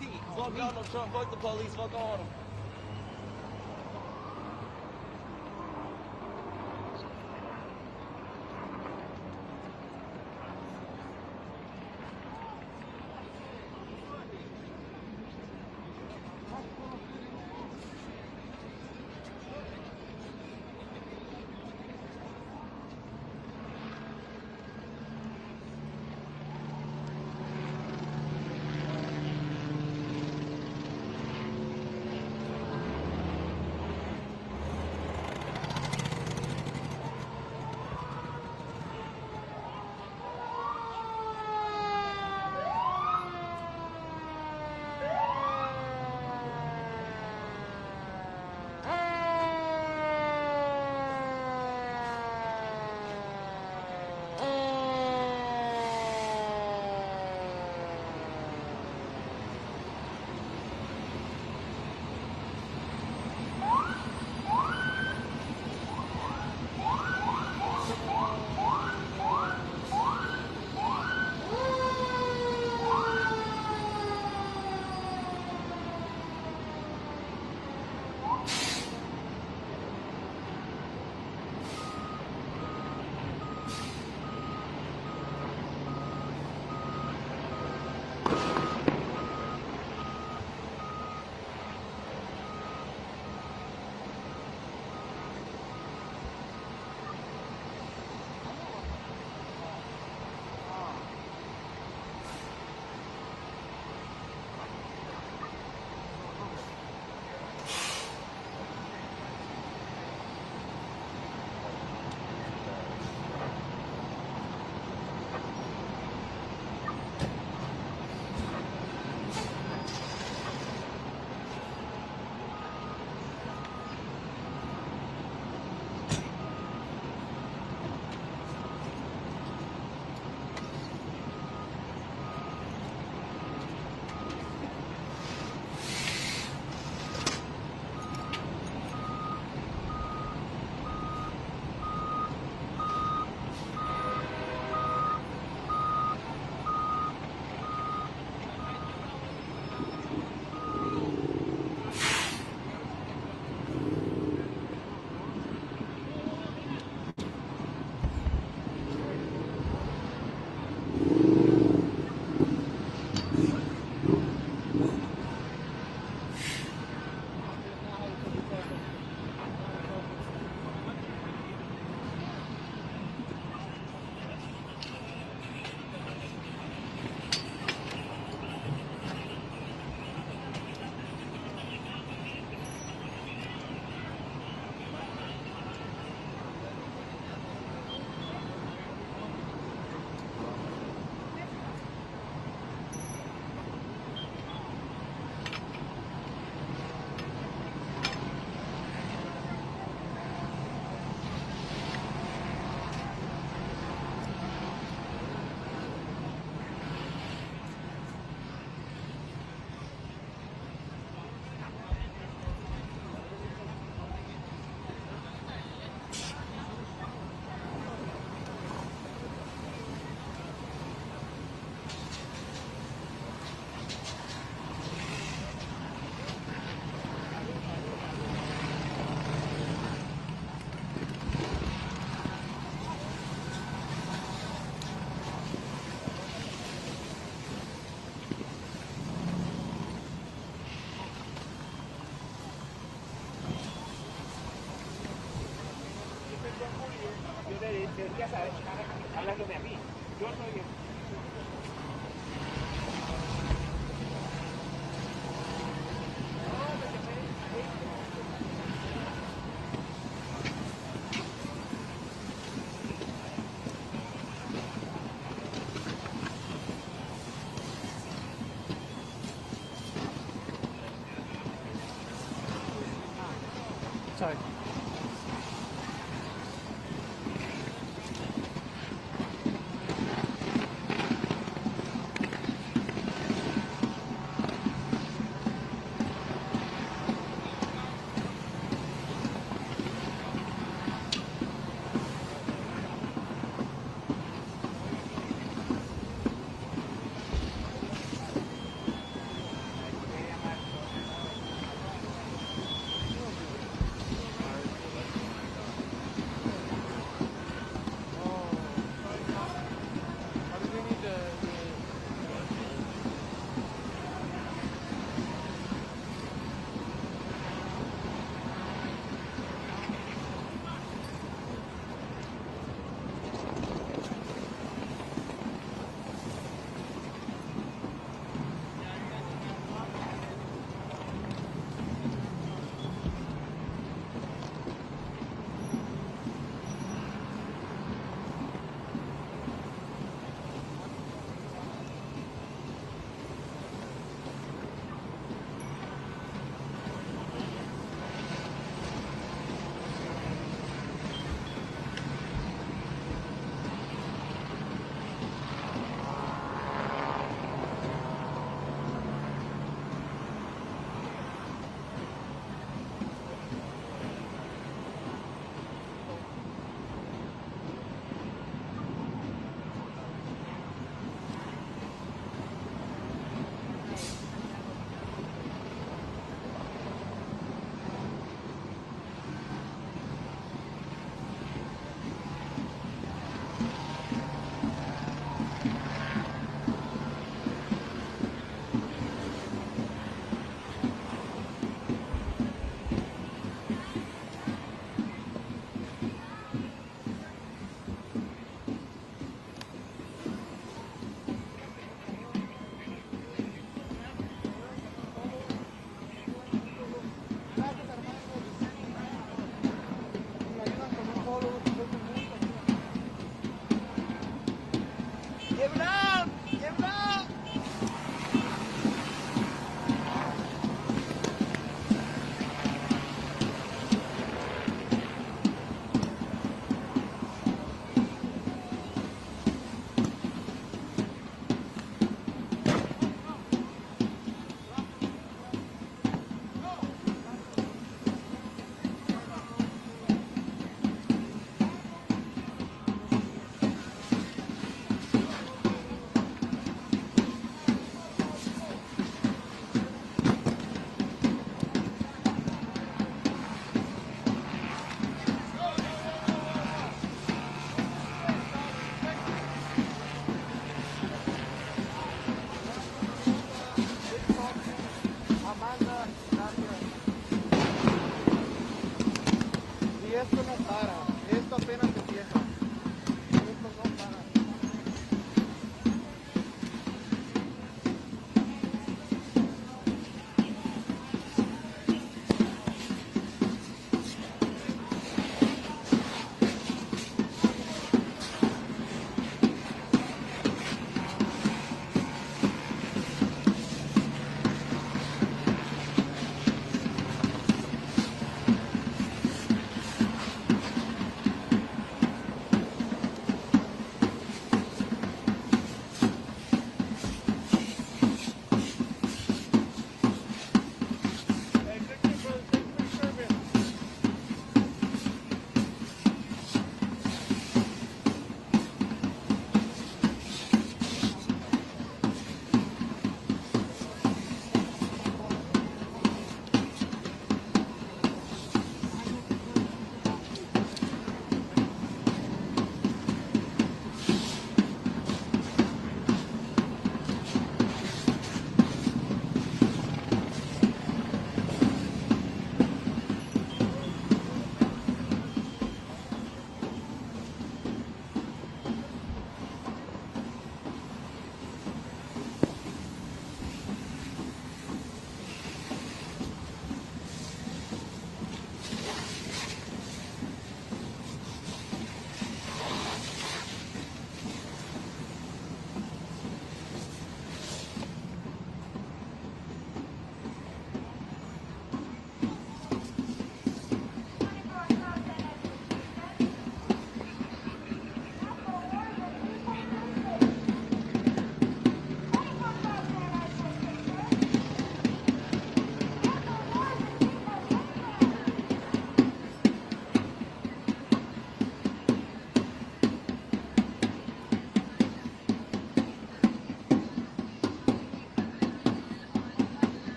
Fuck Donald Trump, fuck the police, fuck all of them. Ya sabes, hablándome a mí. Yo soy el... Sorry.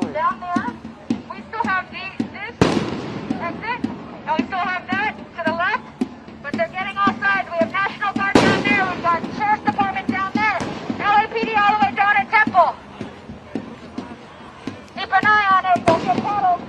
down there. We still have this exit, and we still have that to the left, but they're getting off sides. We have National Guard down there. We've got Sheriff's Department down there. LAPD all the way down at Temple. Keep an eye on it. Don't get paddled.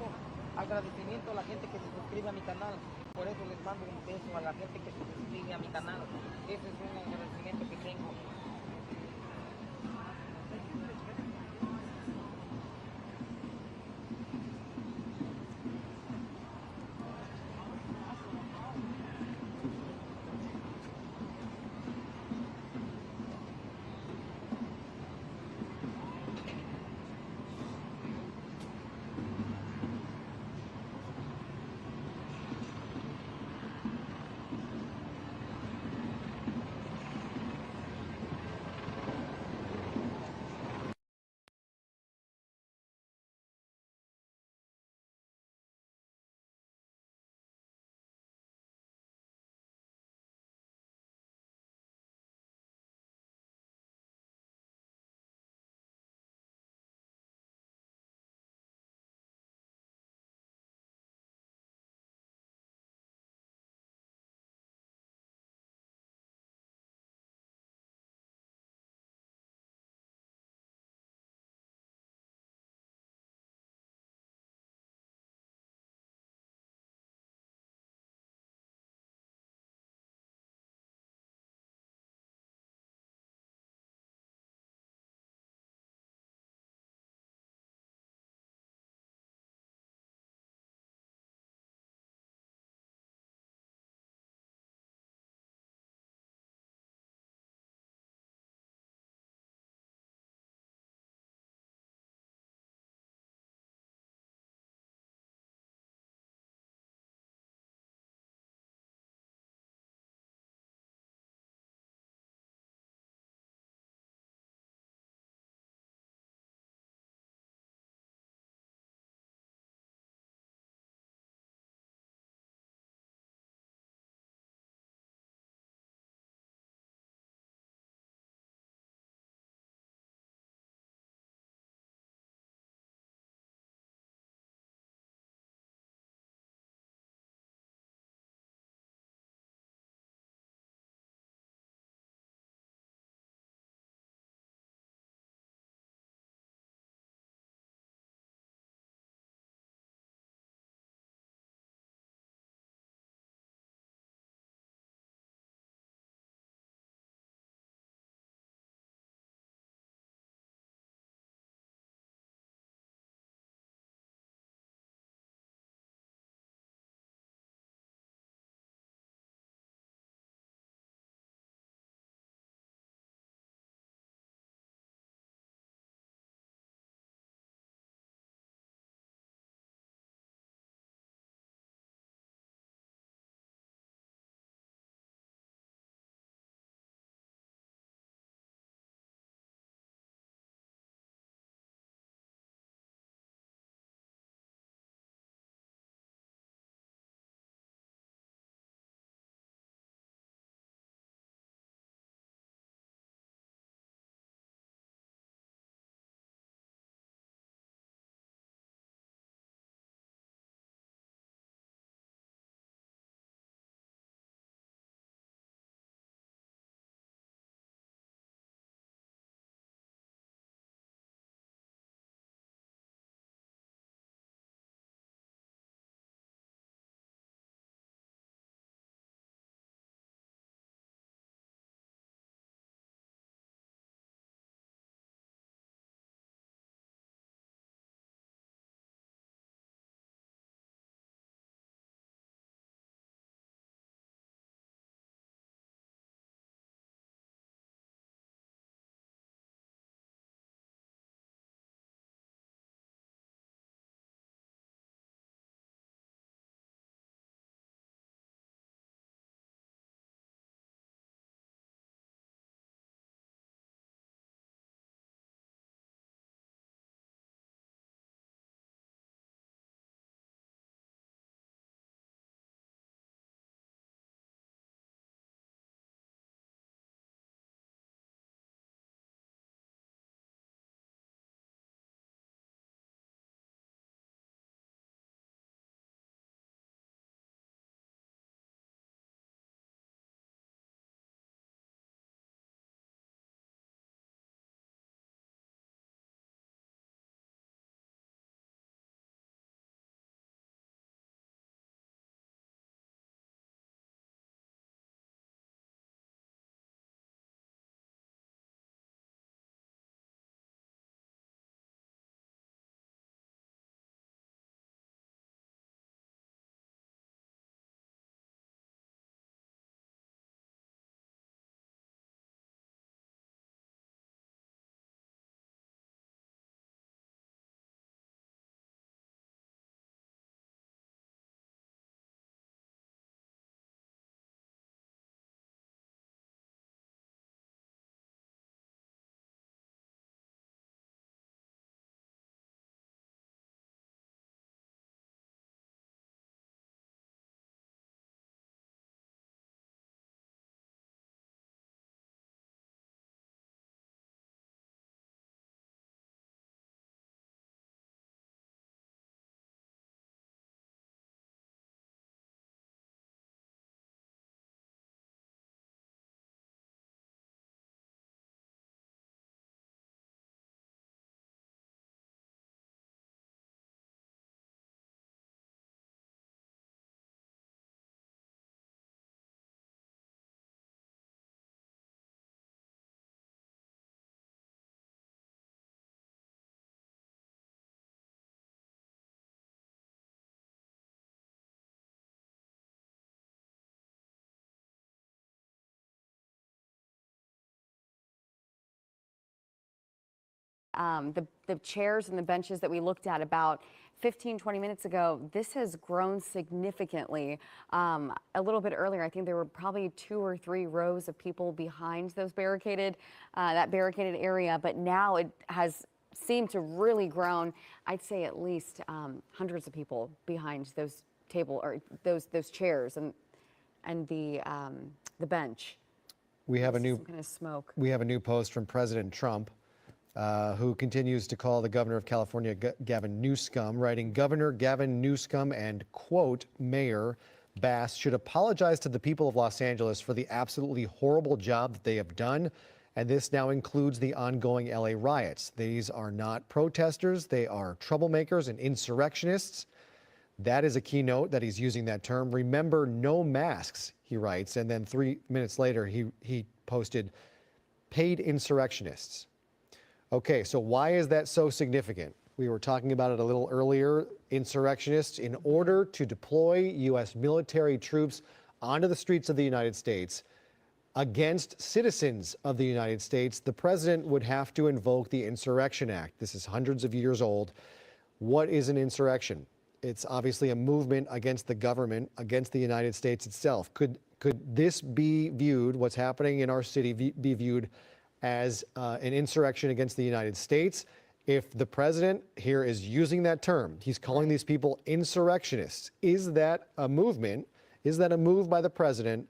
tengo agradecimiento a la gente que se suscribe a mi canal. Por eso les mando un beso a la gente que se suscribe a mi canal. Ese es un agradecimiento que tengo. the chairs and the benches that we looked at about 15, 20 minutes ago, this has grown significantly. A little bit earlier, I think there were probably 2 or 3 rows of people behind those that barricaded area, but now it has seemed to really grown. I'd say at least hundreds of people behind those those chairs and the bench. We have some kind of smoke. We have a new post from President Trump, who continues to call the governor of California, Gavin Newsom, writing, Governor Gavin Newsom and, quote, Mayor Bass should apologize to the people of Los Angeles for the absolutely horrible job that they have done. And this now includes the ongoing LA riots. These are not protesters. They are troublemakers and insurrectionists. That is a keynote that he's using that term. Remember, no masks, he writes. And then 3 minutes later, he posted paid insurrectionists. Okay, so why is that so significant? We were talking about it a little earlier. Insurrectionists, in order to deploy U.S. military troops onto the streets of the United States against citizens of the United States, the president would have to invoke the Insurrection Act. This is hundreds of years old. What is an insurrection? It's obviously a movement against the government, against the United States itself. Could this be viewed, what's happening in our city, be viewed as an insurrection against the United States? If the president here is using that term, he's calling these people insurrectionists. Is that a movement? Is that a move by the president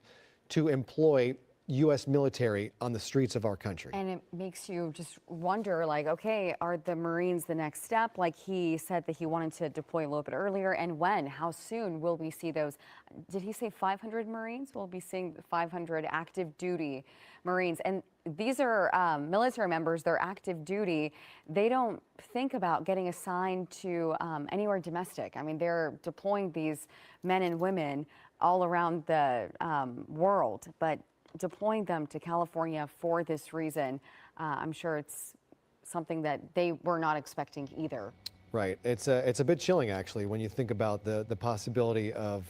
to employ U.S. military on the streets of our country? And it makes you just wonder, like, okay, are the Marines the next step? Like he said that he wanted to deploy a little bit earlier, and when? How soon will we see those? Did he say 500 Marines? We'll be seeing 500 active duty Marines. And these are military members, they're active duty. They don't think about getting assigned to anywhere domestic. I mean, they're deploying these men and women all around the world, but deploying them to California for this reason, I'm sure it's something that they were not expecting either. Right. It's a bit chilling, actually, when you think about the possibility of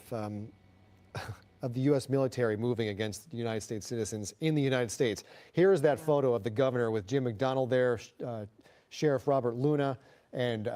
the U.S. military moving against United States citizens in the United States. Here is that photo of the governor with Jim McDonald there, Sheriff Robert Luna, and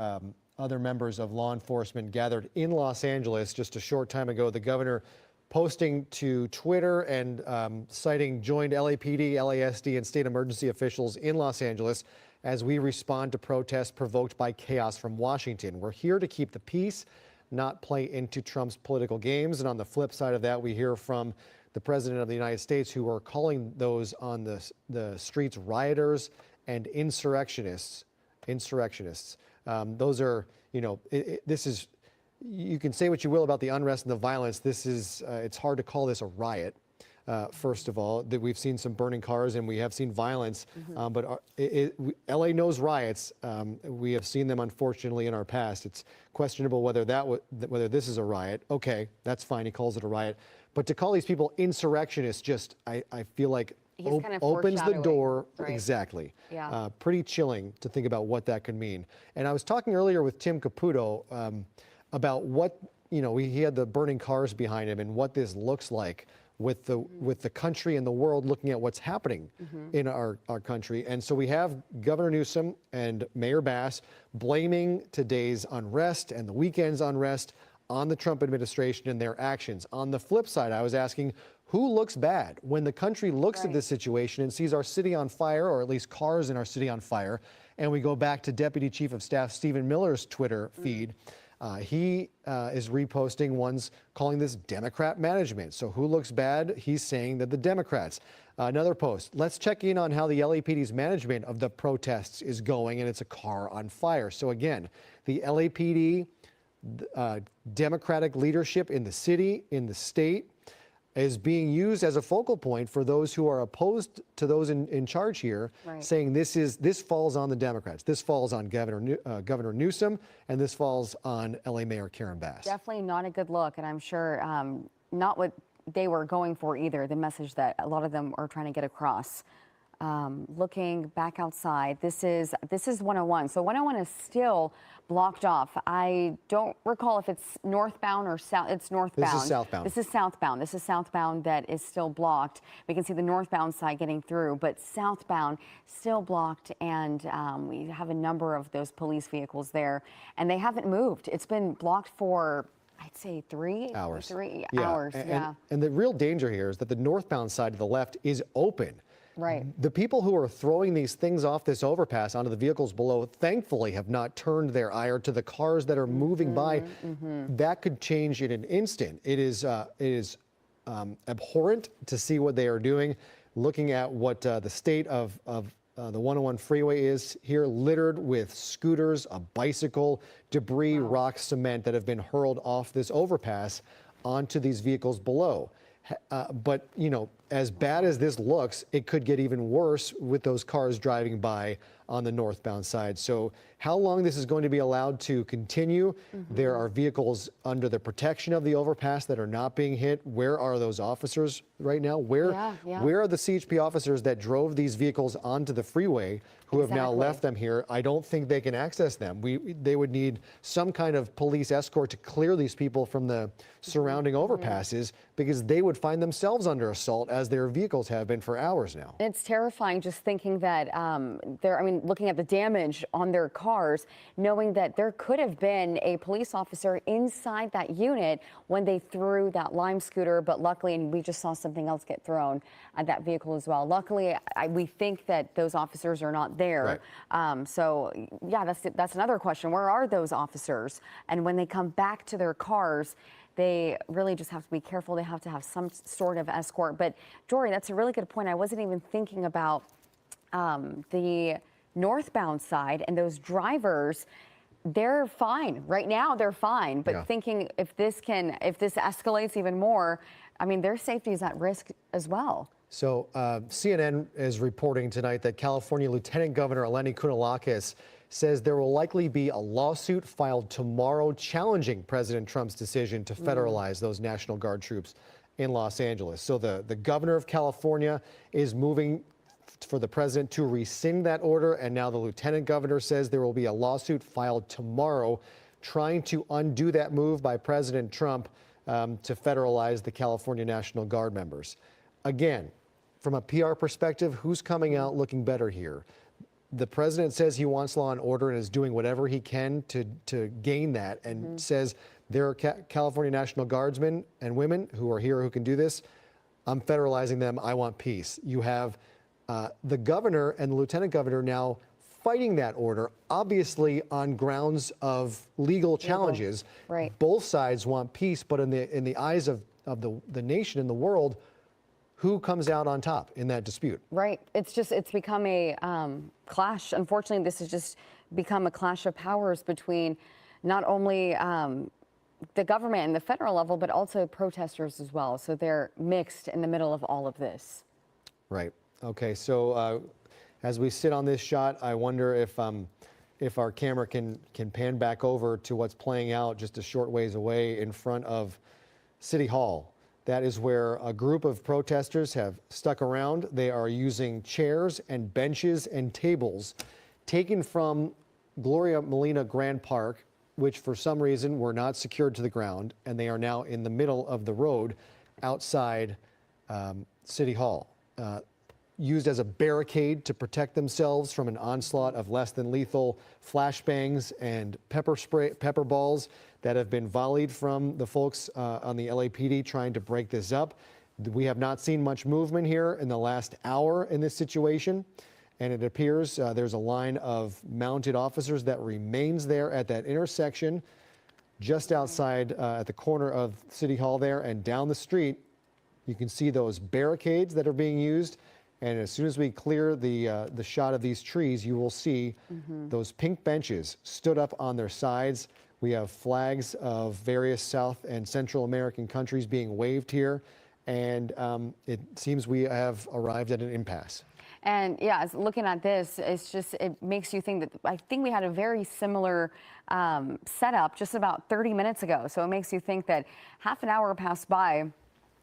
other members of law enforcement gathered in Los Angeles just a short time ago. The governor posting to Twitter and citing joined LAPD, LASD, and state emergency officials in Los Angeles as we respond to protests provoked by chaos from Washington. We're here to keep the peace, not play into Trump's political games. And on the flip side of that, we hear from the president of the United States, who are calling those on the streets rioters and insurrectionists. Those are, you know, this is, you can say what you will about the unrest and the violence. This is, it's hard to call this a riot. First of all, that we've seen some burning cars and we have seen violence, but LA knows riots. We have seen them, unfortunately, in our past. It's questionable whether whether this is a riot. Okay, that's fine. He calls it a riot, but to call these people insurrectionists, just I feel like kind of opens the door. right? Exactly. Yeah. Pretty chilling to think about what that could mean. And I was talking earlier with Tim Caputo about what, you know, he had the burning cars behind him and what this looks like with the country and the world looking at what's happening in our country. And so we have Governor Newsom and Mayor Bass blaming today's unrest and the weekend's unrest on the Trump administration and their actions. On the flip side, I was asking, who looks bad when the country looks at this situation and sees our city on fire, or at least cars in our city on fire, and we go back to Deputy Chief of Staff Stephen Miller's Twitter feed. He is reposting ones calling this Democrat management. So who looks bad? He's saying that the Democrats. Another post, let's check in on how the LAPD's management of the protests is going, and it's a car on fire. So again, the LAPD, Democratic leadership in the city, in the state, is being used as a focal point for those who are opposed to those in charge here, saying this falls on the Democrats, this falls on Governor Newsom, and this falls on LA Mayor Karen Bass. Definitely not a good look, and I'm sure not what they were going for either, the message that a lot of them are trying to get across. Looking back outside, this is 101. So 101 is still blocked off. I don't recall if it's northbound or south. It's northbound. This is southbound. This is southbound. This is southbound that is still blocked. We can see the northbound side getting through, but southbound still blocked, and we have a number of those police vehicles there, and they haven't moved. It's been blocked for, I'd say, 3 hours. 3 Yeah. hours. And the real danger here is that the northbound side to the left is open. Right. The people who are throwing these things off this overpass onto the vehicles below, thankfully, have not turned their ire to the cars that are moving by. That could change in an instant. It is abhorrent to see what they are doing. Looking at what the state of the 101 freeway is here, littered with scooters, a bicycle, debris, rock, cement that have been hurled off this overpass onto these vehicles below. But, you know, as bad as this looks, it could get even worse with those cars driving by on the northbound side. So how long this is going to be allowed to continue? There are vehicles under the protection of the overpass that are not being hit. Where are those officers right now? Where are the CHP officers that drove these vehicles onto the freeway who have now left them here? I don't think they can access them. They would need some kind of police escort to clear these people from the surrounding overpasses, because they would find themselves under assault as their vehicles have been for hours now. It's terrifying just thinking that looking at the damage on their cars, knowing that there could have been a police officer inside that unit when they threw that lime scooter, but luckily, and we just saw something else get thrown at that vehicle as well. Luckily, we think that those officers are not there. Right. So yeah, that's another question. Where are those officers? And when they come back to their cars, they really just have to be careful. They have to have some sort of escort. But Jory, that's a really good point. I wasn't even thinking about the northbound side and those drivers. They're fine right now. They're fine. But thinking if this escalates even more, I mean, their safety is at risk as well. So CNN is reporting tonight that California Lieutenant Governor Eleni Kounalakis says there will likely be a lawsuit filed tomorrow challenging President Trump's decision to federalize those National Guard troops in Los Angeles. So the governor of California is moving for the president to rescind that order, and now the lieutenant governor says there will be a lawsuit filed tomorrow trying to undo that move by President Trump to federalize the California National Guard members. Again, from a PR perspective, who's coming out looking better here? The president says he wants law and order and is doing whatever he can to gain that, and says there are California National Guardsmen and women who are here who can do this. I'm federalizing them. I want peace. You have the governor and the lieutenant governor now fighting that order, obviously on grounds of legal challenges. Right. Both sides want peace, but in the eyes of the nation and the world, who comes out on top in that dispute? Right. It's become a clash. Unfortunately, this has just become a clash of powers between not only the government and the federal level, but also protesters as well. So they're mixed in the middle of all of this. Right. Okay. So as we sit on this shot, I wonder if our camera can pan back over to what's playing out just a short ways away in front of City Hall. That is where a group of protesters have stuck around. They are using chairs and benches and tables taken from Gloria Molina Grand Park, which for some reason were not secured to the ground, and they are now in the middle of the road outside City Hall, used as a barricade to protect themselves from an onslaught of less than lethal flashbangs and pepper balls that have been volleyed from the folks on the LAPD trying to break this up. We have not seen much movement here in the last hour in this situation, and it appears there's a line of mounted officers that remains there at that intersection just outside at the corner of City Hall there, and down the street you can see those barricades that are being used. And as soon as we clear the shot of these trees, you will see those pink benches stood up on their sides. We have flags of various South and Central American countries being waved here. And it seems we have arrived at an impasse. And yeah, looking at this, it makes you think that I think we had a very similar setup just about 30 minutes ago. So it makes you think that half an hour passed by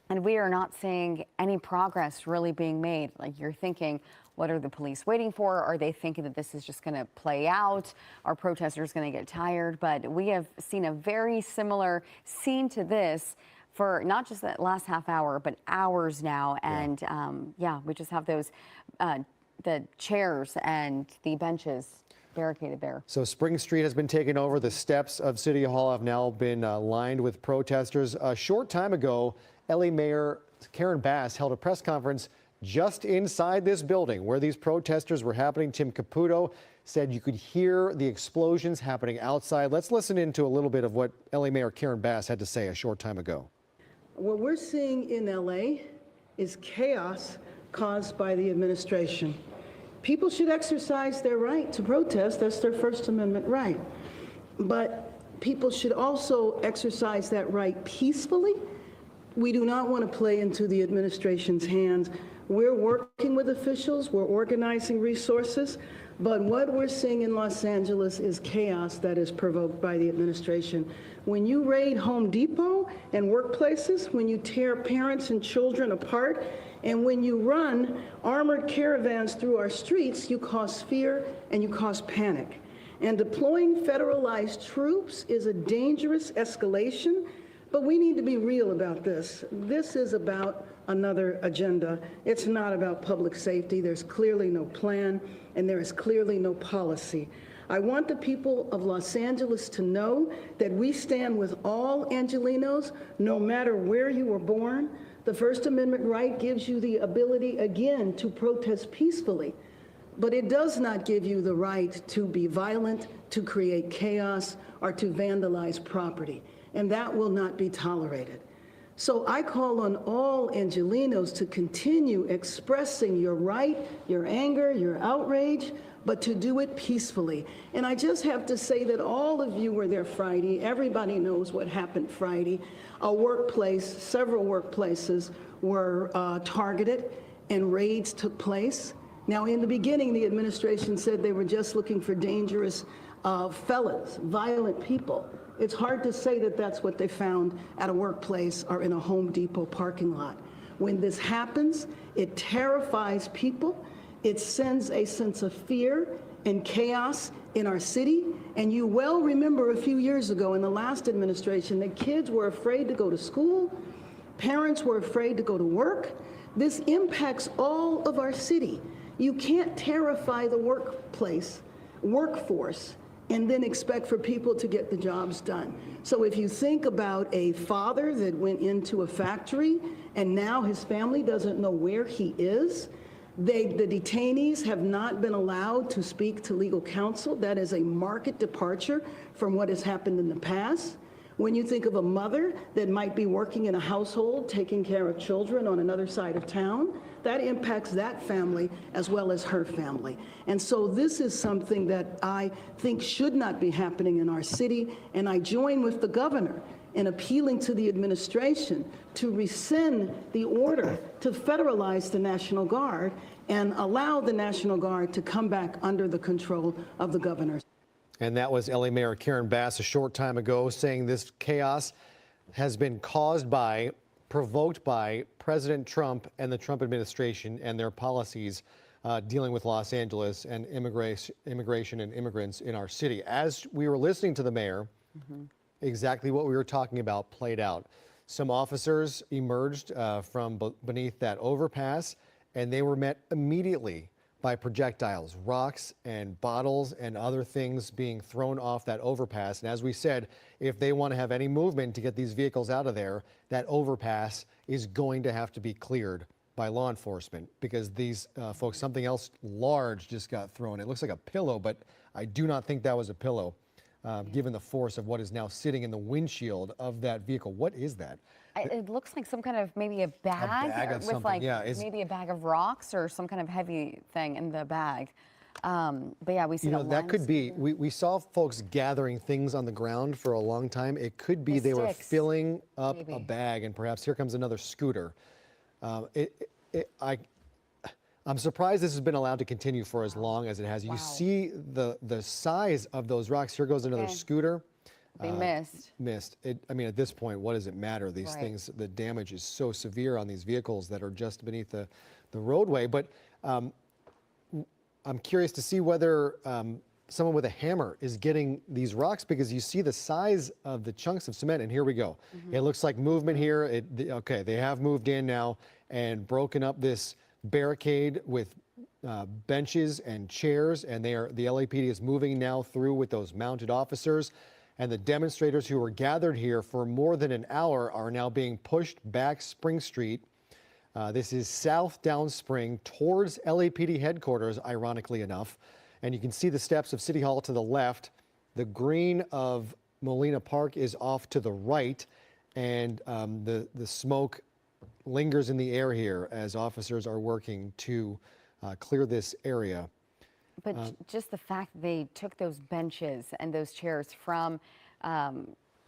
and we are not seeing any progress really being made. Like, you're thinking, What are the police waiting for? Are they thinking that this is just going to play out? Are protesters going to get tired? But we have seen a very similar scene to this for not just that last half hour, but hours now. And yeah, we just have those, the chairs and the benches barricaded there. So Spring Street has been taken over. The steps of City Hall have now been lined with protesters. A short time ago, LA Mayor Karen Bass held a press conference just inside this building where these protesters were happening. Tim Caputo said you could hear the explosions happening outside. Let's listen into a little bit of what LA Mayor Karen Bass had to say a short time ago. What we're seeing in LA is chaos caused by the administration. People should exercise their right to protest. That's their First Amendment right. But people should also exercise that right peacefully. We do not want to play into the administration's hands. We're working with officials, we're organizing resources, but what we're seeing in Los Angeles is chaos that is provoked by the administration. When you raid Home Depot and workplaces, when you tear parents and children apart, and when you run armored caravans through our streets, you cause fear and you cause panic. And deploying federalized troops is a dangerous escalation, but we need to be real about this. This is about another agenda. It's not about public safety. There's clearly no plan, and there is clearly no policy. I want the people of Los Angeles to know that we stand with all Angelenos, no matter where you were born. The First Amendment right gives you the ability, again, to protest peacefully, but it does not give you the right to be violent, to create chaos, or to vandalize property, and that will not be tolerated. So I call on all Angelenos to continue expressing your right, your anger, your outrage, but to do it peacefully. And I just have to say that all of you were there Friday. Everybody knows what happened Friday. A workplace, several workplaces were targeted and raids took place. Now, in the beginning, the administration said they were just looking for dangerous felons, violent people. It's hard to say that that's what they found at a workplace or in a Home Depot parking lot. When this happens, it terrifies people. It sends a sense of fear and chaos in our city. And you well remember a few years ago in the last administration that kids were afraid to go to school, parents were afraid to go to work. This impacts all of our city. You can't terrify the workforce, and then expect for people to get the jobs done. So if you think about a father that went into a factory and now his family doesn't know where he is, the detainees have not been allowed to speak to legal counsel. That is a marked departure from what has happened in the past. When you think of a mother that might be working in a household, taking care of children on another side of town, that impacts that family as well as her family. And so this is something that I think should not be happening in our city, and I join with the governor in appealing to the administration to rescind the order to federalize the National Guard and allow the National Guard to come back under the control of the governor. And that was LA Mayor Karen Bass a short time ago saying this chaos has been provoked by President Trump and the Trump administration and their policies dealing with Los Angeles and immigration and immigrants in our city. As we were listening to the mayor, exactly what we were talking about played out. Some officers emerged from beneath that overpass, and they were met immediately by projectiles, rocks and bottles and other things being thrown off that overpass. And as we said, if they want to have any movement to get these vehicles out of there, that overpass is going to have to be cleared by law enforcement because these folks, something else large just got thrown. It looks like a pillow, but I do not think that was a pillow, given the force of what is now sitting in the windshield of that vehicle. What is that? It looks like some kind of maybe a bag of with something. like maybe a bag of rocks or some kind of heavy thing in the bag. But yeah, we see that could be. We saw folks gathering things on the ground for a long time. It could be they were filling up a bag, and perhaps here comes another scooter. I'm surprised this has been allowed to continue for as long as it has. You see the size of those rocks. Here goes another scooter. They missed. I mean, at this point, what does it matter? These things, the damage is so severe on these vehicles that are just beneath the roadway. But I'm curious to see whether someone with a hammer is getting these rocks, because you see the size of the chunks of cement, and here we go. It looks like movement here. Okay, they have moved in now and broken up this barricade with benches and chairs, and the LAPD is moving now through with those mounted officers, and the demonstrators who were gathered here for more than an hour are now being pushed back Spring Street. This is south down Spring towards LAPD headquarters, ironically enough. And you can see the steps of City Hall to the left. The green of Molina Park is off to the right. And the smoke lingers in the air here as officers are working to clear this area. But just the fact they took those benches and those chairs from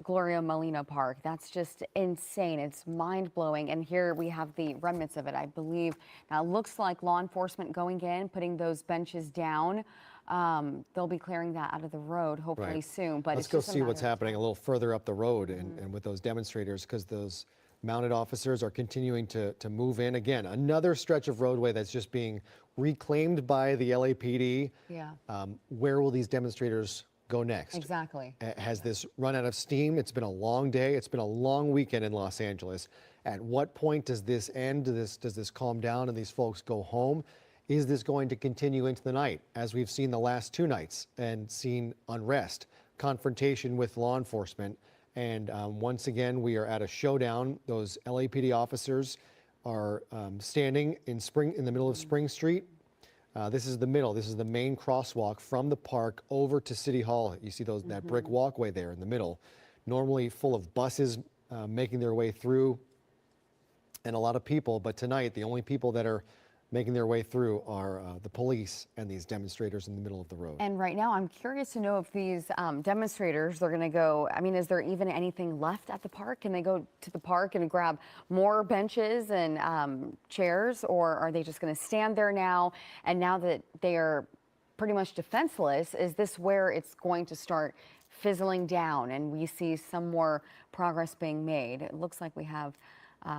Gloria Molina Park, that's just insane. It's mind-blowing. And here we have the remnants of it, I believe. Now, it looks like law enforcement going in, putting those benches down. They'll be clearing that out of the road hopefully soon. But let's go see what's happening a little further up the road and with those demonstrators, because those mounted officers are continuing to move in. Again, another stretch of roadway that's just being reclaimed by the LAPD. Yeah. Where will these demonstrators go next? Exactly. Has this run out of steam? It's been a long day. It's been a long weekend in Los Angeles. At what point does this end? Does this calm down and these folks go home? Is this going to continue into the night, as we've seen the last 2 nights and seen unrest, confrontation with law enforcement? And once again, we are at a showdown. Those LAPD officers are standing in the middle of Spring Street. This is the middle. This is the main crosswalk from the park over to City Hall. You see that brick walkway there in the middle, normally full of buses making their way through and a lot of people. But tonight, the only people that are making their way through are the police and these demonstrators in the middle of the road. And right now, I'm curious to know if these demonstrators, they're going to go, I mean, is there even anything left at the park? Can they go to the park and grab more benches and chairs, or are they just going to stand there now? And now that they are pretty much defenseless, is this where it's going to start fizzling down and we see some more progress being made? It looks like we have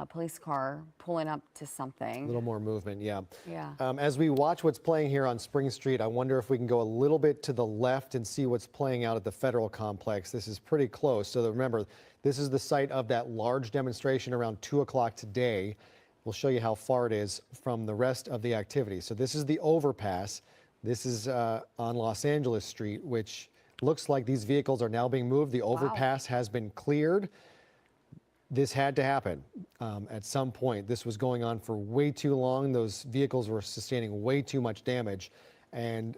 police car pulling up to something. A little more movement, yeah. Yeah. As we watch what's playing here on Spring Street, I wonder if we can go a little bit to the left and see what's playing out at the federal complex. This is pretty close. So remember, this is the site of that large demonstration around 2 o'clock today. We'll show you how far it is from the rest of the activity. So this is the overpass. This is on Los Angeles Street, which looks like these vehicles are now being moved. The overpass has been cleared. This had to happen at some point. This was going on for way too long. Those vehicles were sustaining way too much damage. And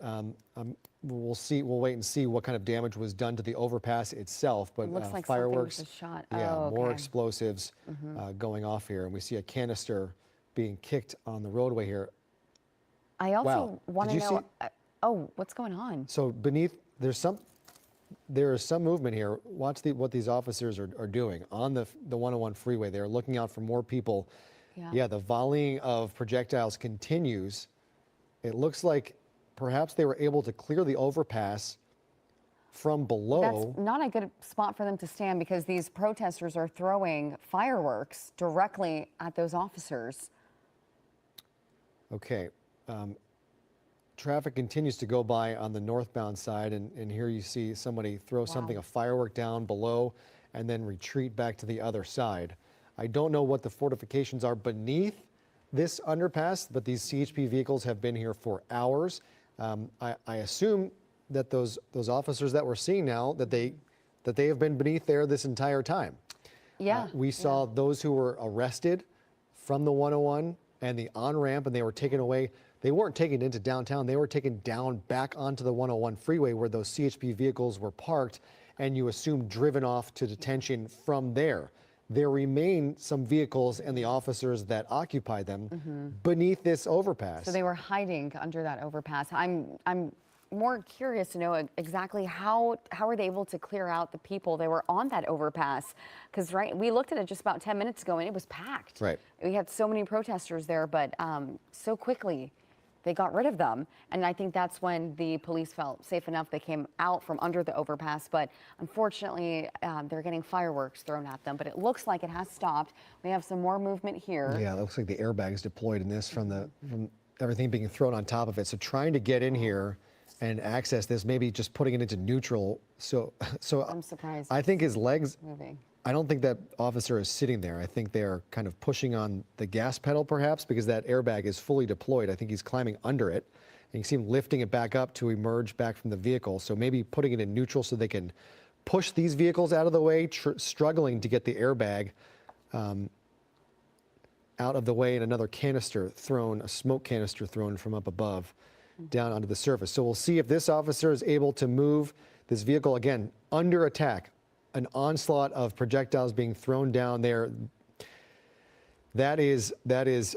we'll wait and see what kind of damage was done to the overpass itself. But It looks like fireworks, something was shot. yeah, Oh, more okay. explosives going off here. And we see a canister being kicked on the roadway here. I also Wow. want Did to you know, oh, what's going on? So beneath, there is some movement here. Watch what these officers are doing on the 101 freeway. They're looking out for more people. Yeah, the volleying of projectiles continues. It looks like perhaps they were able to clear the overpass from below. That's not a good spot for them to stand because these protesters are throwing fireworks directly at those officers. Okay. Traffic continues to go by on the northbound side, and here you see somebody throw a firework down below and then retreat back to the other side. I don't know what the fortifications are beneath this underpass, but these CHP vehicles have been here for hours. I assume that those officers that we're seeing now, that they have been beneath there this entire time. Yeah. We saw those who were arrested from the 101 and the on-ramp, and they were taken away. They weren't taken into downtown. They were taken down back onto the 101 freeway where those CHP vehicles were parked, and you assume driven off to detention from there. There remain some vehicles and the officers that occupy them beneath this overpass. So they were hiding under that overpass. I'm more curious to know exactly how are they able to clear out the people that were on that overpass? Because we looked at it just about 10 minutes ago and it was packed. Right. We had so many protesters there, but so quickly they got rid of them. And I think that's when the police felt safe enough. They came out from under the overpass, but unfortunately they're getting fireworks thrown at them. But it looks like it has stopped. We have some more movement here. Yeah, it looks like the airbags deployed in this from everything being thrown on top of it. So trying to get in here and access this, maybe just putting it into neutral. So I'm surprised. I think his legs, moving. I don't think that officer is sitting there. I think they're kind of pushing on the gas pedal perhaps because that airbag is fully deployed. I think he's climbing under it. And you see him lifting it back up to emerge back from the vehicle. So maybe putting it in neutral so they can push these vehicles out of the way, struggling to get the airbag out of the way, and another canister thrown, a smoke canister thrown from up above down onto the surface. So we'll see if this officer is able to move this vehicle again under attack. An onslaught of projectiles being thrown down there. That is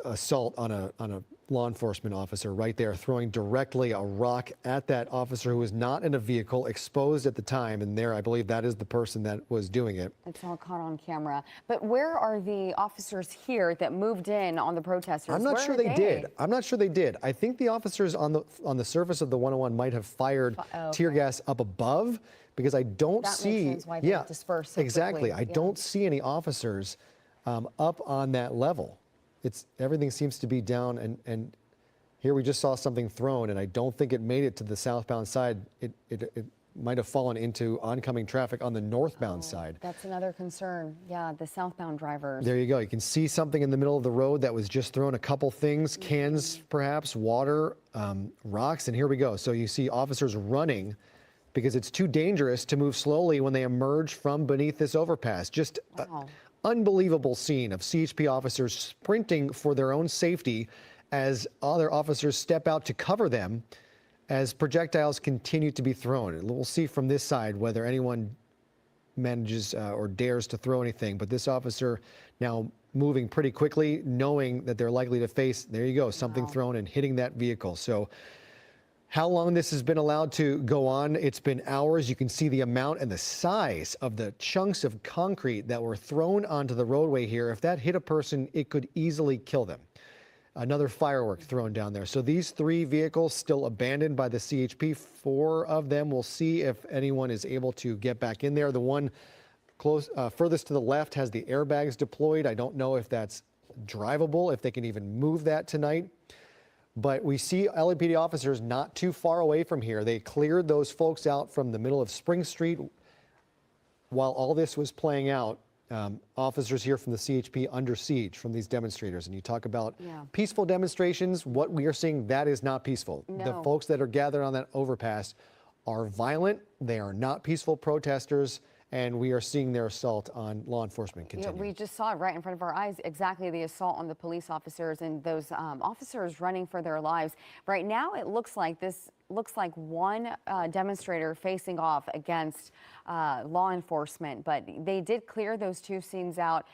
assault on a law enforcement officer right there, throwing directly a rock at that officer who was not in a vehicle, exposed at the time. And there, I believe that is the person that was doing it. It's all caught on camera. But where are the officers here that moved in on the protesters? I'm not sure they did. I'm not sure they did. I think the officers on the surface of the 101 might have fired tear gas up above, because I don't see. That makes sense why they dispersed so exactly. quickly. I don't see any officers up on that level. Everything seems to be down, and here we just saw something thrown, and I don't think it made it to the southbound side. It might have fallen into oncoming traffic on the northbound side. That's another concern. Yeah, the southbound drivers. There you go. You can see something in the middle of the road that was just thrown. A couple things, cans perhaps, water, rocks, and here we go. So you see officers running because it's too dangerous to move slowly when they emerge from beneath this overpass. Just unbelievable scene of CHP officers sprinting for their own safety as other officers step out to cover them as projectiles continue to be thrown. We'll see from this side whether anyone manages or dares to throw anything, but this officer now moving pretty quickly, knowing that they're likely to face, there you go, something thrown and hitting that vehicle. So how long this has been allowed to go on? It's been hours. You can see the amount and the size of the chunks of concrete that were thrown onto the roadway here. If that hit a person, it could easily kill them. Another firework thrown down there. So these 3 vehicles still abandoned by the CHP. 4 of them. We'll see if anyone is able to get back in there. The one furthest to the left has the airbags deployed. I don't know if that's drivable, if they can even move that tonight. But we see LAPD officers not too far away from here. They cleared those folks out from the middle of Spring Street while all this was playing out. Officers here from the CHP under siege from these demonstrators. And you talk about peaceful demonstrations. What we are seeing, that is not peaceful. No. The folks that are gathered on that overpass are violent. They are not peaceful protesters. And we are seeing their assault on law enforcement continue. We just saw it right in front of our eyes, exactly the assault on the police officers and those officers running for their lives. Right now, it looks like one demonstrator facing off against law enforcement, but they did clear those 2 scenes out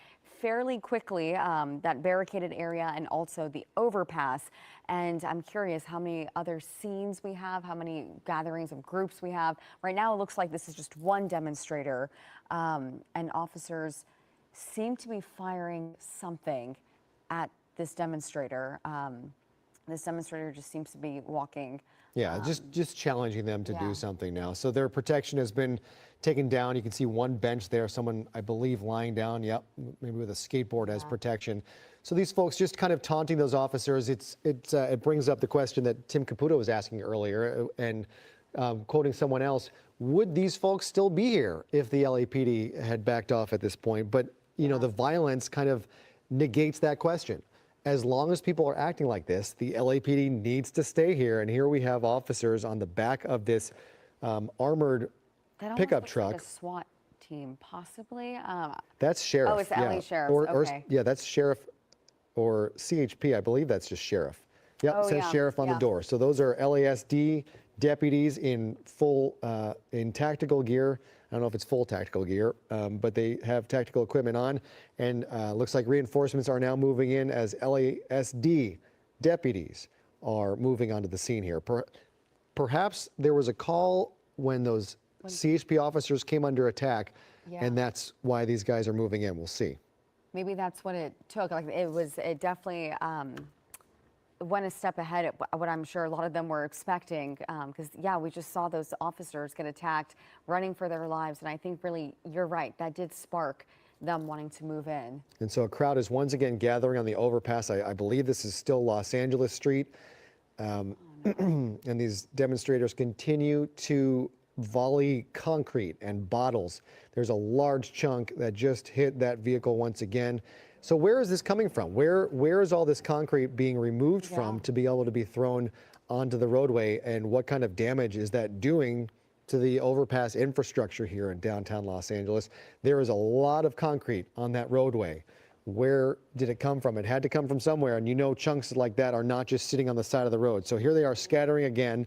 fairly quickly, that barricaded area and also the overpass. And I'm curious how many other scenes we have, how many gatherings of groups we have. Right now, it looks like this is just one demonstrator, and officers seem to be firing something at this demonstrator. This demonstrator just seems to be walking. Yeah, just challenging them to do something now. So their protection has been taken down. You can see one bench there, someone, I believe, lying down. Yep, maybe with a skateboard as protection. So these folks just kind of taunting those officers. It brings up the question that Tim Caputo was asking earlier, and quoting someone else, would these folks still be here if the LAPD had backed off at this point? But you know, the violence kind of negates that question. As long as people are acting like this, the LAPD needs to stay here. And here we have officers on the back of this armored pickup truck. Like a SWAT team, possibly. That's sheriff. Oh, it's the LA sheriff. Okay. Yeah, that's sheriff or CHP. I believe that's just sheriff. Yep, it says sheriff on the door. So those are LASD deputies in full, in tactical gear. I don't know if it's full tactical gear, but they have tactical equipment on, and looks like reinforcements are now moving in as LASD deputies are moving onto the scene here. Perhaps there was a call when those CHP officers came under attack, and that's why these guys are moving in. We'll see. Maybe that's what it took. Like it definitely went a step ahead at what I'm sure a lot of them were expecting, because we just saw those officers get attacked running for their lives, and I think really you're right, that did spark them wanting to move in. And so a crowd is once again gathering on the overpass. I believe this is still Los Angeles Street, And these demonstrators continue to volley concrete and bottles. There's a large chunk that just hit that vehicle once again. So where is this coming from? Where is all this concrete being removed from to be able to be thrown onto the roadway? And what kind of damage is that doing to the overpass infrastructure here in downtown Los Angeles? There is a lot of concrete on that roadway. Where did it come from? It had to come from somewhere, and you know chunks like that are not just sitting on the side of the road. So here they are scattering again.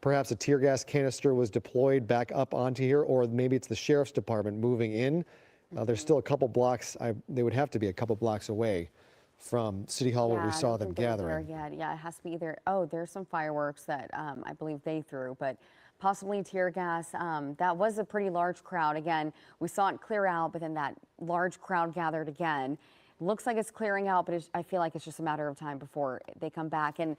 Perhaps a tear gas canister was deployed back up onto here, or maybe it's the sheriff's department moving in. There's still a couple blocks. They would have to be a couple blocks away from City Hall where we saw them gathering. Yeah, it has to be either. Oh, there's some fireworks that I believe they threw, but possibly tear gas. That was a pretty large crowd. Again, we saw it clear out, but then that large crowd gathered again. Looks like it's clearing out, but I feel like it's just a matter of time before they come back. And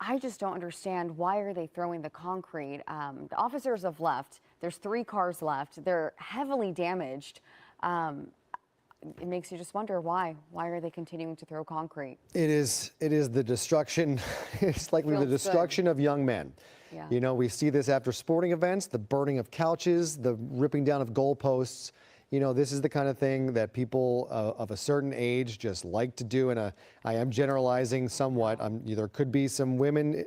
I just don't understand, why are they throwing the concrete? The officers have left. There's 3 cars left. They're heavily damaged. It makes you just wonder why. Why are they continuing to throw concrete? It is the destruction. It's likely the destruction of young men. Yeah. You know, we see this after sporting events, the burning of couches, the ripping down of goalposts. You know, this is the kind of thing that people of a certain age just like to do. And I am generalizing somewhat. There could be some women,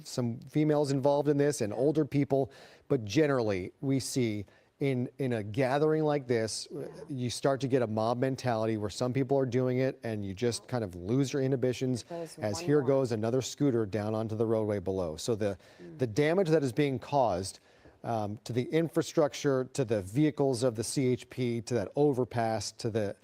some females involved in this, and older people. But generally, we see in a gathering like this, you start to get a mob mentality where some people are doing it, and you just kind of lose your inhibitions as here goes another scooter down onto the roadway below. So the damage that is being caused to the infrastructure, to the vehicles of the CHP, to that overpass, to the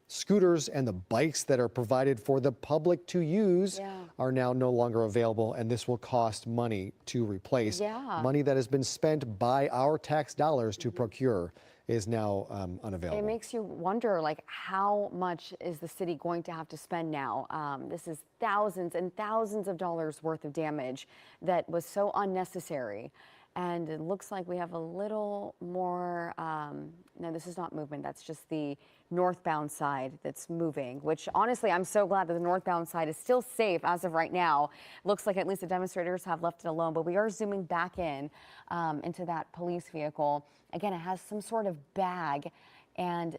scooters and the bikes that are provided for the public to use are now no longer available, and this will cost money to replace. Money that has been spent by our tax dollars to procure is now unavailable. It makes you wonder, like, how much is the city going to have to spend now? This is thousands and thousands of dollars worth of damage that was so unnecessary. And it looks like we have a little more, no, this is not movement. That's just the northbound side that's moving, which honestly, I'm so glad that the northbound side is still safe as of right now. Looks like at least the demonstrators have left it alone, but we are zooming back into that police vehicle. Again, it has some sort of bag, and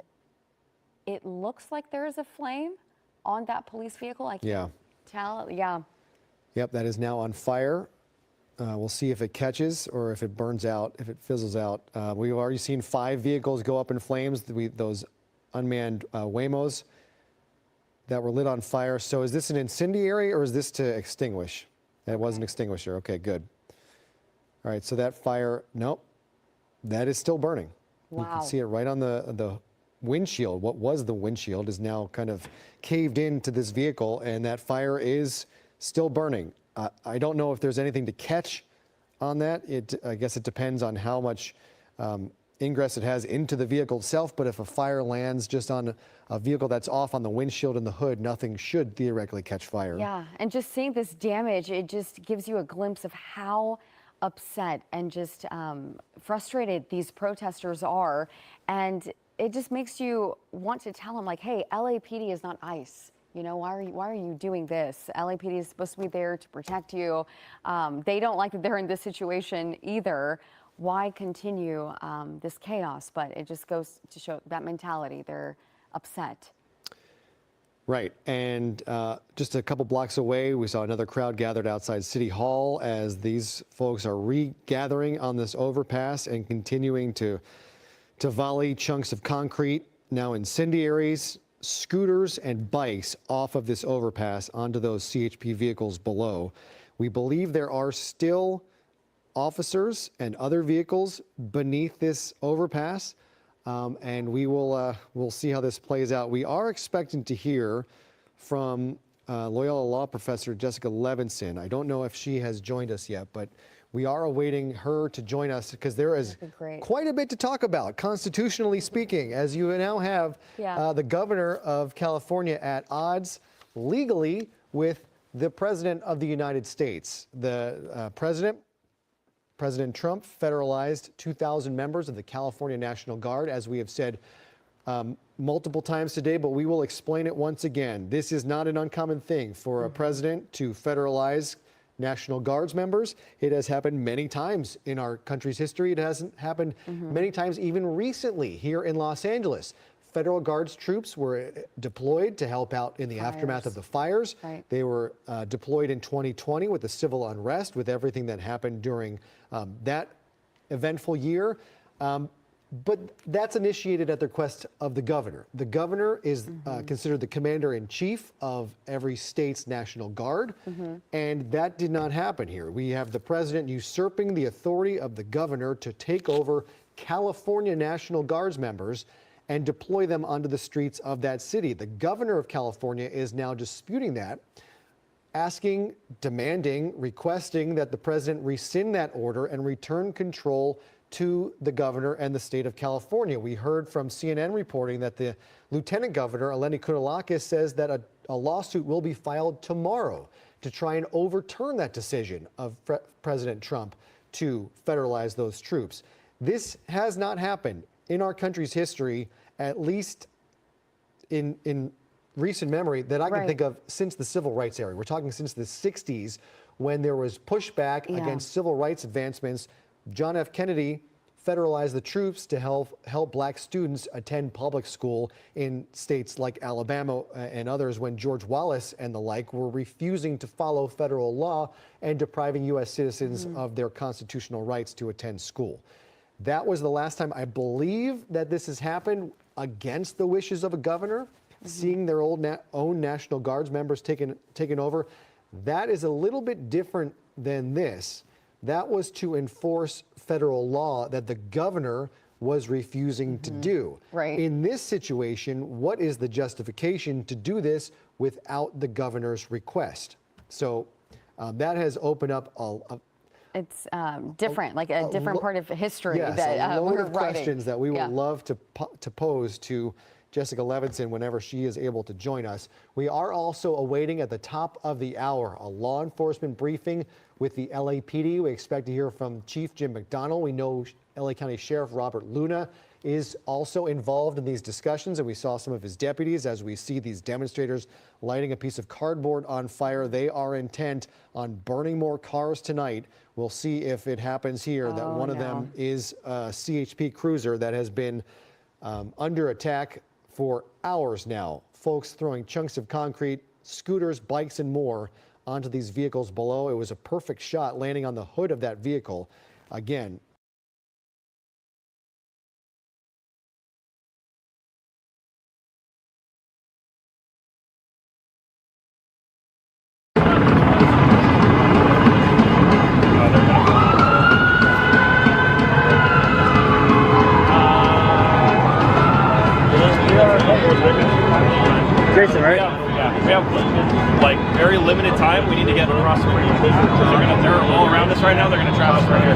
it looks like there is a flame on that police vehicle. I can't tell. Yep, that is now on fire. We'll see if it catches or if it burns out, if it fizzles out. We've already seen 5 vehicles go up in flames, those unmanned Waymos that were lit on fire. So is this an incendiary or is this to extinguish? That was an extinguisher. Okay, good. All right, so that fire, nope, that is still burning. Wow. You can see it right on the windshield. What was the windshield is now kind of caved into this vehicle, and that fire is still burning. I don't know if there's anything to catch on that. I guess it depends on how much ingress it has into the vehicle itself, but if a fire lands just on a vehicle that's off on the windshield and the hood, nothing should theoretically catch fire. Yeah, and just seeing this damage, it just gives you a glimpse of how upset and just frustrated these protesters are, and it just makes you want to tell them, like, hey, LAPD is not ICE. You know, why are you doing this? LAPD is supposed to be there to protect you. They don't like that they're in this situation either. Why continue this chaos? But it just goes to show that mentality. They're upset. Right, and just a couple blocks away, we saw another crowd gathered outside City Hall as these folks are regathering on this overpass and continuing to volley chunks of concrete, now incendiaries, scooters and bikes off of this overpass onto those CHP vehicles below. We believe there are still officers and other vehicles beneath this overpass, and we'll see how this plays out. We are expecting to hear from Loyola Law Professor Jessica Levinson. I don't know if she has joined us yet, but we are awaiting her to join us because there is quite a bit to talk about, constitutionally speaking, as you now have the governor of California at odds legally with the president of the United States. The President Trump federalized 2,000 members of the California National Guard, as we have said multiple times today, but we will explain it once again. This is not an uncommon thing for a president to federalize National Guards members. It has happened many times in our country's history. It hasn't happened many times even recently here in Los Angeles. Federal Guards troops were deployed to help out in the aftermath of the fires. Right. They were deployed in 2020 with the civil unrest, with everything that happened during that eventful year. But that's initiated at the request of the governor. The governor is considered the commander-in-chief of every state's National Guard, and that did not happen here. We have the president usurping the authority of the governor to take over California National Guards members and deploy them onto the streets of that city. The governor of California is now disputing that, asking, demanding, requesting that the president rescind that order and return control to the governor and the state of California. We heard from CNN reporting that the lieutenant governor, Eleni Kounalakis, says that a lawsuit will be filed tomorrow to try and overturn that decision of President Trump to federalize those troops. This has not happened in our country's history, at least in recent memory, that I can think of since the civil rights era. We're talking since the 60s, when there was pushback against civil rights advancements. John F. Kennedy federalized the troops to help black students attend public school in states like Alabama and others, when George Wallace and the like were refusing to follow federal law and depriving U.S. citizens of their constitutional rights to attend school. That was the last time I believe that this has happened against the wishes of a governor, seeing their own National Guards members taken over. That is a little bit different than this. That was to enforce federal law that the governor was refusing to do. Right. In this situation, what is the justification to do this without the governor's request? So that has opened up It's different, like a different part of history yes, that a load we're of writing. questions that we would love to pose to Jessica Levinson whenever she is able to join us. We are also awaiting at the top of the hour a law enforcement briefing with the LAPD. We expect to hear from Chief Jim McDonnell. We know LA County Sheriff Robert Luna is also involved in these discussions, and we saw some of his deputies as we see these demonstrators lighting a piece of cardboard on fire. They are intent on burning more cars tonight. We'll see if it happens here that one of them is a CHP cruiser that has been under attack for hours now. Folks throwing chunks of concrete, scooters, bikes, and more onto these vehicles below. It was a perfect shot landing on the hood of that vehicle. Again, Jason, right? Yeah, we have like very limited time. We need to get across the bridge. They're all around us right now. They're gonna trap us right here.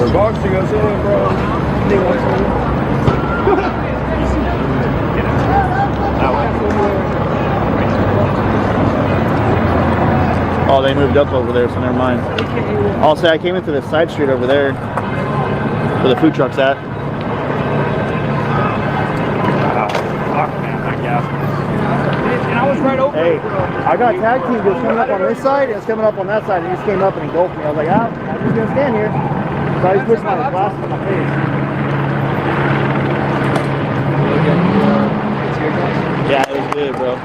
They're boxing us in, bro. They want Oh, they moved up over there, so never mind. I'll say I came into the side street over there where the food truck's at. And I was right over. Hey, I got tag team just coming up on this side, and it's coming up on that side, and he just came up and engulfed me. I was like, I'm just gonna stand here. So I just pushed my glasses in my face. Yeah, it was good, bro.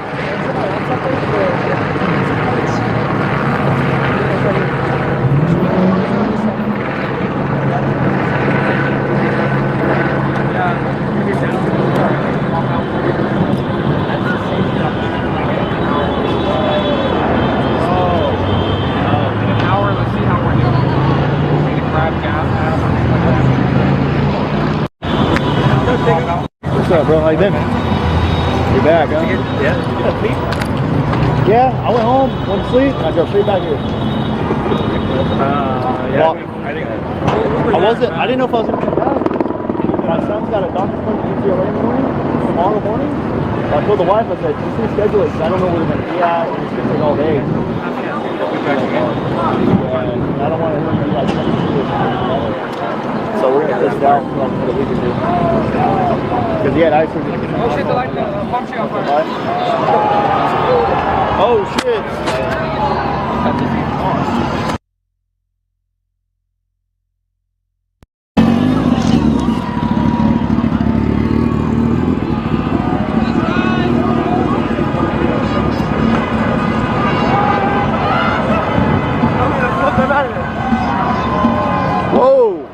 What's up, bro? How you been? You're back, huh? Yeah, I went home, went to sleep, and I drove straight back here. I didn't know if I was going to come back. My son's got a doctor's appointment at UCLA in the morning, tomorrow morning. So I told the wife, I said, just reschedule it, because I don't know where we're going to be at, and it's going to take all day. I don't want to be like, so we're going to push it out for like another week or two. Because he had eye surgery. Oh shit, the light bumped you off. Oh shit. Whoa.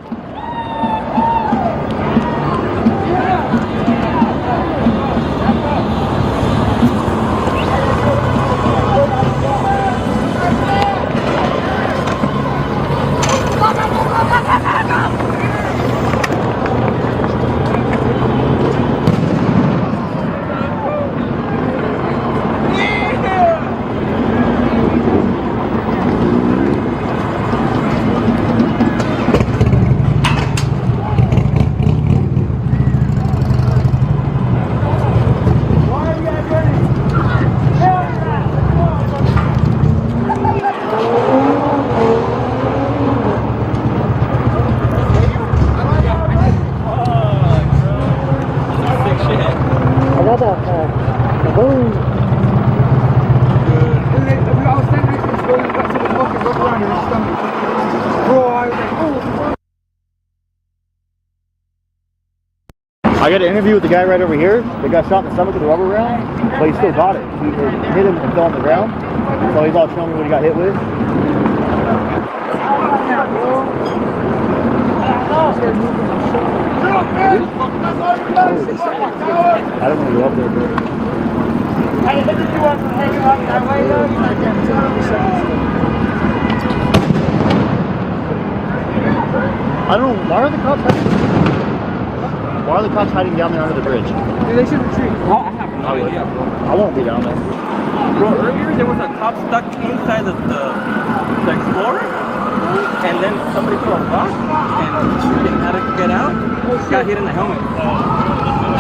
I got an interview with the guy right over here. The guy shot in the stomach with a rubber round, but he still got it. He hit him and fell on the ground. So he's all showing me what he got hit with. I don't want to go up there, bro. I don't know. Why are the cops hiding down there under the bridge? Dude, they should retreat. Oh, I have no idea, bro. I won't be down there. Bro, earlier there was a cop stuck inside the Explorer, and then somebody threw a rock, and freaking had to get out. Got hit in the helmet.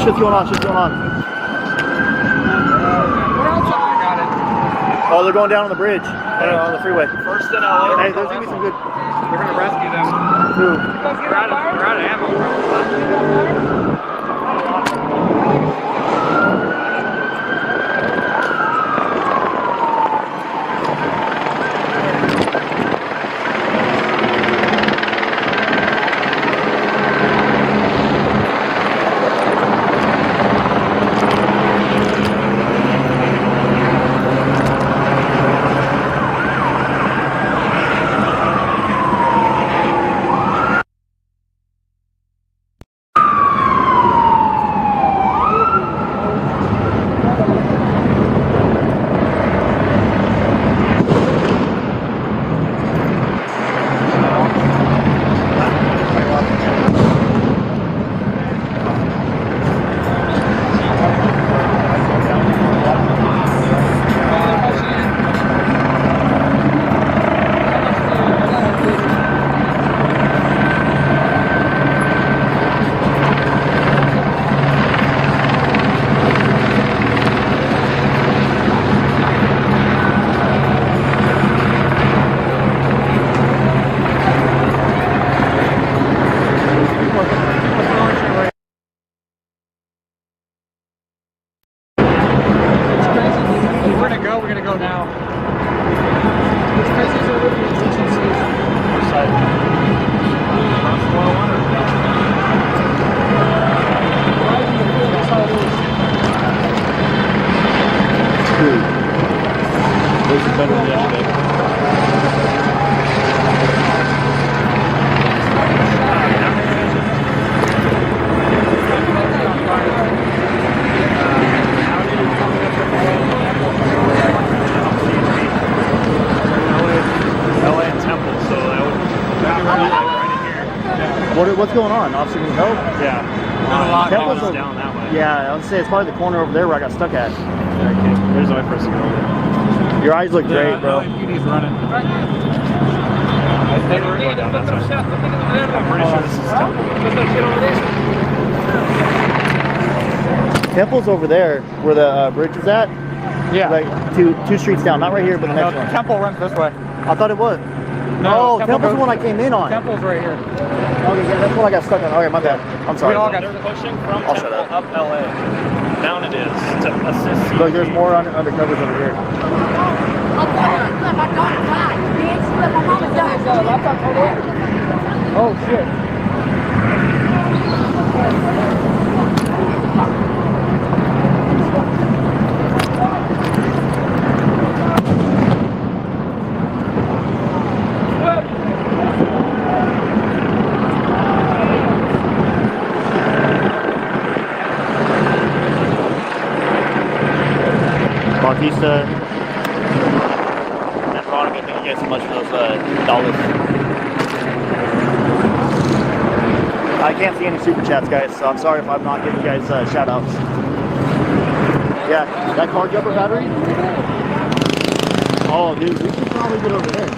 Shit's going on, shit's going on. Where else? I got it. Oh, they're going down on the bridge, on the freeway. First in LA. Hey, there's gonna be some good. They're gonna rescue them. Who? We're out of ammo, bro. What's going on? Officer, can you help? Yeah. Not a lot. Temple's down that way. Yeah, I would say it's probably the corner over there where I got stuck at. Okay. There's the way for us to go. Your eyes look great, bro. LAPD's running. I think we're going down that side. I'm pretty sure this is Temple. Temple's over there where the bridge is at. Yeah. Like two streets down. Not right here, but the next one. Temple runs this way. I thought it was. No, Temple's the one I came in on. Temple's right here. Okay, yeah, that's what I got stuck on. Okay, my bad. I'm sorry. They're pushing from Temple up LA. Down it is to assist. Look, there's more undercovers over here. Oh, shit. Bautista and Veronica, thank you guys so much for those dollars. I can't see any super chats, guys, so I'm sorry if I'm not giving you guys shout outs. Yeah, that car jumper battery? Oh, dude, we should probably get over there.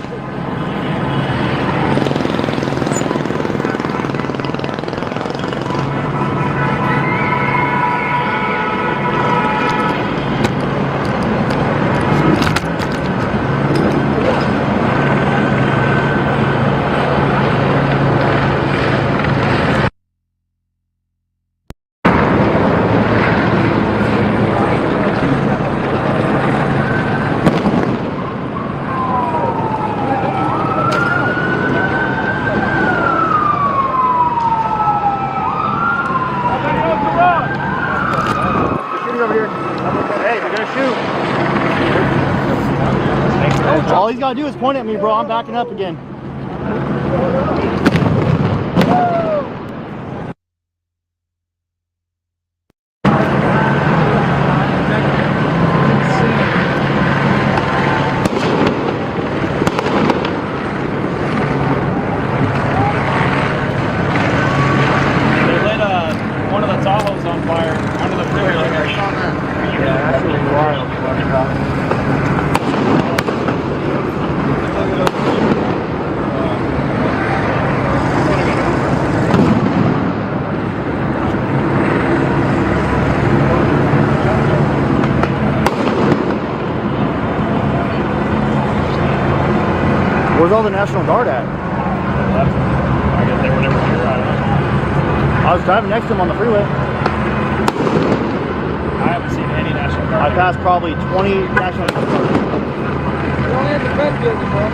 All he's got to do is point at me, bro. I'm backing up again. They lit one of the Tahoes on fire under the freeway like that. Yeah, that's really wild. Where's all the National Guard at? I guess they were never here. I don't know. I was driving next to him on the freeway. I haven't seen any National Guard. I passed probably 20 National Guard. We're only at the Fed building, bro.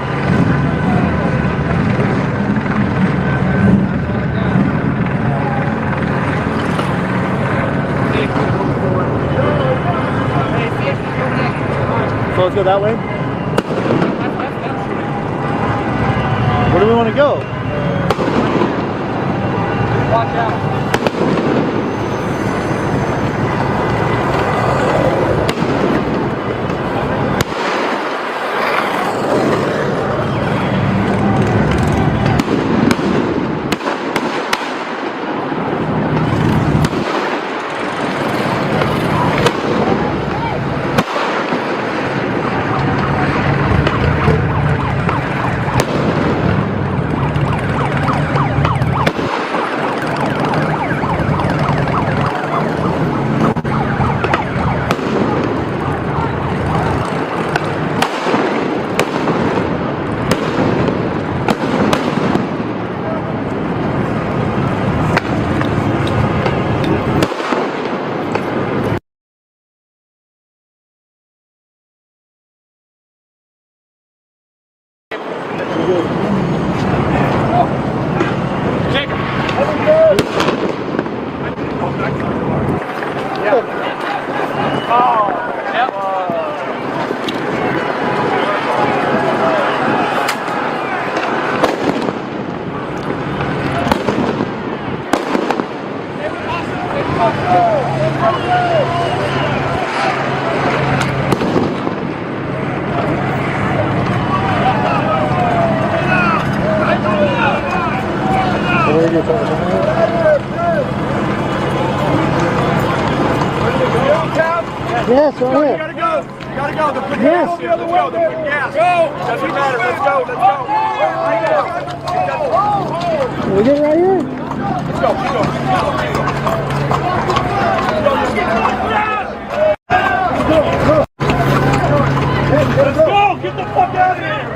So let's go that way? Where do we want to go? Watch out. Yes, right here. Gotta go. You gotta go. They're putting Yes. gas in. Let's go. They're putting gas. Go. Doesn't matter. Let's go. Let's go. Can we get it right here? Let's go. Let's go. Get the fuck out of here.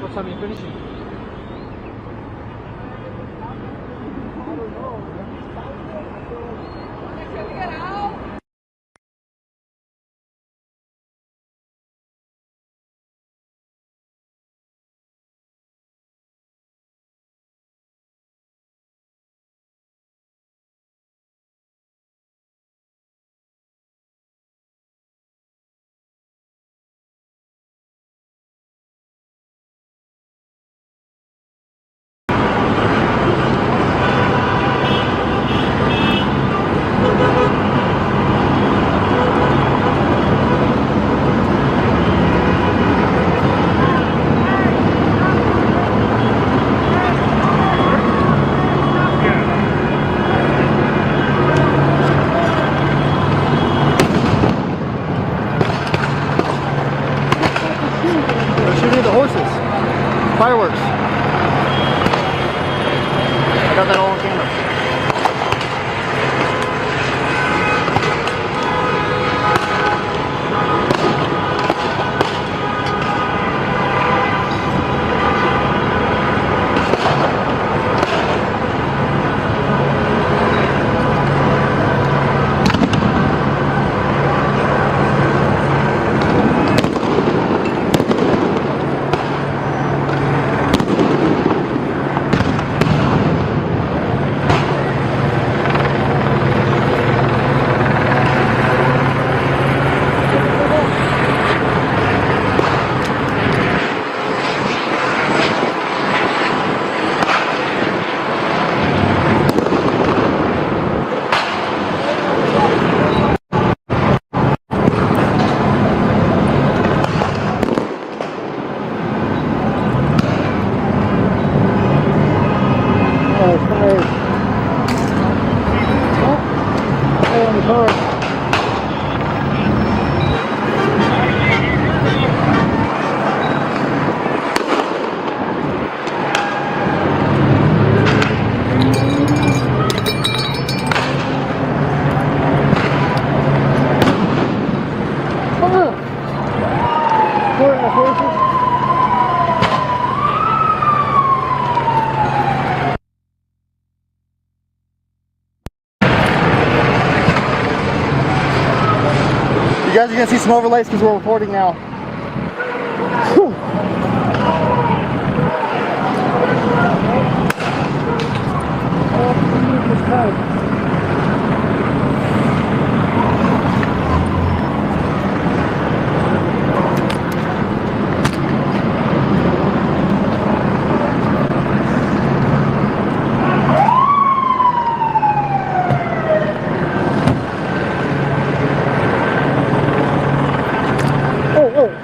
What's time you finishing? Fireworks. I got that all on camera. You guys are gonna see some overlays because we're recording now. Whew.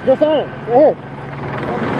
Just on it. Right here.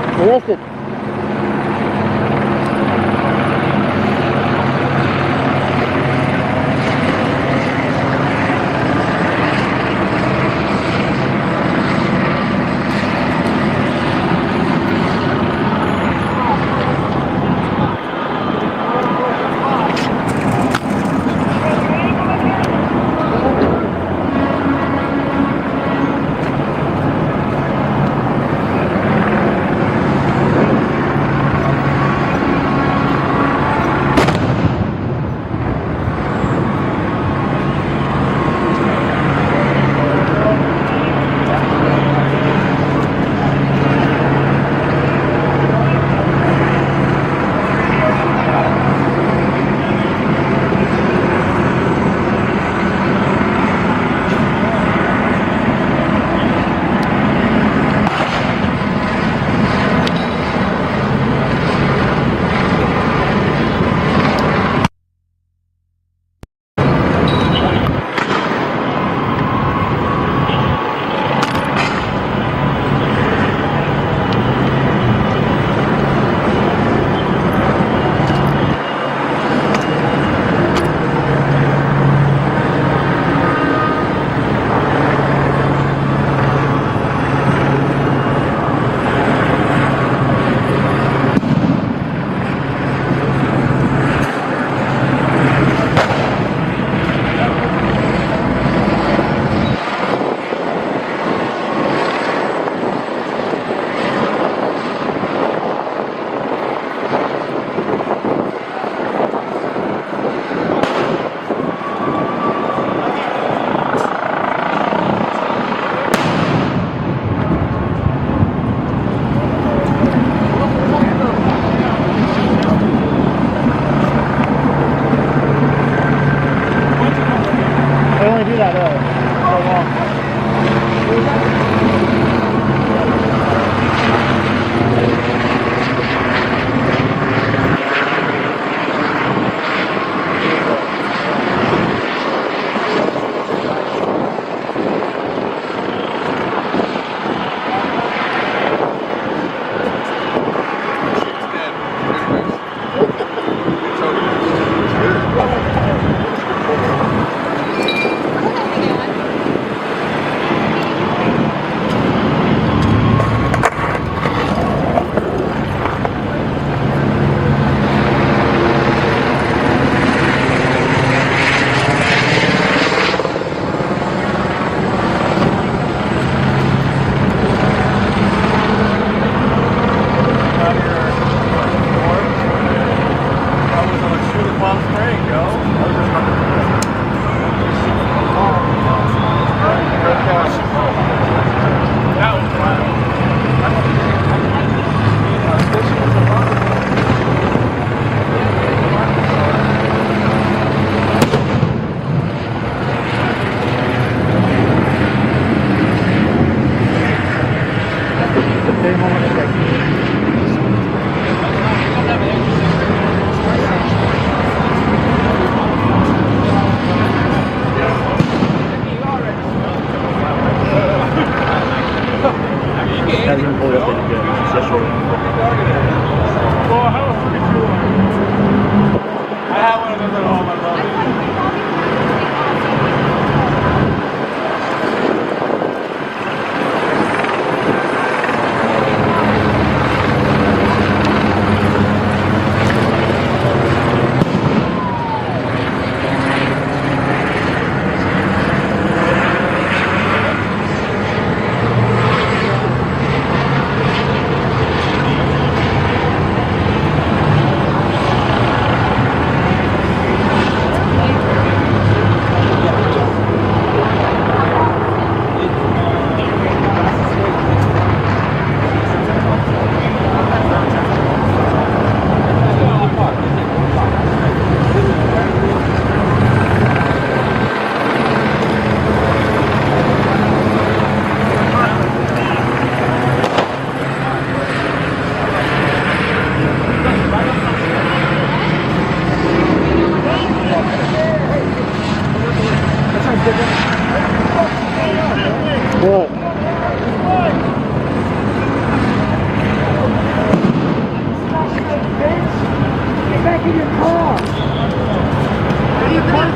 in your car. What are you doing?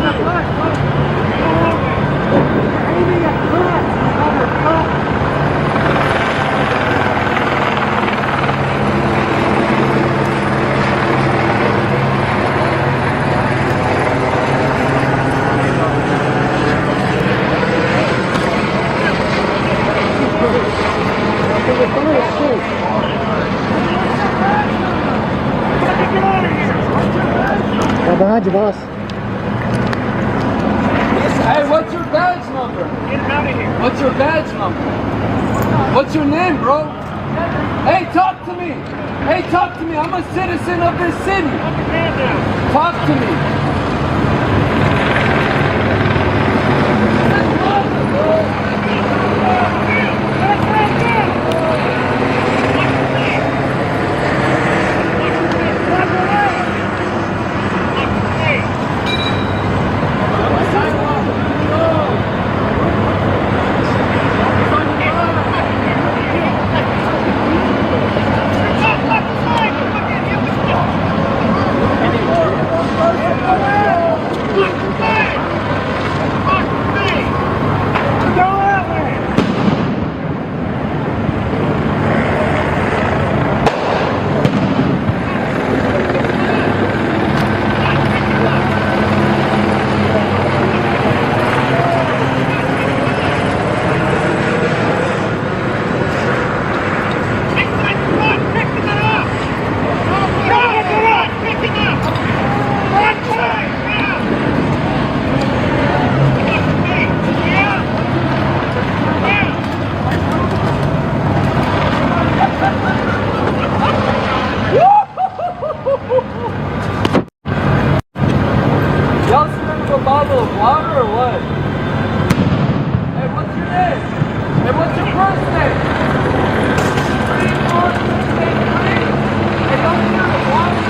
You're aiming at cops, motherfucker. Behind you, boss. Hey, what's your badge number? Get him out of here. What's your badge number? What's your name, bro? Hey, talk to me. Hey, talk to me. I'm a citizen of this city. Talk to me. Y'all sitting a bottle of water or what? Hey, what's your name? Hey, what's your first name? 3, 4, 6, 8, 3. Hey, don't serve the water.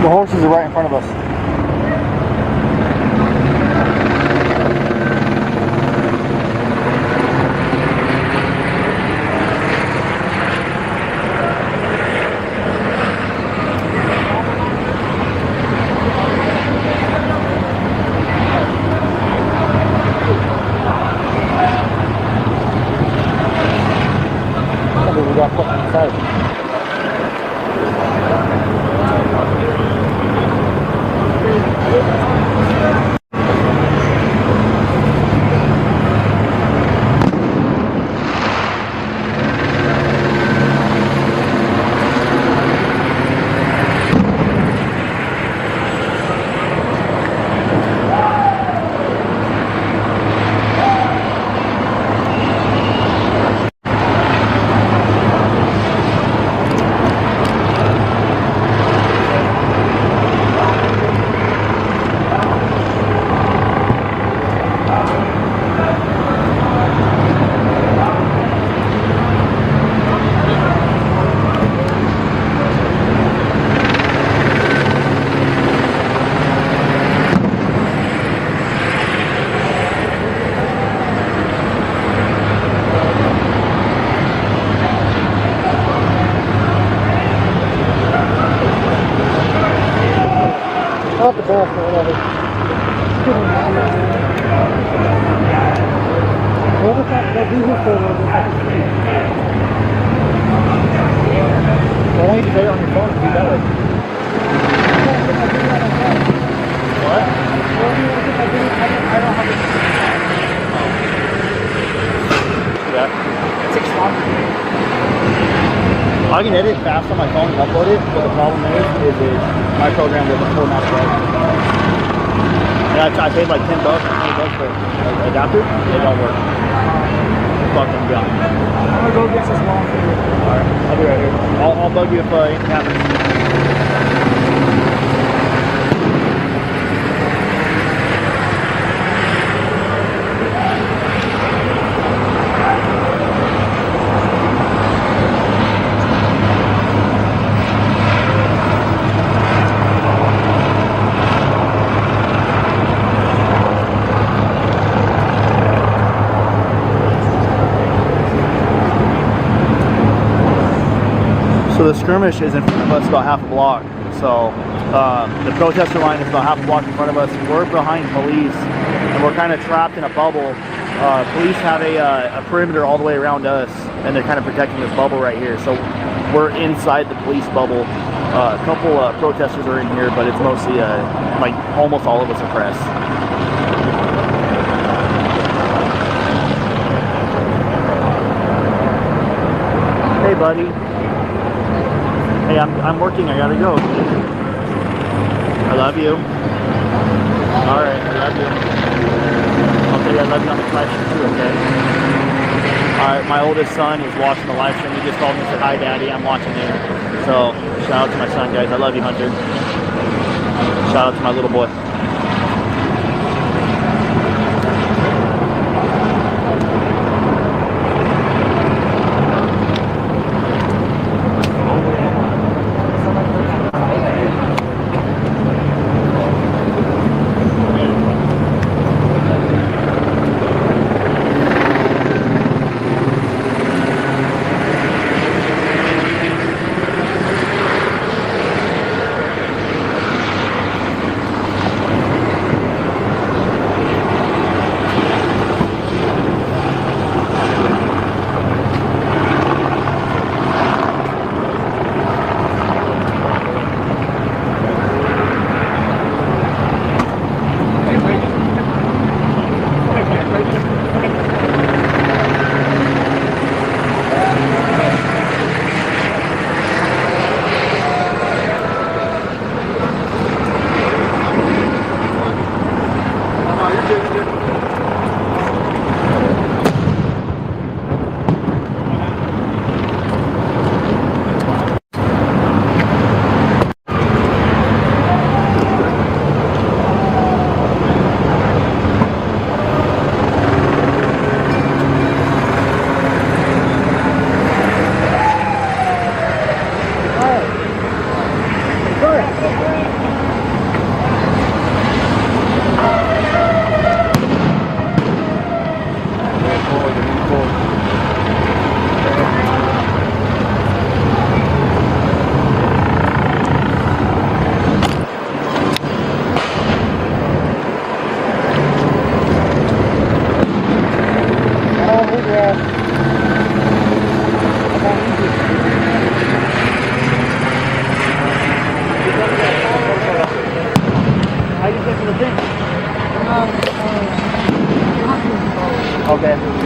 The horses are right in front of us. We got up on the side. Not the ball for whatever. Whoever thought they'll be here for will just have to see. Why don't you say it on your phone and do that way? What? I don't have it. Yeah. It takes longer. I can edit fast on my phone and upload it, but the problem is my program doesn't format it right. And I paid like $10 or $20 for an adapter, and it don't work. Fucking gun. I'm gonna go get this long for you. Alright, I'll be right here. I'll bug you if anything happens. So the skirmish is in front of us about half a block. So the protester line is about half a block in front of us. We're behind police, and we're kind of trapped in a bubble. Police have a perimeter all the way around us, and they're kind of protecting this bubble right here. So we're inside the police bubble. A couple protesters are in here, but it's mostly like almost all of us are press. Hey, buddy. Hey, I'm working. I gotta go. I love you. All right, I love you. Okay, I love you on the live stream too. Okay. All right, my oldest son is watching the live stream. He just called me and said, "Hi, Daddy. I'm watching you." So shout out to my son, guys. I love you, Hunter. Shout out to my little boy.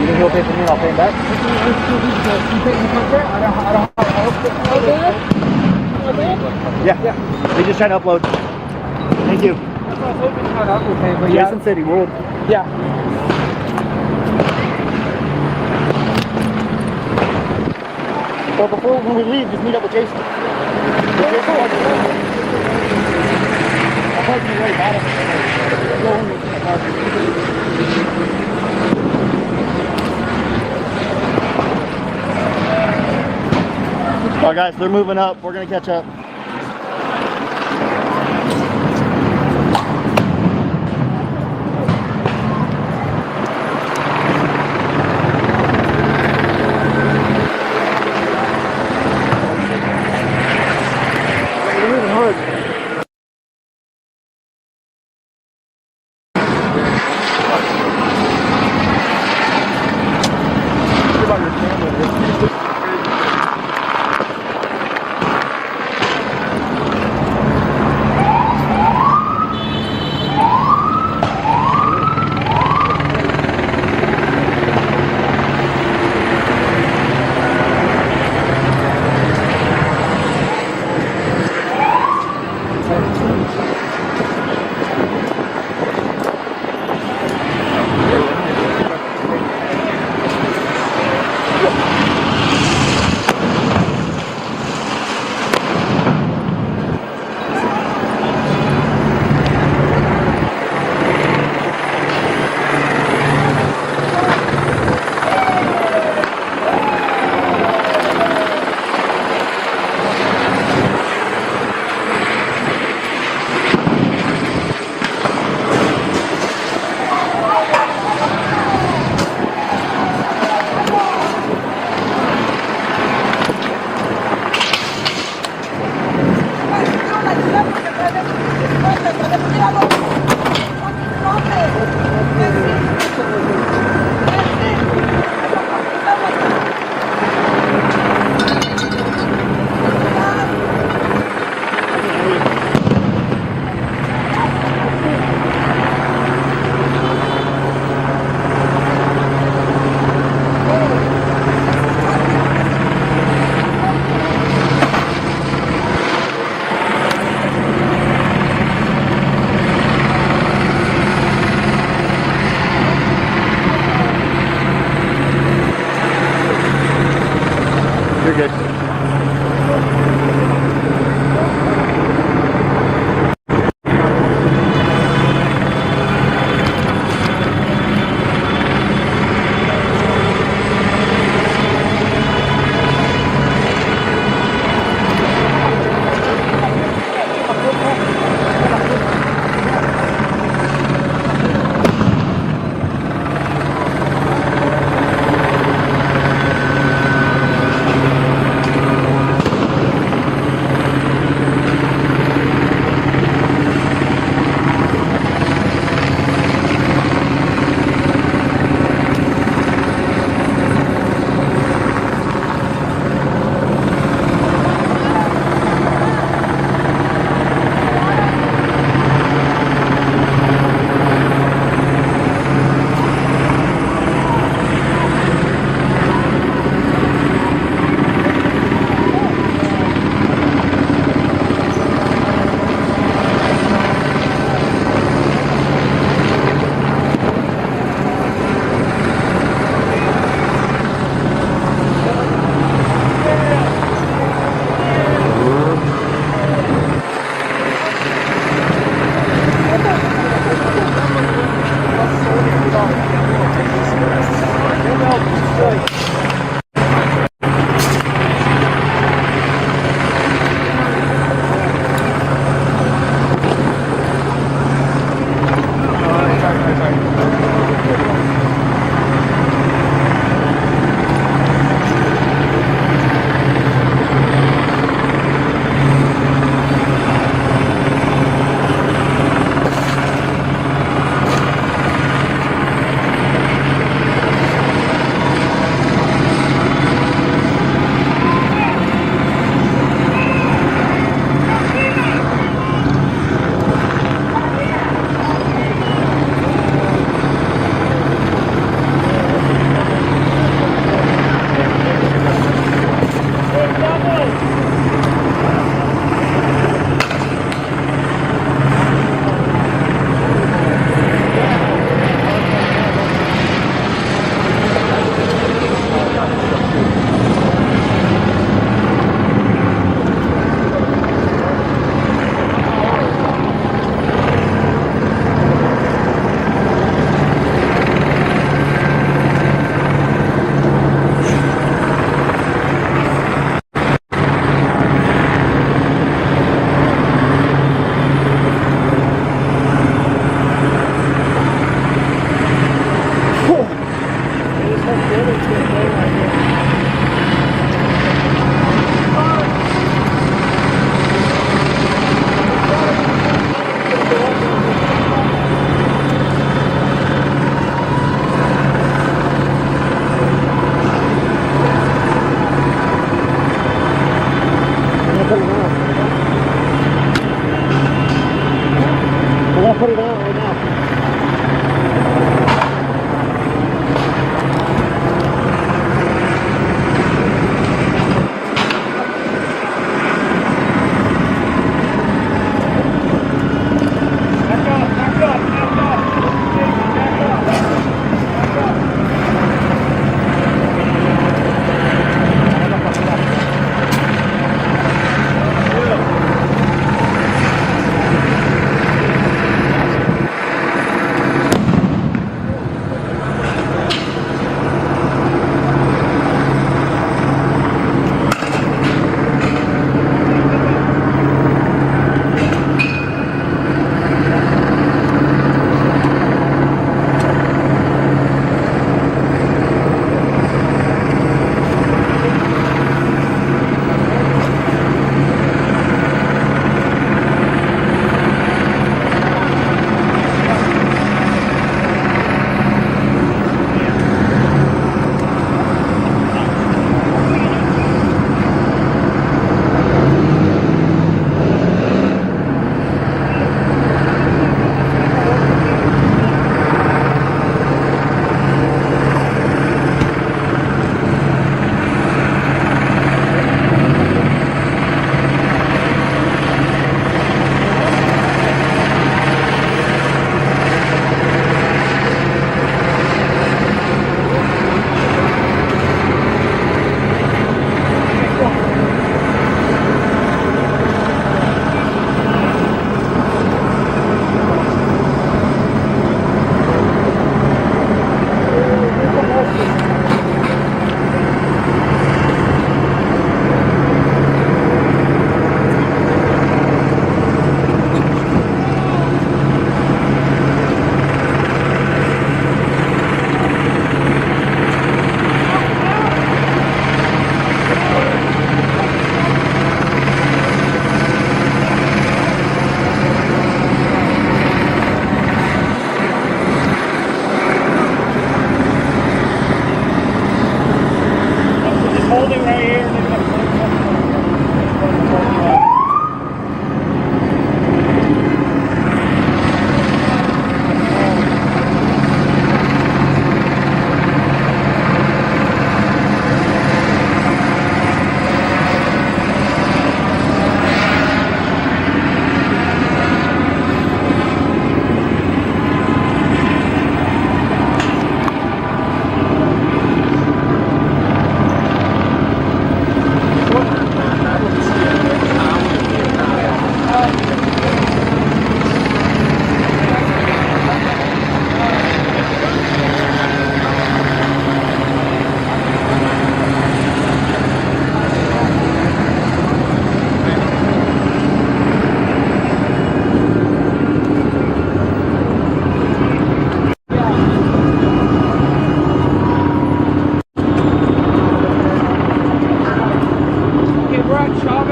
think he'll pay for me and I'll pay him back? Yeah. They just trying to upload. Thank you. That's what I was hoping to find out, okay, but yeah. Jason City World. Yeah. Well, before when we leave, just meet up with Jason. All right, guys, they're moving up. We're gonna catch up. They're moving hard.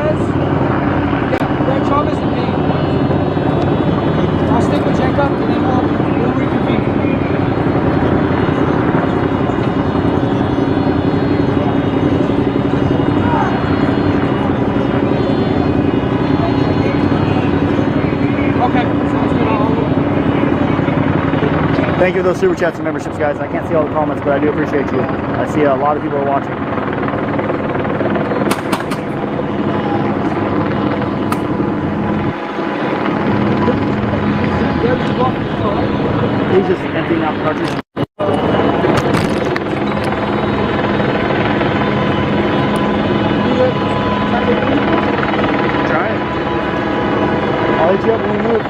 says, yeah, Red Chavez and me. I'll stick with Jacob and then we'll reconvene. Okay, sounds good. Thank you for those super chats and memberships, guys. I can't see all the comments, but I do appreciate you. I see a lot of people are watching. He's just emptying out cartridges. Try it. I'll hit you up when we move.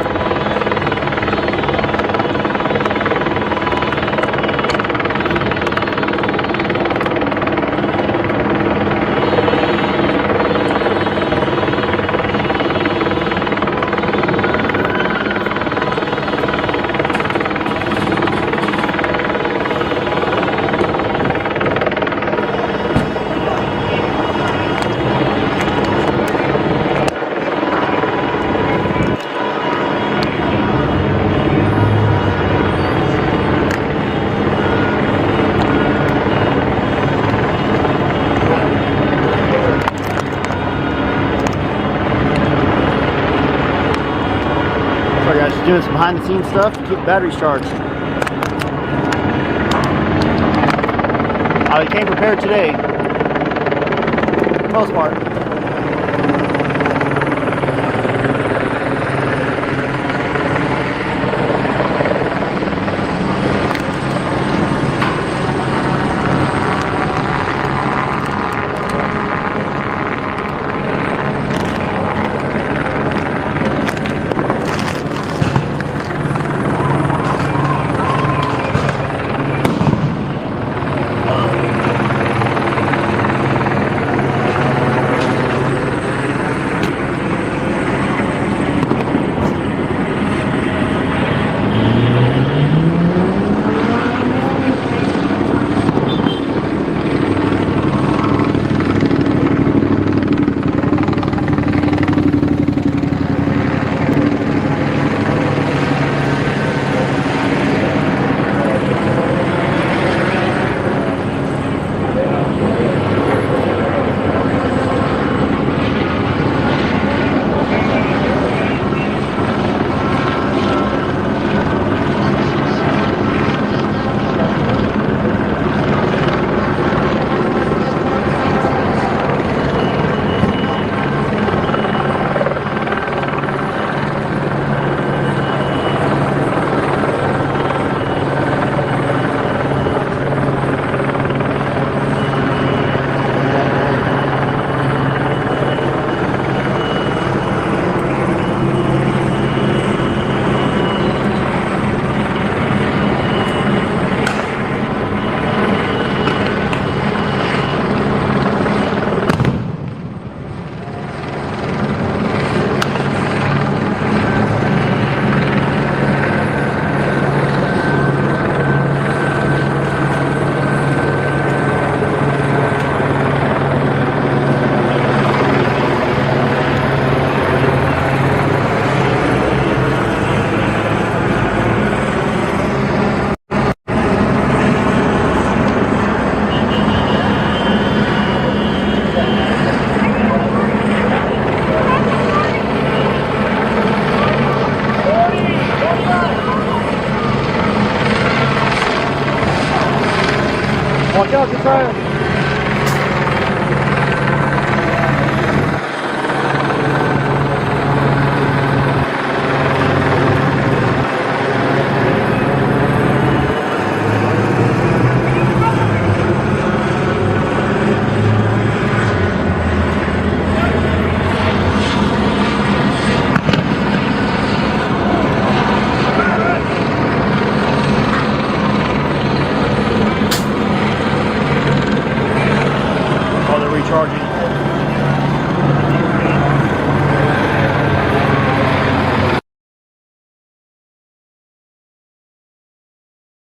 Sorry guys, just doing some behind the scenes stuff to keep the batteries charged. I came prepared today, for the most part. Watch out, just try it.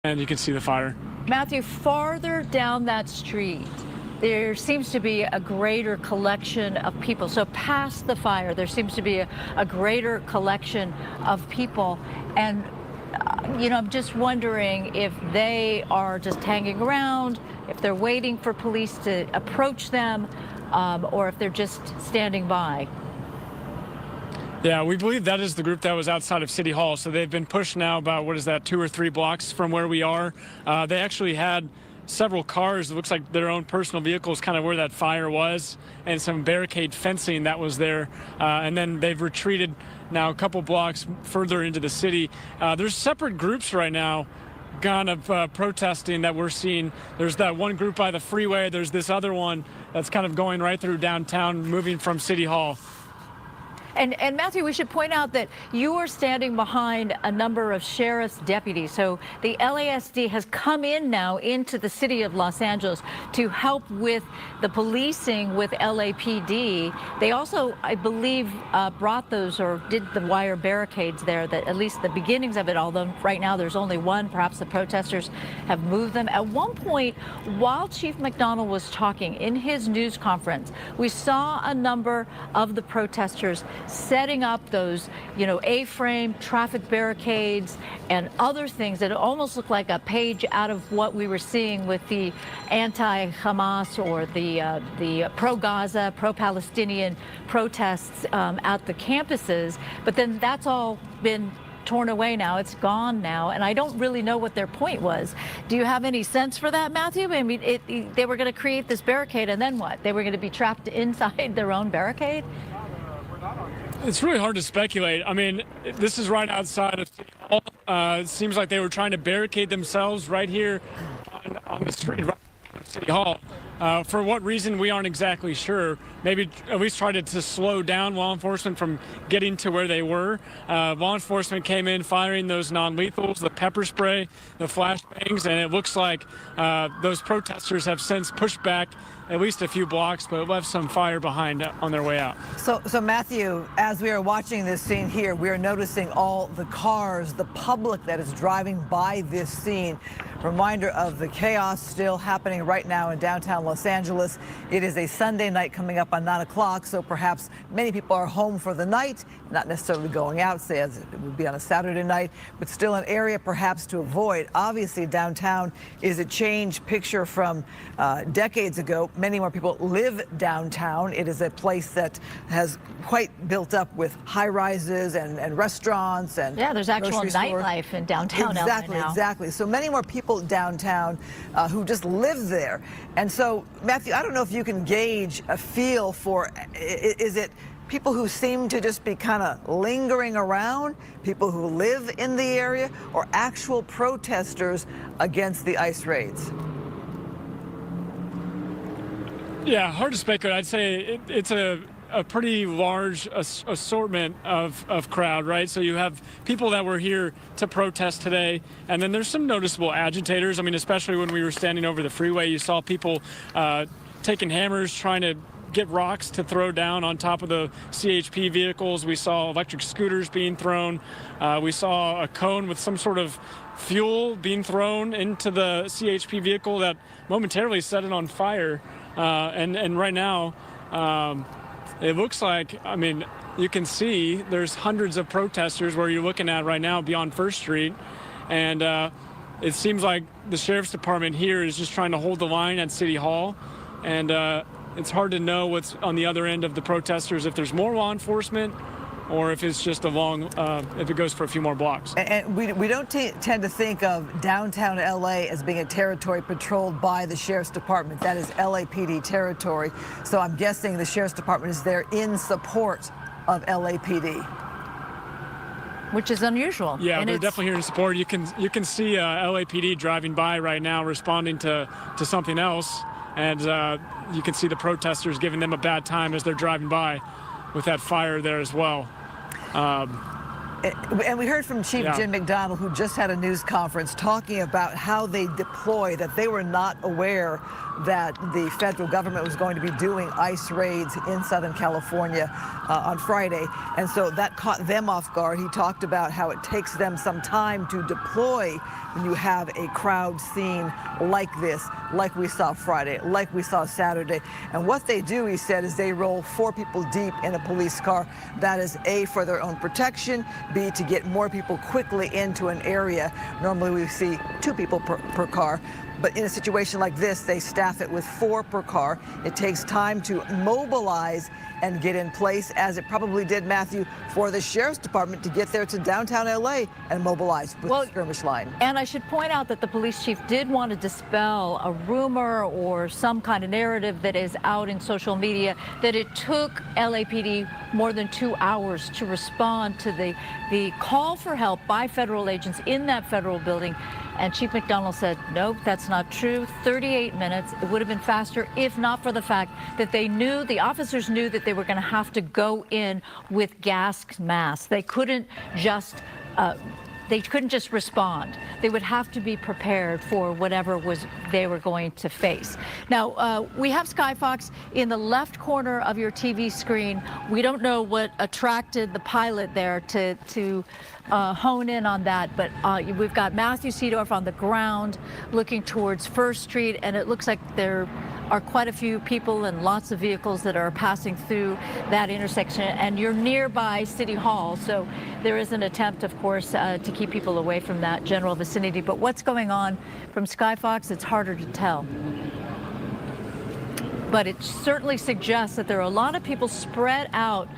And you can see the fire. Matthew, farther down that street, there seems to be a greater collection of people. So past the fire, there seems to be a greater collection of people. And, I'm just wondering if they are just hanging around, if they're waiting for police to approach them, or if they're just standing by. Yeah, we believe that is the group that was outside of City Hall. So they've been pushed now about, 2 or 3 blocks from where we are. They actually had several cars, it looks like their own personal vehicles, kind of where that fire was, and some barricade fencing that was there. And then they've retreated now a couple blocks further into the city. There's separate groups right now kind of protesting that we're seeing. There's that one group by the freeway. There's this other one that's kind of going right through downtown, moving from City Hall. And Matthew, we should point out that you are standing behind a number of sheriff's deputies. So the LASD has come in now into the city of Los Angeles to help with the policing with LAPD. They also, I believe, brought those or did the wire barricades there, that at least the beginnings of it, although right now there's only one. Perhaps the protesters have moved them. At one point, while Chief McDonald was talking in his news conference, we saw a number of the protesters setting up those, A-frame traffic barricades and other things that almost look like a page out of what we were seeing with the anti-Hamas or the pro-Gaza, pro-Palestinian protests at the campuses. But then that's all been torn away now. It's gone now, and I don't really know what their point was. Do you have any sense for that, Matthew? I mean, they were going to create this barricade, and then what? They were going to be trapped inside their own barricade? It's really hard to speculate. I mean, this is right outside of City Hall. It seems like they were trying to barricade themselves right here on the street right in City Hall. For what reason, we aren't exactly sure. Maybe at least try to slow down law enforcement from getting to where they were. Law enforcement came in firing those non-lethals, the pepper spray, the flashbangs, and it looks like those protesters have since pushed back at least a few blocks, but left some fire behind on their way out. So Matthew, as we are watching this scene here, we are noticing all the cars, the public that is driving by this scene. Reminder of the chaos still happening right now in downtown Los Angeles. It is a Sunday night coming up on 9 o'clock, so perhaps many people are home for the night, not necessarily going out, say as it would be on a Saturday night, but still an area perhaps to avoid. Obviously, downtown is a changed picture from decades ago. Many more people live downtown. It is a place that has quite built up with high rises and restaurants and there's actual nightlife in downtown LA now. Exactly. So many more people downtown who just live there. And so, Matthew, I don't know if you can gauge a feel for, is it people who seem to just be kind of lingering around, people who live in the area, or actual protesters against the ICE raids? Yeah, hard to speculate. I'd say it's a pretty large assortment of crowd, right? So you have people that were here to protest today, and then there's some noticeable agitators. I mean, especially when we were standing over the freeway, you saw people taking hammers, trying to get rocks to throw down on top of the CHP vehicles. We saw electric scooters being thrown. We saw a cone with some sort of fuel being thrown into the CHP vehicle that momentarily set it on fire. And right now, it looks like, I mean, you can see there's hundreds of protesters where you're looking at right now beyond First Street. And it seems like the sheriff's department here is just trying to hold the line at City Hall. And it's hard to know what's on the other end of the protesters, if there's more law enforcement or if it's just a long, if it goes for a few more blocks. And we don't tend to think of downtown LA as being a territory patrolled by the Sheriff's Department. That is LAPD territory. So I'm guessing the Sheriff's Department is there in support of LAPD. Which is unusual. Yeah, and they're definitely here in support. You can see LAPD driving by right now responding to something else. And you can see the protesters giving them a bad time as they're driving by with that fire there as well. And we heard from Chief Jim McDonald, who just had a news conference talking about how they deploy, that they were not aware that the federal government was going to be doing ICE raids in Southern California on Friday. And so that caught them off guard. He talked about how it takes them some time to deploy when you have a crowd scene like this, like we saw Friday, like we saw Saturday. And what they do, he said, is they roll 4 people deep in a police car. That is A, for their own protection, B, to get more people quickly into an area. Normally we see 2 people per car. But in a situation like this, they staff it with 4 per car. It takes time to mobilize and get in place, as it probably did, Matthew, for the sheriff's department to get there to downtown LA and mobilize with the skirmish line. And I should point out that the police chief did want to dispel a rumor or some kind of narrative that is out in social media that it took LAPD more than 2 hours to respond to the call for help by federal agents in that federal building. And Chief McDonald said, nope, that's not true. 38 minutes. It would have been faster if not for the fact that the officers knew that they were going to have to go in with gas masks. They couldn't just respond. They would have to be prepared for whatever they were going to face. Now, we have Skyfox in the left corner of your TV screen. We don't know what attracted the pilot there to hone in on that, but we've got Matthew Seedorf on the ground looking towards First Street, and it looks like there are quite a few people and lots of vehicles that are passing through that intersection, and you're nearby City Hall, so there is an attempt, of course, to keep people away from that general vicinity. But what's going on from Skyfox, it's harder to tell. But it certainly suggests that there are a lot of people spread out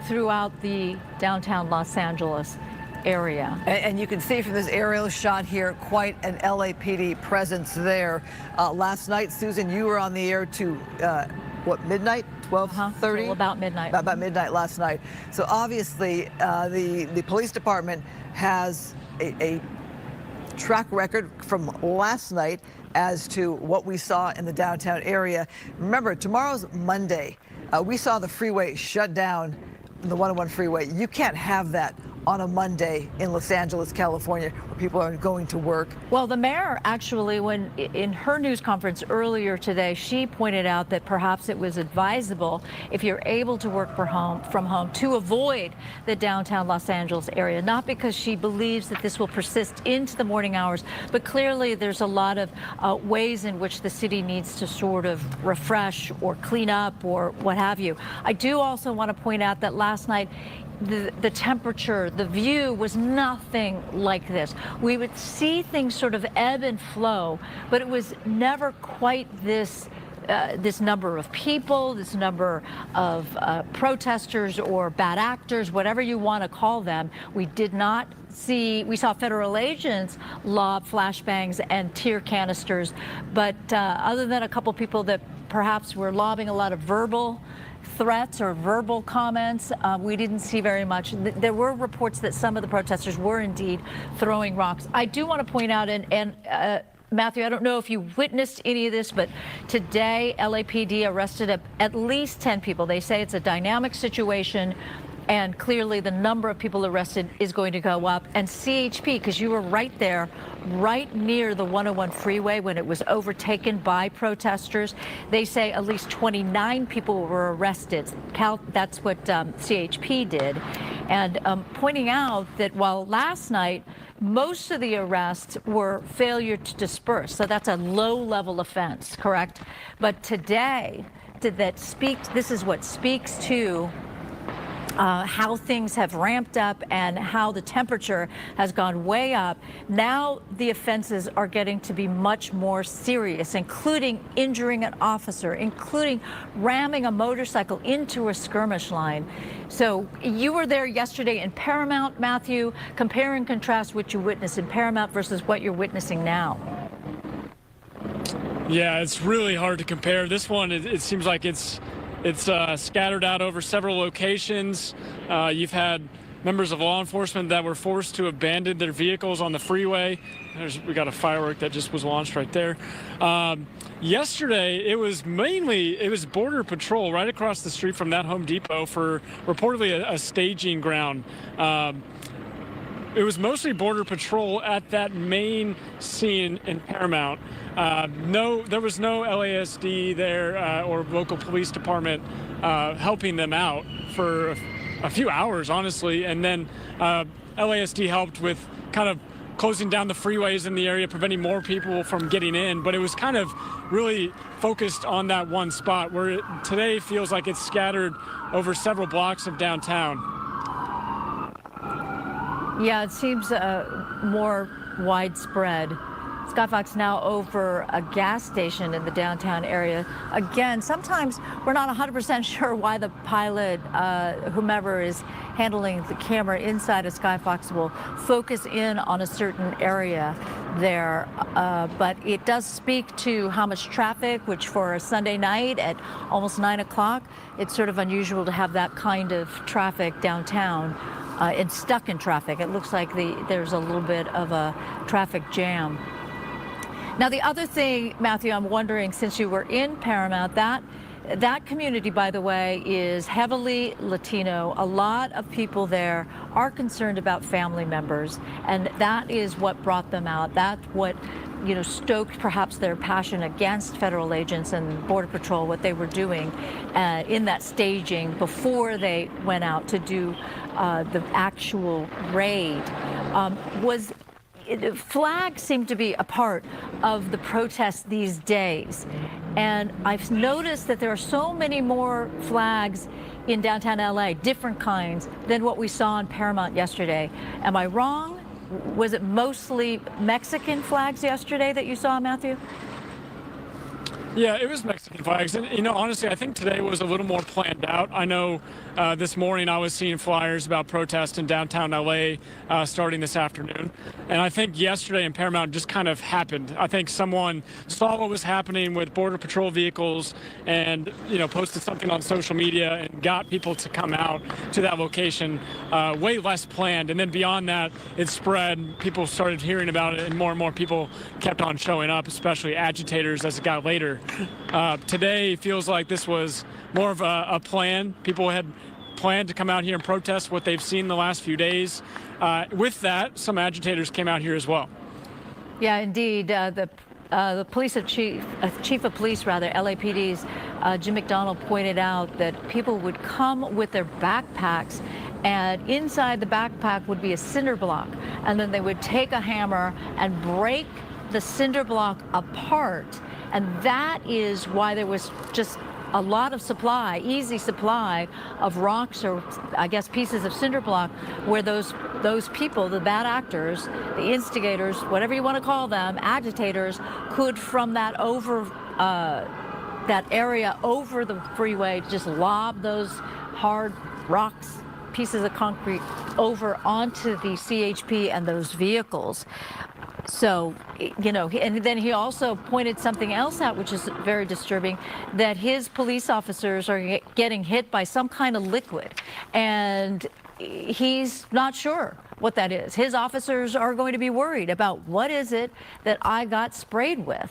throughout the downtown Los Angeles area. And you can see from this aerial shot here quite an LAPD presence there. Last night, Susan, you were on the air to what, midnight? 12:30? So about midnight. About midnight last night. So obviously the police department has a track record from last night as to what we saw in the downtown area. Remember, tomorrow's Monday. We saw the freeway shut down, the 101 freeway. You can't have that on a Monday in Los Angeles, California, where people are going to work. Well, the mayor actually, when in her news conference earlier today, she pointed out that perhaps it was advisable, if you're able to work from home, to avoid the downtown Los Angeles area. Not because she believes that this will persist into the morning hours, but clearly there's a lot of ways in which the city needs to sort of refresh or clean up or what have you. I do also want to point out that last night, the temperature, the view was nothing like this. We would see things sort of ebb and flow, but it was never quite this number of people, this number of protesters or bad actors, whatever you want to call them. We saw federal agents lob flashbangs and tear canisters, but other than a couple people that perhaps were lobbing a lot of verbal threats or verbal comments, we didn't see very much. There were reports that some of the protesters were indeed throwing rocks. I do want to point out, and Matthew, I don't know if you witnessed any of this, but today LAPD arrested at least 10 people. They say it's a dynamic situation, and clearly the number of people arrested is going to go up. And CHP, because you were right there, right near the 101 freeway when it was overtaken by protesters, they say at least 29 people were arrested. That's what CHP did. And pointing out that while last night, most of the arrests were failure to disperse, so that's a low-level offense, correct? But today, this is what speaks to how things have ramped up and how the temperature has gone way up. Now the offenses are getting to be much more serious, including injuring an officer, including ramming a motorcycle into a skirmish line. So you were there yesterday in Paramount, Matthew. Compare and contrast what you witnessed in Paramount versus what you're witnessing now. Yeah, it's really hard to compare. This one, it seems like it's scattered out over several locations. You've had members of law enforcement that were forced to abandon their vehicles on the freeway. We got a firework that just was launched right there. Yesterday, it was Border Patrol right across the street from that Home Depot for reportedly a staging ground. it was mostly Border Patrol at that main scene in Paramount. There was no LASD there or local police department helping them out for a few hours, honestly. And then LASD helped with kind of closing down the freeways in the area, preventing more people from getting in. But it was kind of really focused on that one spot, where it today feels like it's scattered over several blocks of downtown. Yeah, it seems more widespread. Skyfox now over a gas station in the downtown area. Again, sometimes we're not 100% sure why the pilot, whomever is handling the camera inside of Skyfox, will focus in on a certain area there. But it does speak to how much traffic, which for a Sunday night at almost 9 o'clock, it's sort of unusual to have that kind of traffic downtown. And stuck in traffic. It looks like there's a little bit of a traffic jam. Now, the other thing, Matthew, I'm wondering, since you were in Paramount, that community, by the way, is heavily Latino. A lot of people there are concerned about family members, and that is what brought them out. That's what, stoked perhaps their passion against federal agents and Border Patrol, what they were doing in that staging before they went out to do the actual raid. Flags seem to be a part of the protests these days. And I've noticed that there are so many more flags in downtown LA, different kinds, than what we saw in Paramount yesterday. Am I wrong? Was it mostly Mexican flags yesterday that you saw, Matthew? Yeah, it was Mexican flags. And, honestly, I think today was a little more planned out. I know this morning I was seeing flyers about protests in downtown LA starting this afternoon. And I think yesterday in Paramount just kind of happened. I think someone saw what was happening with Border Patrol vehicles and, posted something on social media and got people to come out to that location way less planned. And then beyond that, it spread. People started hearing about it, and more people kept on showing up, especially agitators as it got later. Today feels like this was more of a plan. People had planned to come out here and protest what they've seen the last few days. With that, some agitators came out here as well. Yeah, indeed. The chief of police, LAPD's Jim McDonald pointed out that people would come with their backpacks, and inside the backpack would be a cinder block, and then they would take a hammer and break the cinder block apart. And that is why there was just a lot of supply, easy supply of rocks, or I guess pieces of cinder block, where those people, the bad actors, the instigators, whatever you want to call them, agitators, could from that area over the freeway just lob those hard rocks, pieces of concrete over onto the CHP and those vehicles. So, and then he also pointed something else out, which is very disturbing, that his police officers are getting hit by some kind of liquid, and he's not sure what that is. His officers are going to be worried about, what is it that I got sprayed with?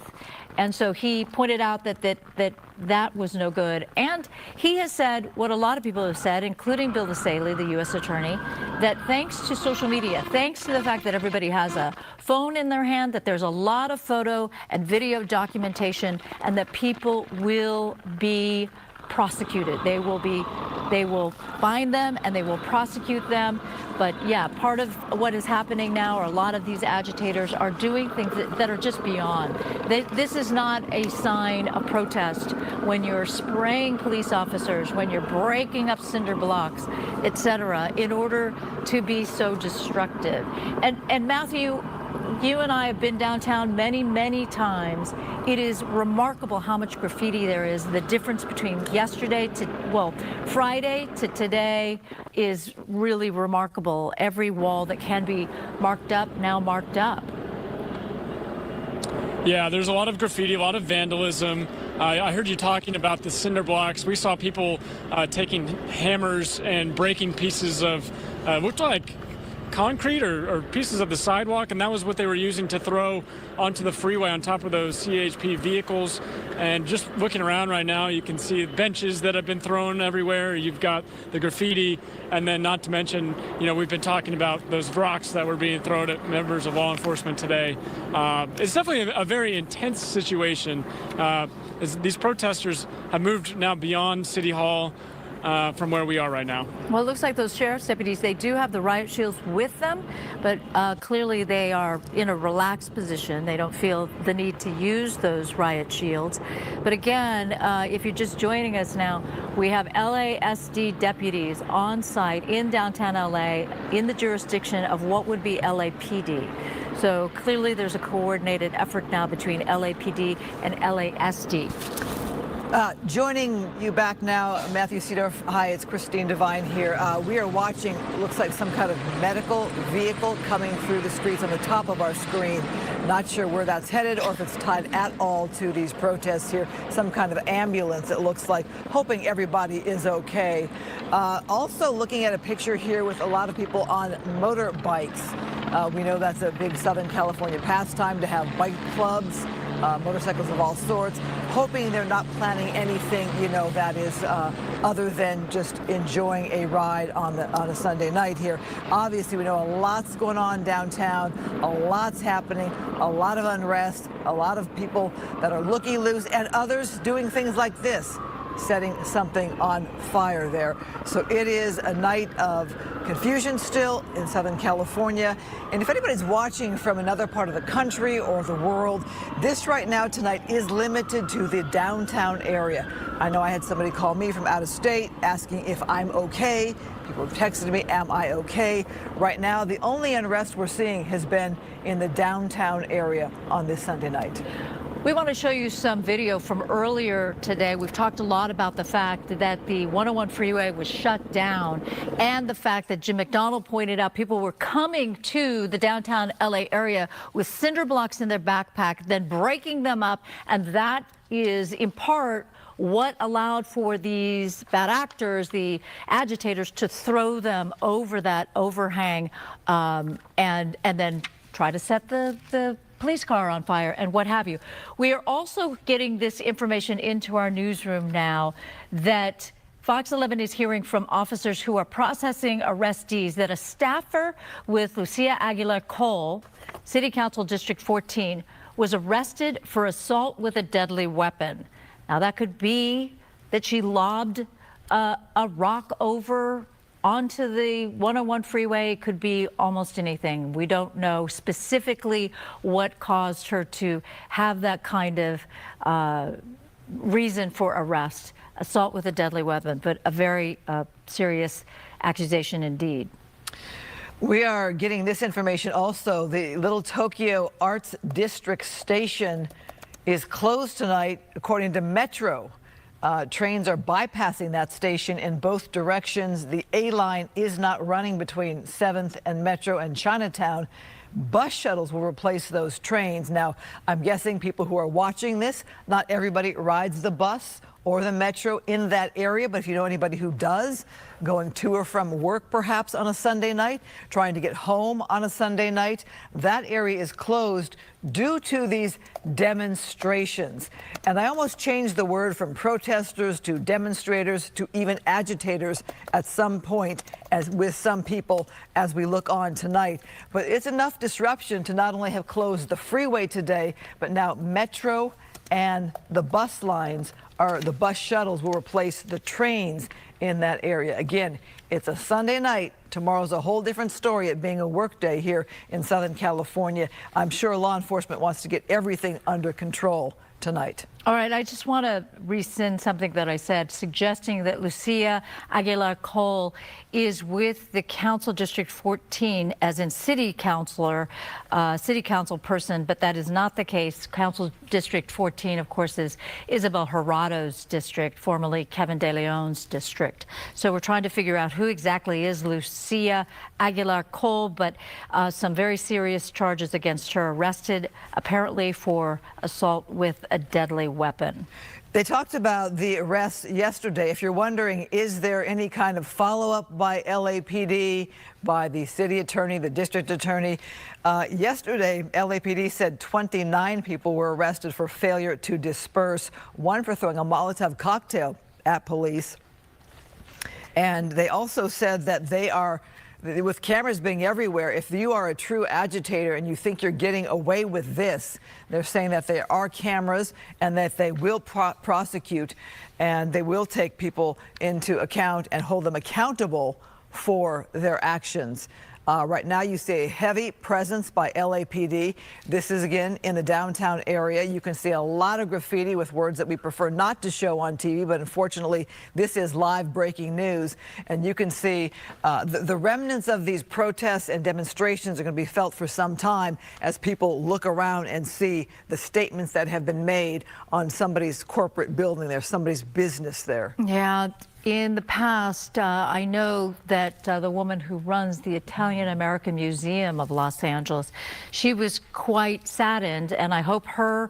And so he pointed out that was no good. And he has said what a lot of people have said, including Bill Desailly, the U.S. attorney, that thanks to social media, thanks to the fact that everybody has a phone in their hand, that there's a lot of photo and video documentation, and that people will be prosecuted. They will find them and they will prosecute them. But yeah, part of what is happening now, or a lot of these agitators are doing things that are just beyond. This is not a sign of protest when you're spraying police officers, when you're breaking up cinder blocks, etc., in order to be so destructive. And Matthew, you and I have been downtown many, many times. It is remarkable how much graffiti there is. The difference between Friday to today is really remarkable. Every wall that can be marked up, now marked up. Yeah, there's a lot of graffiti, a lot of vandalism. I heard you talking about the cinder blocks. We saw people taking hammers and breaking pieces of, looked like concrete or pieces of the sidewalk, and that was what they were using to throw onto the freeway on top of those CHP vehicles. And just looking around right now, you can see benches that have been thrown everywhere. You've got the graffiti, and then not to mention, we've been talking about those rocks that were being thrown at members of law enforcement today. It's definitely a very intense situation. As these protesters have moved now beyond City Hall from where we are right now. Well, it looks like those sheriff's deputies, they do have the riot shields with them, but clearly they are in a relaxed position. They don't feel the need to use those riot shields. But again, if you're just joining us now, we have LASD deputies on site in downtown LA in the jurisdiction of what would be LAPD. So clearly there's a coordinated effort now between LAPD and LASD. Joining you back now, Matthew Seedorf. Hi, it's Christine Devine here. We are watching, looks like some kind of medical vehicle coming through the streets on the top of our screen. Not sure where that's headed or if it's tied at all to these protests here. Some kind of ambulance, it looks like, hoping everybody is okay. Also looking at a picture here with a lot of people on motorbikes. We know that's a big Southern California pastime to have bike clubs. Motorcycles of all sorts, hoping they're not planning anything, that is other than just enjoying a ride on a Sunday night here. Obviously, we know a lot's going on downtown, a lot's happening, a lot of unrest, a lot of people that are looking loose, and others doing things like this, setting something on fire there. So it is a night of confusion still in Southern California. And if anybody's watching from another part of the country or the world, this right now tonight is limited to the downtown area. I know I had somebody call me from out of state asking if I'm okay. People have texted me, am I okay? Right now, the only unrest we're seeing has been in the downtown area on this Sunday night. We want to show you some video from earlier today. We've talked a lot about the fact that the 101 freeway was shut down and the fact that Jim McDonald pointed out people were coming to the downtown LA area with cinder blocks in their backpack, then breaking them up. And that is in part what allowed for these bad actors, the agitators, to throw them over that overhang and then try to set the police car on fire and what have you. We are also getting this information into our newsroom now that Fox 11 is hearing from officers who are processing arrestees that a staffer with Lucia Aguilar Cole, City Council District 14, was arrested for assault with a deadly weapon. Now that could be that she lobbed a rock over onto the 101 freeway. It could be almost anything. We don't know specifically what caused her to have that kind of reason for arrest, assault with a deadly weapon, but a very serious accusation indeed. We are getting this information also. The Little Tokyo Arts District station is closed tonight, according to Metro. Trains are bypassing that station in both directions. The A line is not running between 7th and Metro and Chinatown. Bus shuttles will replace those trains. Now, I'm guessing people who are watching this, not everybody rides the bus or the Metro in that area, but if you know anybody who does, going to or from work perhaps on a Sunday night, trying to get home on a Sunday night, that area is closed due to these demonstrations. And I almost changed the word from protesters to demonstrators to even agitators at some point, as with some people as we look on tonight. But it's enough disruption to not only have closed the freeway today, but now Metro and the bus lines, the bus shuttles will replace the trains in that area. Again, it's a Sunday night. Tomorrow's a whole different story, it being a work day here in Southern California. I'm sure law enforcement wants to get everything under control tonight. All right, I just want to rescind something that I said, suggesting that Lucia Aguilar Cole is with the Council District 14 as in city council person, but that is not the case. Council District 14, of course, is Isabel Jurado's district, formerly Kevin De Leon's district. So we're trying to figure out who exactly is Lucia Aguilar Cole, but some very serious charges against her, arrested apparently for assault with a deadly weapon. They talked about the arrest yesterday. If you're wondering, is there any kind of follow-up by LAPD, by the city attorney, the district attorney? Yesterday, LAPD said 29 people were arrested for failure to disperse, one for throwing a Molotov cocktail at police. And they also said that they are, with cameras being everywhere, if you are a true agitator and you think you're getting away with this, they're saying that there are cameras and that they will prosecute and they will take people into account and hold them accountable for their actions. Right now, you see a heavy presence by LAPD. This is, again, in the downtown area. You can see a lot of graffiti with words that we prefer not to show on TV, but unfortunately, this is live breaking news. And you can see the remnants of these protests and demonstrations are going to be felt for some time as people look around and see the statements that have been made on somebody's corporate building there, somebody's business there. Yeah. In the past, I know that the woman who runs the Italian-American Museum of Los Angeles, she was quite saddened, and I hope her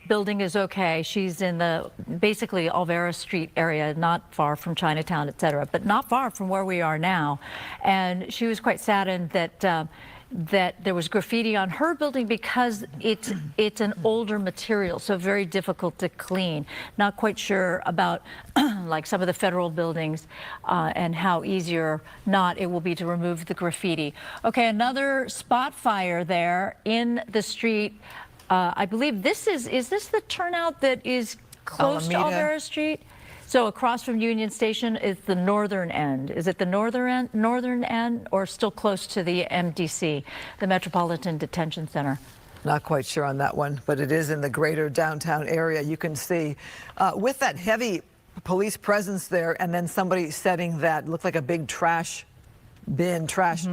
building is okay. She's in the basically Olvera Street area, not far from Chinatown, et cetera, but not far from where we are now. And she was quite saddened that that there was graffiti on her building because it's an older material, so very difficult to clean. Not quite sure about like some of the federal buildings and how easy or not it will be to remove the graffiti. Okay, another spot fire there in the street. I believe this is this the turnout that is close to Olvera Street? So across from Union Station is the northern end. Is it the northern end or still close to the MDC, the Metropolitan Detention Center? Not quite sure on that one, but it is in the greater downtown area. You can see with that heavy police presence there and then somebody setting that looked like a big trash bin, trash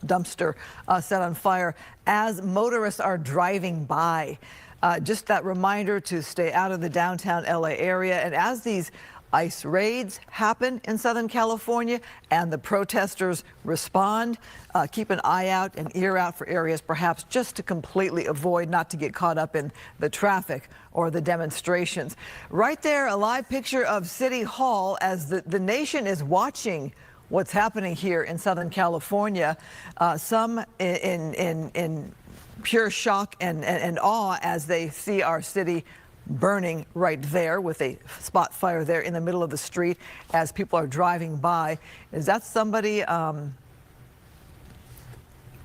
dumpster set on fire as motorists are driving by. Just that reminder to stay out of the downtown LA area. And as these ICE raids happen in Southern California and the protesters respond, keep an eye out and ear out for areas perhaps just to completely avoid not to get caught up in the traffic or the demonstrations. Right there, a live picture of City Hall as the nation is watching what's happening here in Southern California. Some in pure shock and awe as they see our city burning right there with a spot fire there in the middle of the street as people are driving by. Is that somebody? What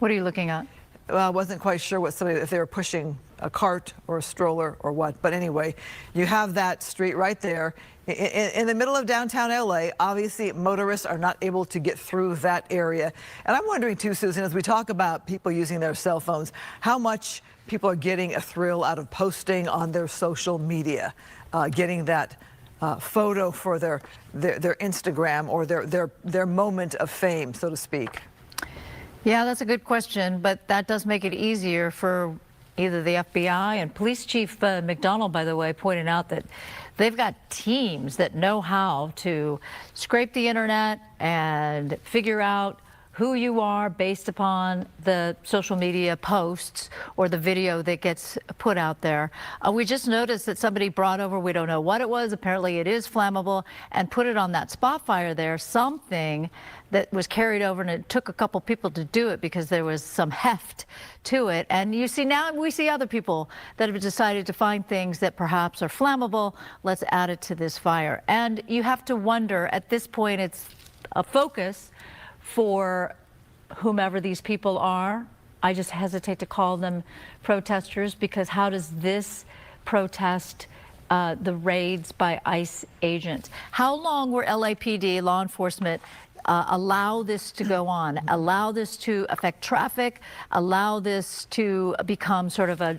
are you looking at? Well, I wasn't quite sure what somebody, if they were pushing a cart or a stroller or what. But anyway, you have that street right there in the middle of downtown LA. Obviously, motorists are not able to get through that area. And I'm wondering too, Susan, as we talk about people using their cell phones, how much people are getting a thrill out of posting on their social media, getting that photo for their Instagram or their moment of fame, so to speak. Yeah, that's a good question, but that does make it easier for either the FBI and Police Chief McDonald, by the way, pointed out that they've got teams that know how to scrape the internet and figure out who you are based upon the social media posts or the video that gets put out there. We just noticed that somebody brought over, we don't know what it was, apparently it is flammable, and put it on that spot fire there, something that was carried over, and it took a couple people to do it because there was some heft to it. And you see now we see other people that have decided to find things that perhaps are flammable. Let's add it to this fire. And you have to wonder, at this point, it's a focus for whomever these people are. I just hesitate to call them protesters because how does this protest the raids by ICE agents? How long were LAPD, law enforcement, allow this to go on, allow this to affect traffic, allow this to become sort of a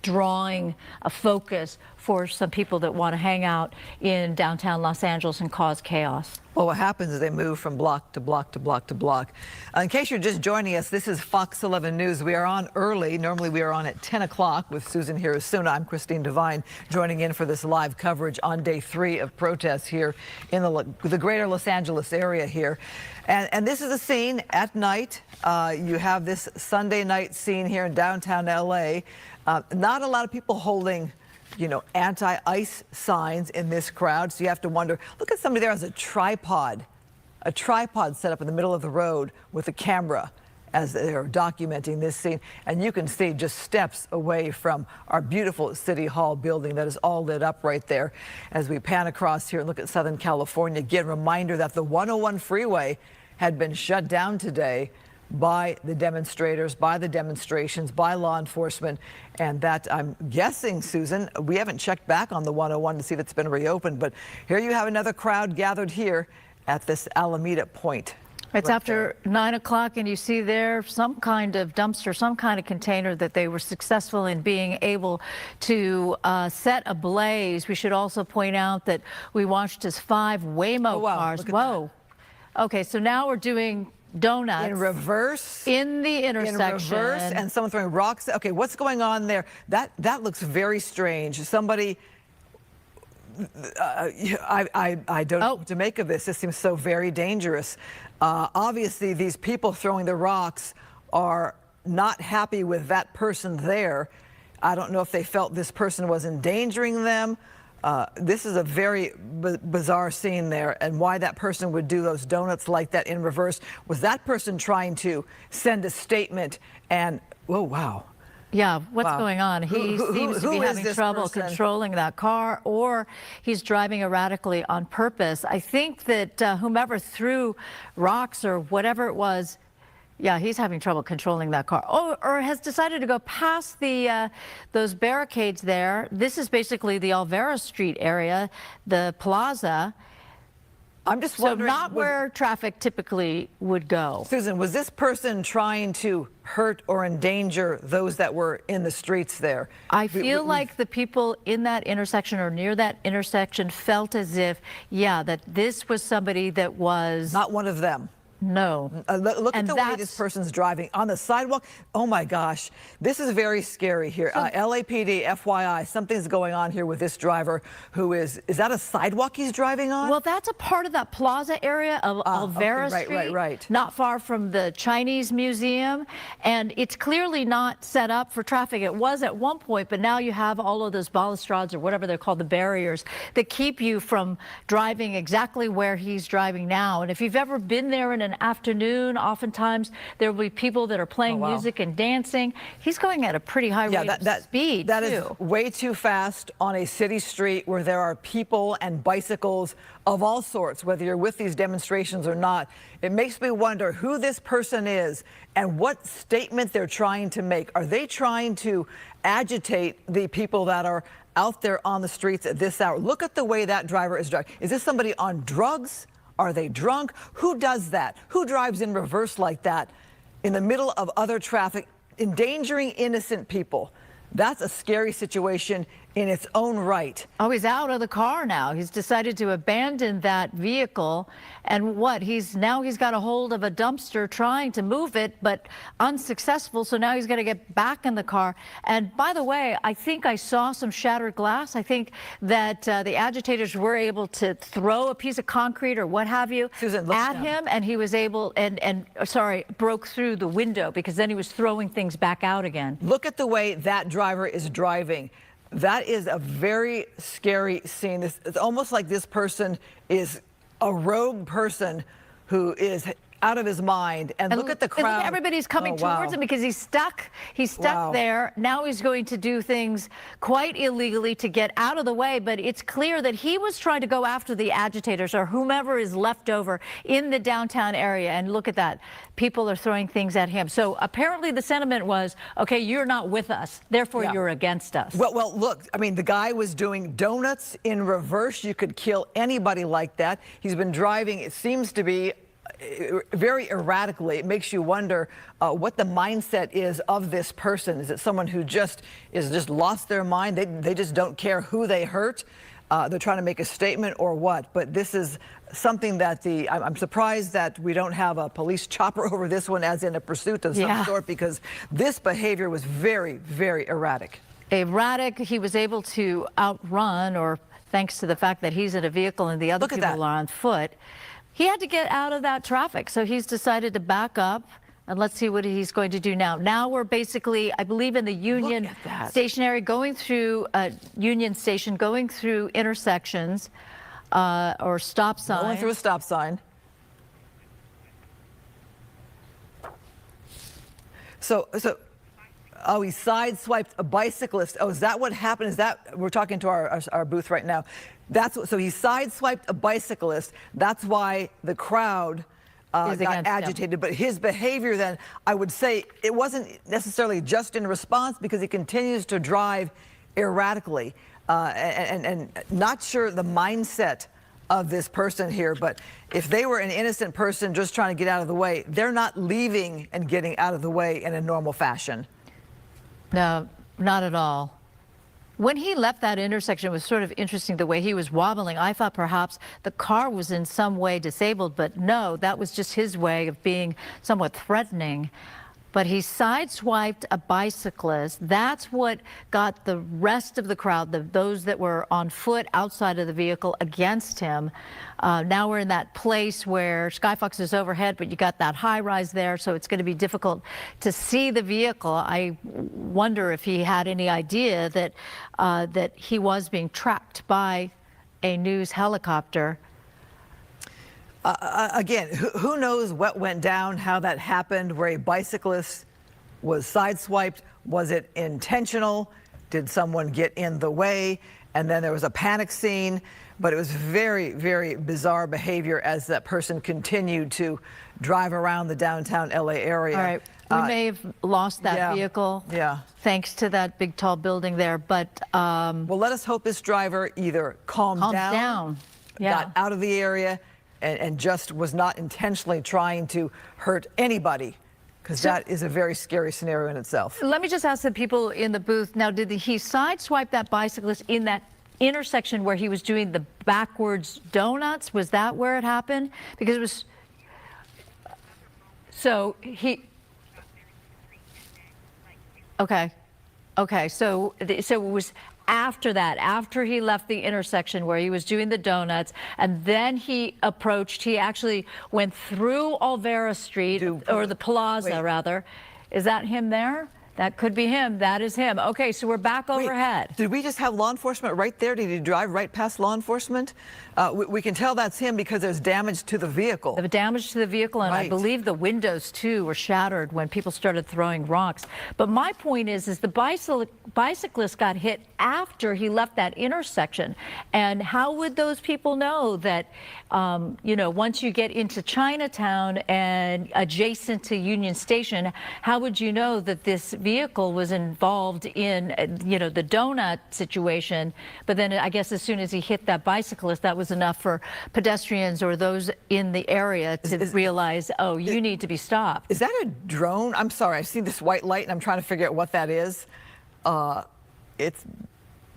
drawing, a focus for some people that want to hang out in downtown Los Angeles and cause chaos? Well, what happens is they move from block to block to block to block. In case you're just joining us, this is Fox 11 News. We are on early. Normally we are on at 10 o'clock with Susan Hirasuna. I'm Christine Devine joining in for this live coverage on day 3 of protests here in the greater Los Angeles area here. And this is a scene at night. You have this Sunday night scene here in downtown LA. Not a lot of people holding you know, anti-ice signs in this crowd. So you have to wonder, look at somebody there has a tripod set up in the middle of the road with a camera as they're documenting this scene. And you can see just steps away from our beautiful City Hall building that is all lit up right there. As we pan across here and look at Southern California, again, reminder that the 101 freeway had been shut down today by the demonstrators, by the demonstrations, by law enforcement. And that, I'm guessing, Susan, we haven't checked back on the 101 to see if it's been reopened, but here you have another crowd gathered here at this Alameda point. It's right after there. 9 o'clock, and you see there some kind of dumpster, some kind of container that they were successful in being able to set ablaze. We should also point out that we watched as 5 Waymo cars. Whoa. Okay, so now we're doing donuts in reverse in the intersection. In reverse, and someone throwing rocks. Okay, what's going on there? That looks very strange. Somebody. I don't know what to make of this. This seems so very dangerous. Obviously, these people throwing the rocks are not happy with that person there. I don't know if they felt this person was endangering them. This is a very bizarre scene there, and why that person would do those donuts like that in reverse. Was that person trying to send a statement? And, oh, wow. Yeah, what's going on? He seems to be having trouble controlling that car, or he's driving erratically on purpose. I think that whomever threw rocks or whatever it was, yeah, he's having trouble controlling that car. Oh, or has decided to go past the those barricades there. This is basically the Alvera Street area, the plaza. I'm just wondering. So not where traffic typically would go. Susan, was this person trying to hurt or endanger those that were in the streets there? I feel like the people in that intersection or near that intersection felt as if, yeah, that this was somebody that was not one of them. No. Look at the way this person's driving on the sidewalk. Oh my gosh, this is very scary here. LAPD, FYI, something's going on here with this driver who is that a sidewalk he's driving on? Well, that's a part of that plaza area of Alvera Street. Right. Not far from the Chinese Museum. And it's clearly not set up for traffic. It was at one point, but now you have all of those balustrades or whatever they're called, the barriers that keep you from driving exactly where he's driving now. And if you've ever been there in an afternoon, oftentimes there will be people that are playing music and dancing. He's going at a pretty high rate of speed. That is way too fast on a city street where there are people and bicycles of all sorts, whether you're with these demonstrations or not. It makes me wonder who this person is and what statement they're trying to make. Are they trying to agitate the people that are out there on the streets at this hour? Look at the way that driver is driving. Is this somebody on drugs? Are they drunk? Who does that? Who drives in reverse like that in the middle of other traffic, endangering innocent people? That's a scary situation in its own right. Oh, he's out of the car now. He's decided to abandon that vehicle. And what? He's got a hold of a dumpster trying to move it, but unsuccessful. So now he's got to get back in the car. And by the way, I think I saw some shattered glass. I think that the agitators were able to throw a piece of concrete or what have you at him. And he was able broke through the window because then he was throwing things back out again. Look at the way that driver is driving. That is a very scary scene. It's almost like this person is a rogue person who is out of his mind. And look at the crowd. Everybody's coming towards him because he's stuck. He's stuck there. Now he's going to do things quite illegally to get out of the way. But it's clear that he was trying to go after the agitators or whomever is left over in the downtown area. And look at that. People are throwing things at him. So apparently the sentiment was, okay, you're not with us. Therefore, you're against us. Well, look, I mean, the guy was doing donuts in reverse. You could kill anybody like that. He's been driving, it seems to be, very erratically. It makes you wonder what the mindset is of this person. Is it someone who just lost their mind? They just don't care who they hurt. They're trying to make a statement or what? But this is something that I'm surprised that we don't have a police chopper over this one, as in a pursuit of some sort, because this behavior was very, very erratic. Erratic. He was able to outrun, or thanks to the fact that he's in a vehicle and the other people are on foot. He had to get out of that traffic, so he's decided to back up, And let's see what he's going to do now. Now we're basically, I believe, in the Union Station area, going through Union Station, going through intersections or stop signs. Going through a stop sign. Oh, he sideswiped a bicyclist. Oh, is that what happened? Is that, we're talking to our booth right now. So he sideswiped a bicyclist. That's why the crowd got agitated. But his behavior then, I would say, it wasn't necessarily just in response, because he continues to drive erratically. And not sure the mindset of this person here, but if they were an innocent person just trying to get out of the way, they're not leaving and getting out of the way in a normal fashion. No, not at all. When he left that intersection, it was sort of interesting the way he was wobbling. I thought perhaps the car was in some way disabled, but no, that was just his way of being somewhat threatening. But he sideswiped a bicyclist. That's what got the rest of the crowd, those that were on foot outside of the vehicle, against him. Now we're in that place where Skyfox is overhead, but you got that high rise there, so it's going to be difficult to see the vehicle. I wonder if he had any idea that that he was being tracked by a news helicopter. Again, who knows what went down, how that happened, where a bicyclist was sideswiped? Was it intentional? Did someone get in the way? And then there was a panic scene. But it was very, very bizarre behavior as that person continued to drive around the downtown LA area. All right. We may have lost that vehicle. Yeah. Thanks to that big, tall building there. But well, let us hope this driver either calmed down. Got out of the area, and just was not intentionally trying to hurt anybody, because that is a very scary scenario in itself. Let me just ask the people in the booth now, did he sideswipe that bicyclist in that intersection where he was doing the backwards donuts? Was that where it happened? Because it was, so so it was after that, after he left the intersection where he was doing the donuts, and then he actually went through Olvera Street, or the Plaza rather. Is that him there? That could be him. That is him. Okay, so we're back overhead. Did we just have law enforcement right there? Did he drive right past law enforcement? We can tell that's him because there's damage to the vehicle. The damage to the vehicle, and I believe the windows, too, were shattered when people started throwing rocks. But my point is the bicyclist got hit after he left that intersection. And how would those people know that, you know, once you get into Chinatown and adjacent to Union Station, how would you know that this vehicle was involved in, you know, the donut situation? But then I guess as soon as he hit that bicyclist, that was enough for pedestrians or those in the area to realize, oh, you need to be stopped. Is that a drone? I'm sorry, I see this white light and I'm trying to figure out what that is. It's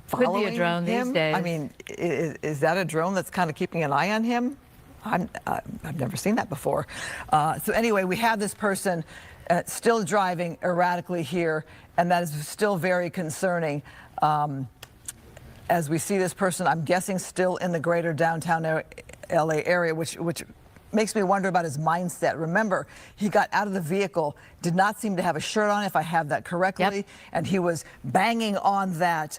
following could be a drone him? these days. I mean, is that a drone that's kind of keeping an eye on him? I've never seen that before. So anyway, we have this person still driving erratically here, and that is still very concerning. As we see this person, I'm guessing still in the greater downtown LA area, which makes me wonder about his mindset. Remember, he got out of the vehicle, did not seem to have a shirt on, if I have that correctly, and he was banging on that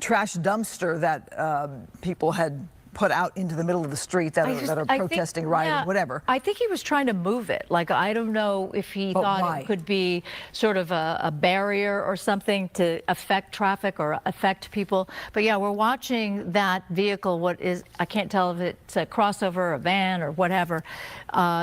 trash dumpster that people had put out into the middle of the street that are protesting, rioting, whatever. I think he was trying to move it. Like, I don't know if he thought it could be sort of a barrier or something to affect traffic or affect people. But yeah, we're watching that vehicle. What is, I can't tell if it's a crossover or a van or whatever.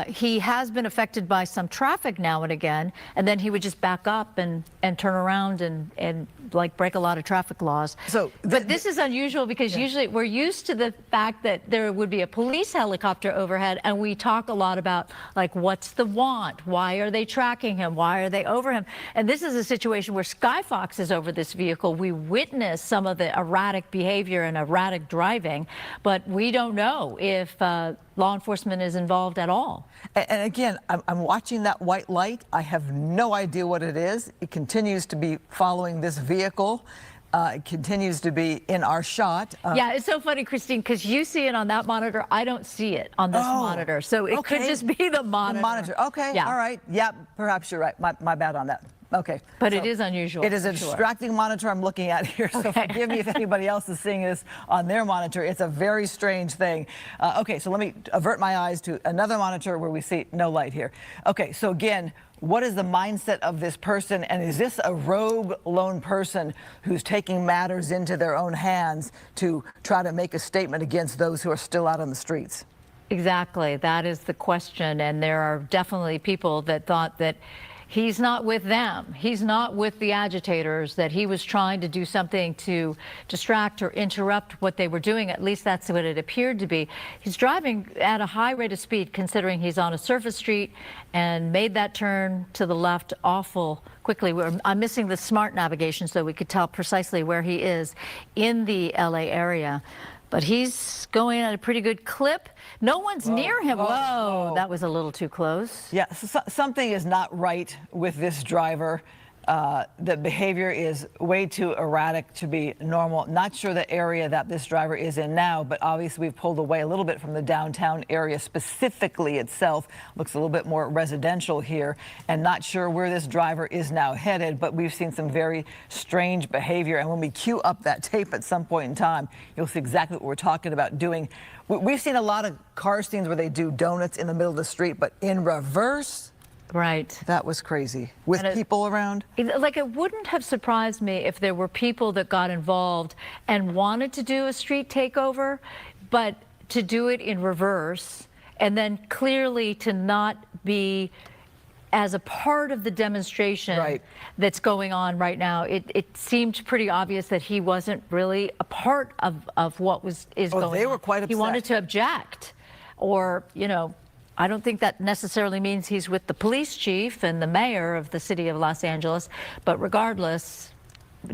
He has been affected by some traffic now and again, and then he would just back up and turn around and like break a lot of traffic laws. But this is unusual because usually we're used to the fact that there would be a police helicopter overhead, and we talk a lot about, like, what's the want? Why are they tracking him? Why are they over him? And this is a situation where Skyfox is over this vehicle. We witness some of the erratic behavior and erratic driving, but we don't know if law enforcement is involved at all. And again, I'm watching that white light. I have no idea what it is. It continues to be following this vehicle. It continues to be in our shot. Yeah, it's so funny, Christine, because you see it on that monitor. I don't see it on this monitor. So it could just be the monitor. The monitor. Okay. Yeah. All right. Yeah, perhaps you're right. My bad on that. Okay. But So it is unusual. It is a for sure. distracting monitor I'm looking at here. So forgive me if anybody else is seeing this on their monitor. It's a very strange thing. Okay, so let me avert my eyes to another monitor where we see no light here. Okay, so again, what is the mindset of this person? And is this a rogue lone person who's taking matters into their own hands to try to make a statement against those who are still out on the streets? Exactly. That is the question. And there are definitely people that thought that he's not with them. He's not with the agitators, that he was trying to do something to distract or interrupt what they were doing. At least that's what it appeared to be. He's driving at a high rate of speed, considering he's on a surface street and made that turn to the left awful quickly. I'm missing the smart navigation so we could tell precisely where he is in the LA area. But he's going at a pretty good clip. No one's near him. Whoa, that was a little too close. Yeah, something is not right with this driver. The behavior is way too erratic to be normal. Not sure the area that this driver is in now, but obviously we've pulled away a little bit from the downtown area specifically itself. Looks a little bit more residential here, and not sure where this driver is now headed, but we've seen some very strange behavior. And when we queue up that tape at some point in time, you'll see exactly what we're talking about doing. We've seen a lot of car scenes where they do donuts in the middle of the street, but in reverse. Right. That was crazy. With people around? Like, it wouldn't have surprised me if there were people that got involved and wanted to do a street takeover, but to do it in reverse, and then clearly to not be as a part of the demonstration that's going on right now. It seemed pretty obvious that he wasn't really a part of what is going on. They were quite upset. He wanted to object, or, you know, I don't think that necessarily means he's with the police chief and the mayor of the city of Los Angeles, but regardless,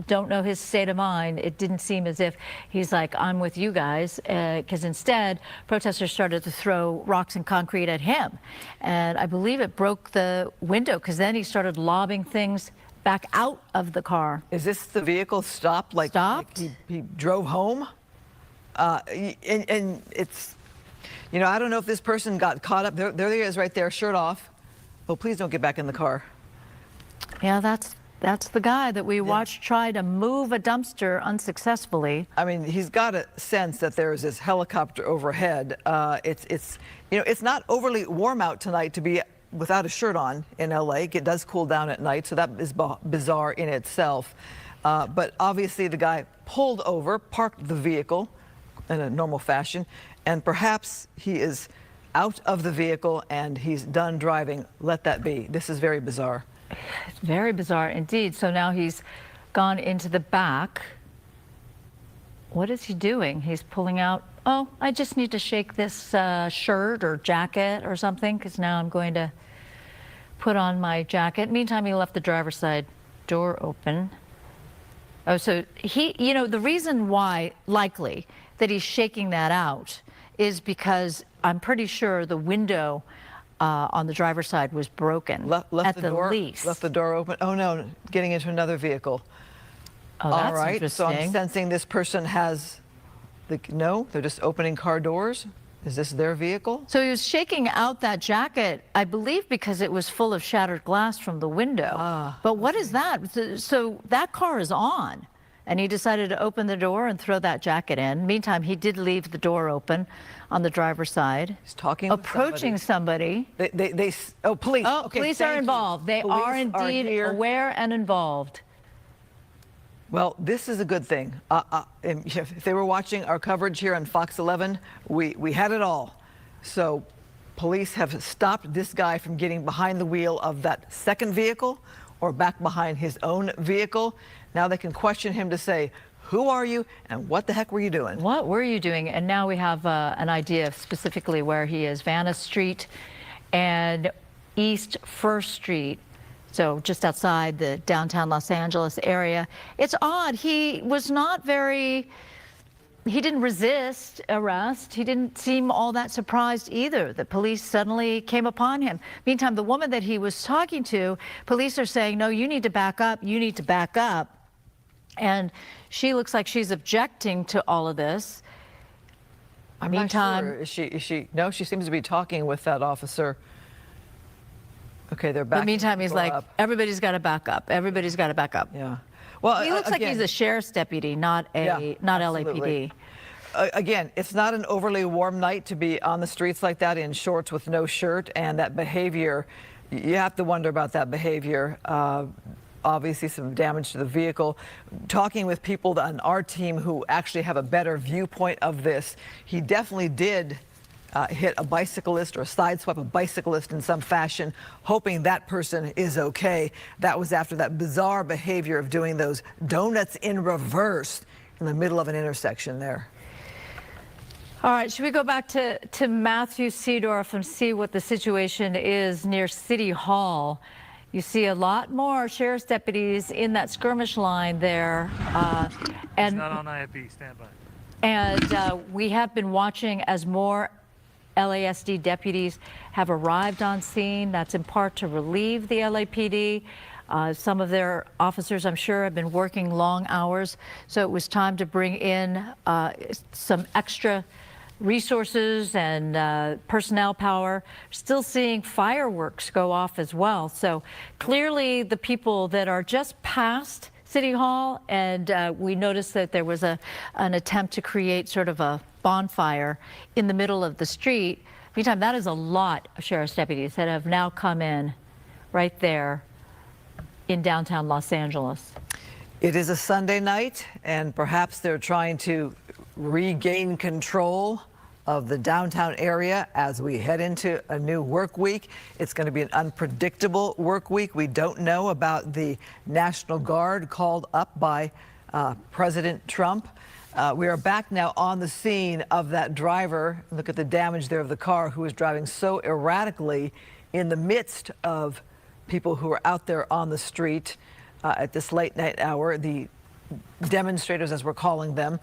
don't know his state of mind. It didn't seem as if he's like, I'm with you guys, because instead, protesters started to throw rocks and concrete at him. And I believe it broke the window, because then he started lobbing things back out of the car. Is this the vehicle stopped? Stopped? Like he drove home? And it's... You know, I don't know if this person got caught up. There he is right there, shirt off. Oh, please don't get back in the car. Yeah, that's the guy that we watched try to move a dumpster unsuccessfully. I mean, he's got a sense that there is this helicopter overhead. It's you know, it's not overly warm out tonight to be without a shirt on in LA. It does cool down at night, so that is bizarre in itself. But obviously the guy pulled over, parked the vehicle in a normal fashion, and perhaps he is out of the vehicle and he's done driving. Let that be. This is very bizarre. It's very bizarre indeed. So now he's gone into the back. What is he doing? He's pulling out, oh, I just need to shake this shirt or jacket or something, because now I'm going to put on my jacket. Meantime, he left the driver's side door open. Oh, so he, you know, the reason why, likely, that he's shaking that out is because I'm pretty sure the window on the driver's side was broken at the least. Left the door open. Oh, no, getting into another vehicle. Oh, that's all right. interesting. So I'm sensing this person has no, they're just opening car doors. Is this their vehicle? So he was shaking out that jacket, I believe, because it was full of shattered glass from the window. But what is that? So that car is on, and he decided to open the door and throw that jacket in. Meantime, he did leave the door open on the driver's side. He's talking approaching somebody. Police. Oh, Okay, police are involved. They are indeed aware and involved. Well, this is a good thing. If they were watching our coverage here on Fox 11, we had it all. So police have stopped this guy from getting behind the wheel of that second vehicle or back behind his own vehicle. Now they can question him to say, who are you and what the heck were you doing? What were you doing? And now we have an idea of specifically where he is. Vanna Street and East 1st Street. So just outside the downtown Los Angeles area. It's odd. He was not very, he didn't resist arrest. He didn't seem all that surprised either that police suddenly came upon him. Meantime, the woman that he was talking to, police are saying, no, you need to back up. You need to back up. And she looks like she's objecting to all of this. I'm Meantime, not sure. Is she? No, she seems to be talking with that officer. Okay, they're back. But meantime, he's like, everybody's got to back up. Everybody's got to back up. Yeah. Well, he looks like he's a sheriff's deputy, not LAPD. Again, it's not an overly warm night to be on the streets like that in shorts with no shirt, and that behavior, you have to wonder about that behavior. Obviously some damage to the vehicle. Talking with people on our team who actually have a better viewpoint of this, he definitely did hit a bicyclist or sideswipe a bicyclist in some fashion, hoping that person is okay. That was after that bizarre behavior of doing those donuts in reverse in the middle of an intersection there. All right, should we go back to Matthew Seedorf and see what the situation is near City Hall? You see a lot more sheriff's deputies in that skirmish line there. It's not on IFB, stand by. And we have been watching as more LASD deputies have arrived on scene. That's in part to relieve the LAPD. Some of their officers, I'm sure, have been working long hours. So it was time to bring in some extra resources and personnel power. Still seeing fireworks go off as well. So clearly the people that are just past City Hall, and we noticed that there was an attempt to create sort of a bonfire in the middle of the street. Meantime, that is a lot of sheriff's deputies that have now come in right there in downtown Los Angeles. It is a Sunday night, and perhaps they're trying to regain control of the downtown area as we head into a new work week. It's going to be an unpredictable work week. We don't know about the National Guard called up by President Trump. We are back now on the scene of that driver. Look at the damage there of the car who was driving so erratically in the midst of people who are out there on the street at this late night hour. The demonstrators, as we're calling them,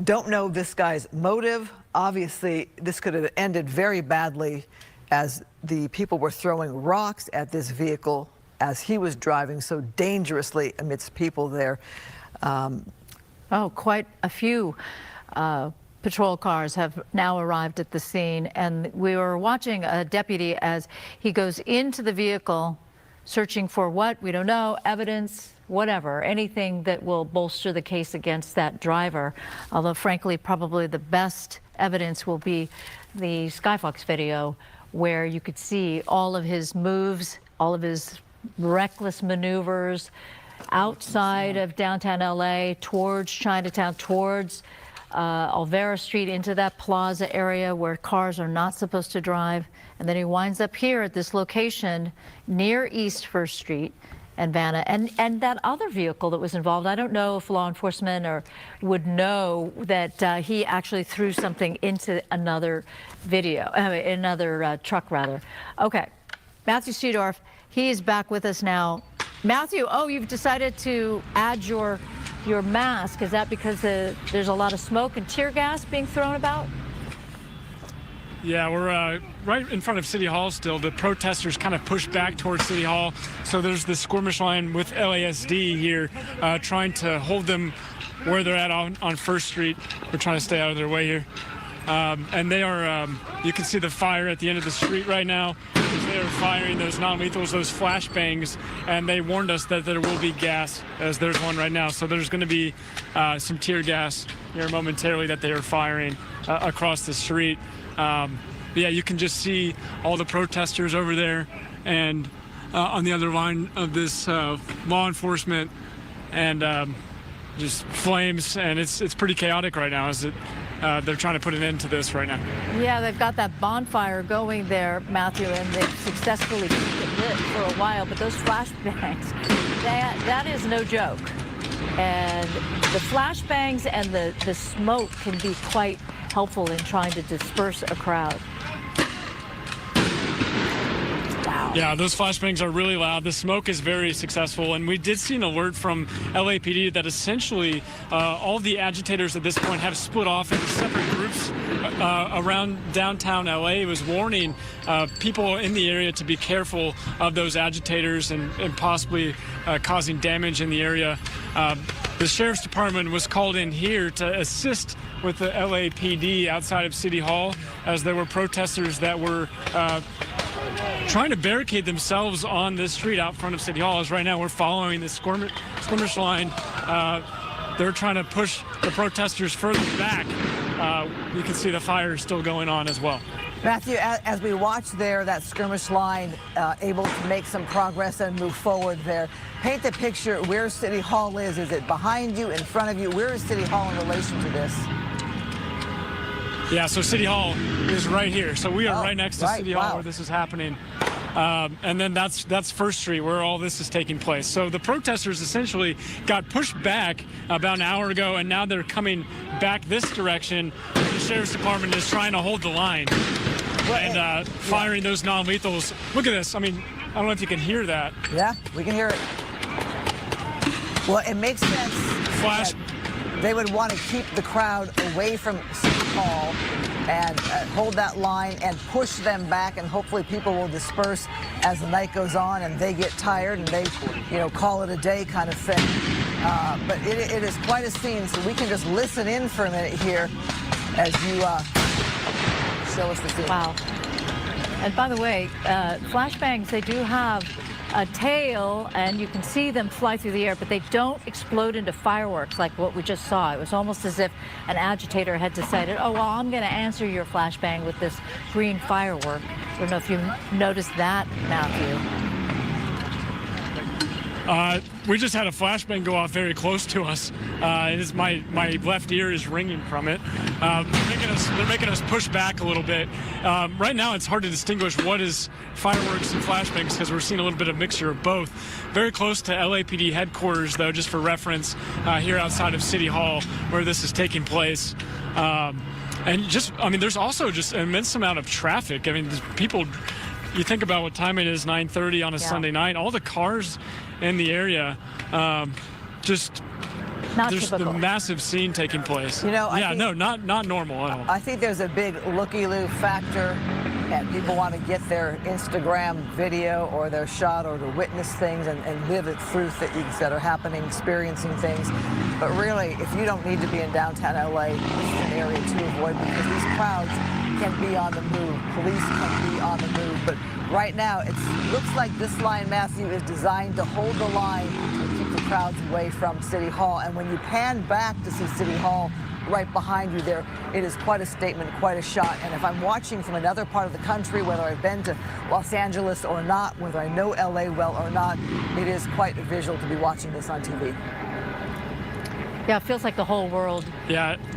don't know this guy's motive. Obviously, this could have ended very badly as the people were throwing rocks at this vehicle as he was driving so dangerously amidst people there. Oh, quite a few patrol cars have now arrived at the scene, and we were watching a deputy as he goes into the vehicle searching for what? We don't know, evidence, whatever, anything that will bolster the case against that driver. Although, frankly, probably the best evidence will be the Skyfox video, where you could see all of his moves, all of his reckless maneuvers outside of downtown LA, towards Chinatown, towards Olvera Street, into that plaza area where cars are not supposed to drive. And then he winds up here at this location near East First Street and Vanna. And that other vehicle that was involved, I don't know if law enforcement would know that he actually threw something into another another truck rather. Okay, Matthew Seedorf, he is back with us now. Matthew, you've decided to add your mask. Is that because there's a lot of smoke and tear gas being thrown about? Yeah, we're right in front of City Hall still. The protesters kind of pushed back towards City Hall. So there's this skirmish line with LASD here trying to hold them where they're at on First Street. We're trying to stay out of their way here. And they are, you can see the fire at the end of the street right now. They are firing those non-lethals, those flashbangs, and they warned us that there will be gas, as there's one right now. So there's going to be some tear gas here momentarily that they are firing across the street. Yeah, you can just see all the protesters over there, and on the other line of this law enforcement, and just flames, and it's pretty chaotic right now. They're trying to put an end to this right now. Yeah, they've got that bonfire going there, Matthew, and they've successfully kept it lit for a while. But those flashbangs, that is no joke. And the flashbangs and the smoke can be quite helpful in trying to disperse a crowd. Wow. Yeah, those flashbangs are really loud. The smoke is very successful, and we did see an alert from LAPD that essentially all the agitators at this point have split off into separate groups around downtown LA. It was warning people in the area to be careful of those agitators and possibly causing damage in the area. The sheriff's department was called in here to assist with the LAPD outside of City Hall, as there were protesters that were trying to barricade themselves on this street out front of City Hall. As right now we're following the skirmish line. They're trying to push the protesters further back. You can see the fire still going on as well. Matthew, as we watch there, that skirmish line able to make some progress and move forward there, paint the picture where City Hall is. Is it behind you, in front of you? Where is City Hall in relation to this? Yeah, so City Hall is right here. So we are right next to City Hall where this is happening. And then that's First Street where all this is taking place. So the protesters essentially got pushed back about an hour ago, and now they're coming back this direction. The sheriff's department is trying to hold the line and firing those non-lethals. Look at this. I mean, I don't know if you can hear that. Yeah, we can hear it. Well, it makes sense. Flash. They would want to keep the crowd away from City Hall and hold that line and push them back, and hopefully people will disperse as the night goes on and they get tired and they, call it a day kind of thing. But it is quite a scene, so we can just listen in for a minute here as you show us the scene. Wow. And by the way, flashbangs, they do have a tail, and you can see them fly through the air, but they don't explode into fireworks like what we just saw. It was almost as if an agitator had decided, oh, well, I'm going to answer your flashbang with this green firework. I don't know if you noticed that, Matthew. We just had a flashbang go off very close to us. My left ear is ringing from it. They're making us push back a little bit. Right now, it's hard to distinguish what is fireworks and flashbangs because we're seeing a little bit of mixture of both. Very close to LAPD headquarters, though, just for reference, here outside of City Hall, where this is taking place. And there's also just an immense amount of traffic. I mean, people. You think about what time it is, 9:30 on a Sunday night. All the cars in the area, there's a massive scene taking place. Not normal at all. I think there's a big looky-loo factor, and people want to get their Instagram video or their shot or to witness things and live it through things that are happening, experiencing things. But really, if you don't need to be in downtown LA, this is an area to avoid because these crowds can be on the move. Police can be on the move. But right now, it looks like this line, Matthew, is designed to hold the line and keep the crowds away from City Hall. And when you pan back to see City Hall right behind you there, it is quite a statement, quite a shot. And if I'm watching from another part of the country, whether I've been to Los Angeles or not, whether I know LA well or not, it is quite a visual to be watching this on TV. Yeah, it feels like the whole world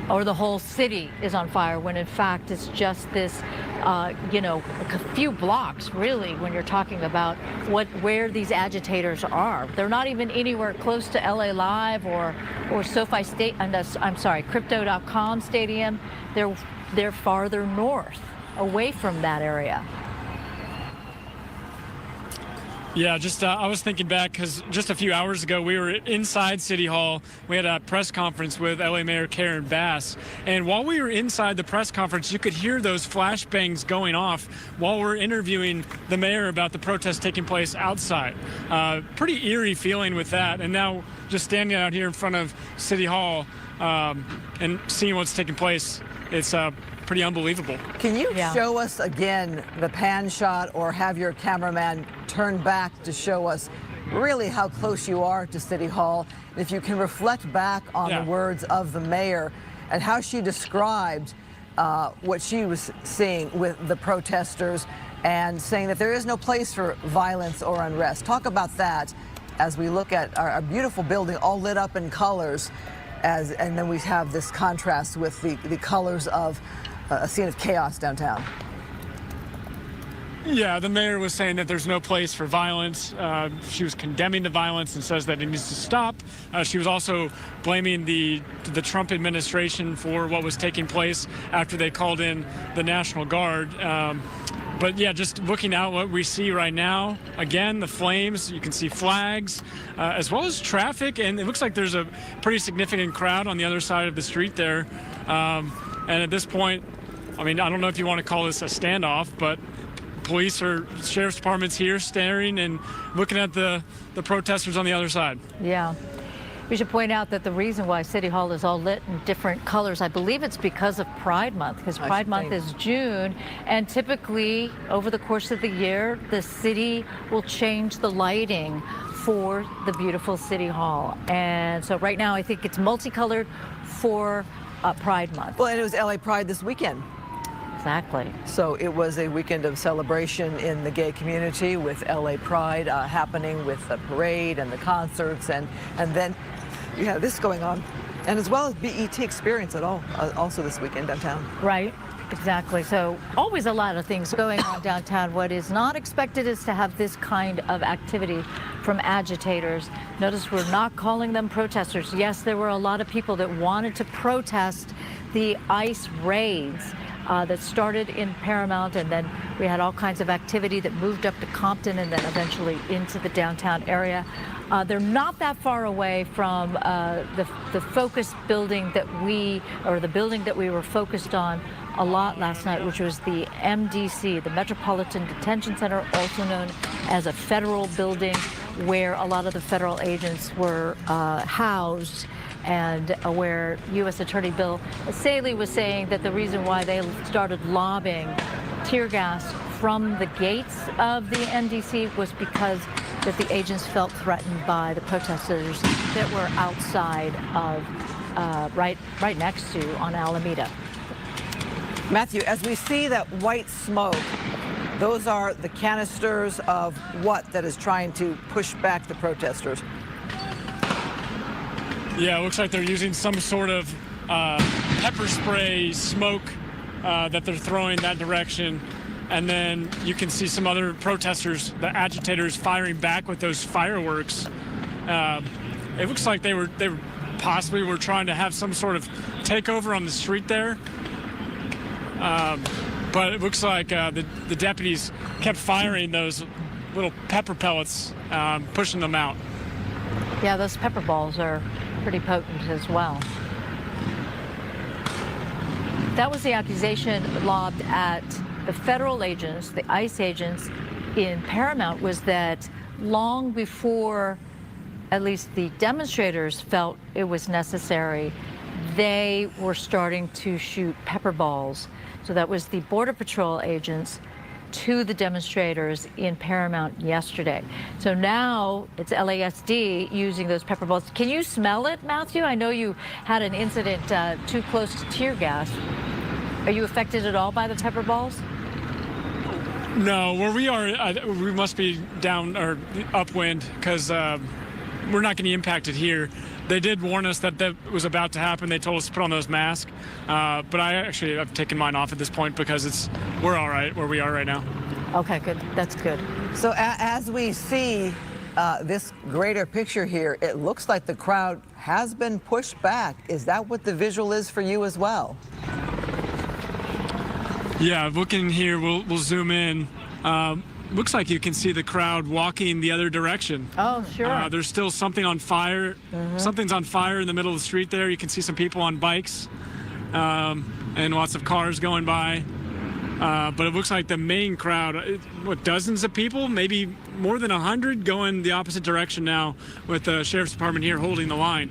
or the whole city is on fire when in fact it's just this, a few blocks really when you're talking about where these agitators are. They're not even anywhere close to LA Live or SoFi State, Crypto.com Stadium. They're farther north, away from that area. Yeah, I was thinking back because just a few hours ago we were inside City Hall. We had a press conference with LA Mayor Karen Bass. And while we were inside the press conference, you could hear those flashbangs going off while we're interviewing the mayor about the protest taking place outside. Pretty eerie feeling with that. And now just standing out here in front of City Hall and seeing what's taking place, it's pretty unbelievable. Can you show us again the pan shot or have your cameraman turn back to show us really how close you are to City Hall? If you can reflect back on the words of the mayor and how she described what she was seeing with the protesters and saying that there is no place for violence or unrest. Talk about that as we look at our beautiful building all lit up in colors and then we have this contrast with the colors of a scene of chaos downtown. Yeah, the mayor was saying that there's no place for violence. She was condemning the violence and says that it needs to stop. She was also blaming the Trump administration for what was taking place after they called in the National Guard. But yeah, just looking out what we see right now, again, the flames, you can see flags, as well as traffic, and it looks like there's a pretty significant crowd on the other side of the street there. And at this point, I mean, I don't know if you want to call this a standoff, but police or sheriff's department's here staring and looking at the protesters on the other side. Yeah. We should point out that the reason why City Hall is all lit in different colors, I believe it's because of Pride Month, because Pride Month is June, and typically over the course of the year, the city will change the lighting for the beautiful City Hall. And so right now, I think it's multicolored for Pride Month. Well, and it was LA Pride this weekend. Exactly. So it was a weekend of celebration in the gay community with LA Pride happening with the parade and the concerts, and then you have this going on, and as well as BET Experience at all, also this weekend downtown. Right, exactly. So always a lot of things going on downtown. What is not expected is to have this kind of activity from agitators. Notice we're not calling them protesters. Yes, there were a lot of people that wanted to protest the ICE raids that started in Paramount, and then we had all kinds of activity that moved up to Compton and then eventually into the downtown area. They're not that far away from the focus building the building that we were focused on a lot last night, which was the MDC, the Metropolitan Detention Center, also known as a federal building where a lot of the federal agents were housed, and where U.S. Attorney Bill Saley was saying that the reason why they started lobbing tear gas from the gates of the NDC was because that the agents felt threatened by the protesters that were outside of right next to on Alameda. Matthew, as we see that white smoke, those are the canisters of what that is trying to push back the protesters? Yeah, it looks like they're using some sort of pepper spray smoke that they're throwing that direction. And then you can see some other protesters, the agitators, firing back with those fireworks. It looks like they were possibly were trying to have some sort of takeover on the street there. But it looks like the deputies kept firing those little pepper pellets, pushing them out. Yeah, those pepper balls are pretty potent as well. That was the accusation lobbed at the federal agents, the ICE agents in Paramount, was that long before at least the demonstrators felt it was necessary, they were starting to shoot pepper balls. So that was the Border Patrol agents to the demonstrators in Paramount yesterday. So now it's LASD using those pepper balls. Can you smell it, Matthew? I know you had an incident too close to tear gas. Are you affected at all by the pepper balls? No, where we are, we must be down or upwind because we're not getting impacted here. They did warn us that that was about to happen. They told us to put on those masks, but I've taken mine off at this point because we're all right where we are right now. Okay, good. That's good. So as we see this greater picture here, it looks like the crowd has been pushed back. Is that what the visual is for you as well? Yeah, looking here, we'll zoom in. Looks like you can see the crowd walking the other direction. Oh, sure. There's still something on fire. Something's on fire in the middle of the street there. You can see some people on bikes and lots of cars going by. But it looks like the main crowd, dozens of people, maybe more than 100 going the opposite direction now with the Sheriff's Department here holding the line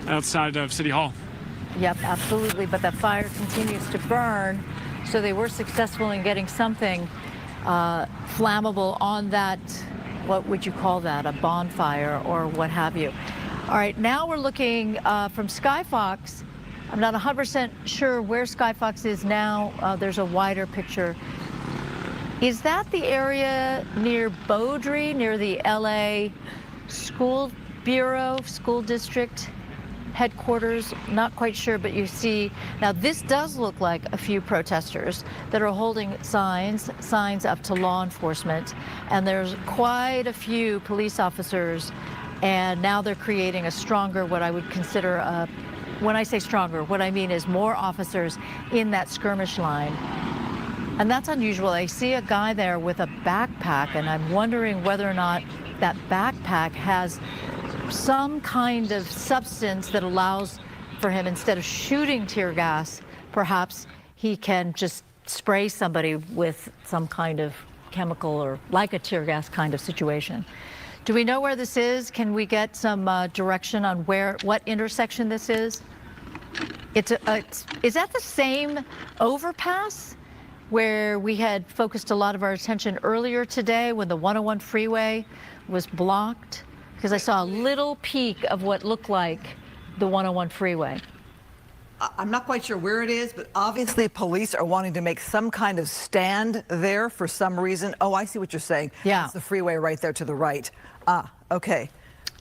outside of City Hall. Yep, absolutely. But that fire continues to burn. So they were successful in getting something flammable on that, what would you call that, a bonfire or what have you. All right, now we're looking from Skyfox. I'm not 100% sure where Skyfox is now. There's a wider picture. Is that the area near Beaudry, near the LA School Bureau, School District headquarters? Not quite sure, but you see, now this does look like a few protesters that are holding signs up to law enforcement, and there's quite a few police officers, and now they're creating a stronger, what I would consider a, when I say stronger, what I mean is more officers in that skirmish line. And that's unusual. I see a guy there with a backpack, and I'm wondering whether or not that backpack has some kind of substance that allows for him, instead of shooting tear gas, perhaps he can just spray somebody with some kind of chemical or like a tear gas kind of situation. Do we know where this is? Can we get some direction on what intersection this is? Is that the same overpass where we had focused a lot of our attention earlier today when the 101 freeway was blocked? Because I saw a little peek of what looked like the 101 freeway. I'm not quite sure where it is, but obviously police are wanting to make some kind of stand there for some reason. Oh, I see what you're saying. Yeah. It's the freeway right there to the right. Ah, okay.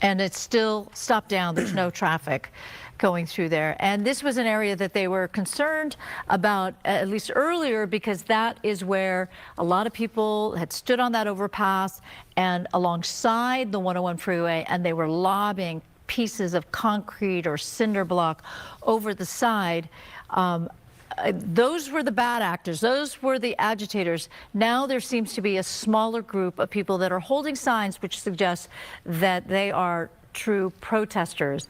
And it's still stopped down. There's no traffic going through there. And this was an area that they were concerned about, at least earlier, because that is where a lot of people had stood on that overpass and alongside the 101 freeway, and they were lobbing pieces of concrete or cinder block over the side. Those were the bad actors. Those were the agitators. Now there seems to be a smaller group of people that are holding signs which suggests that they are true protesters.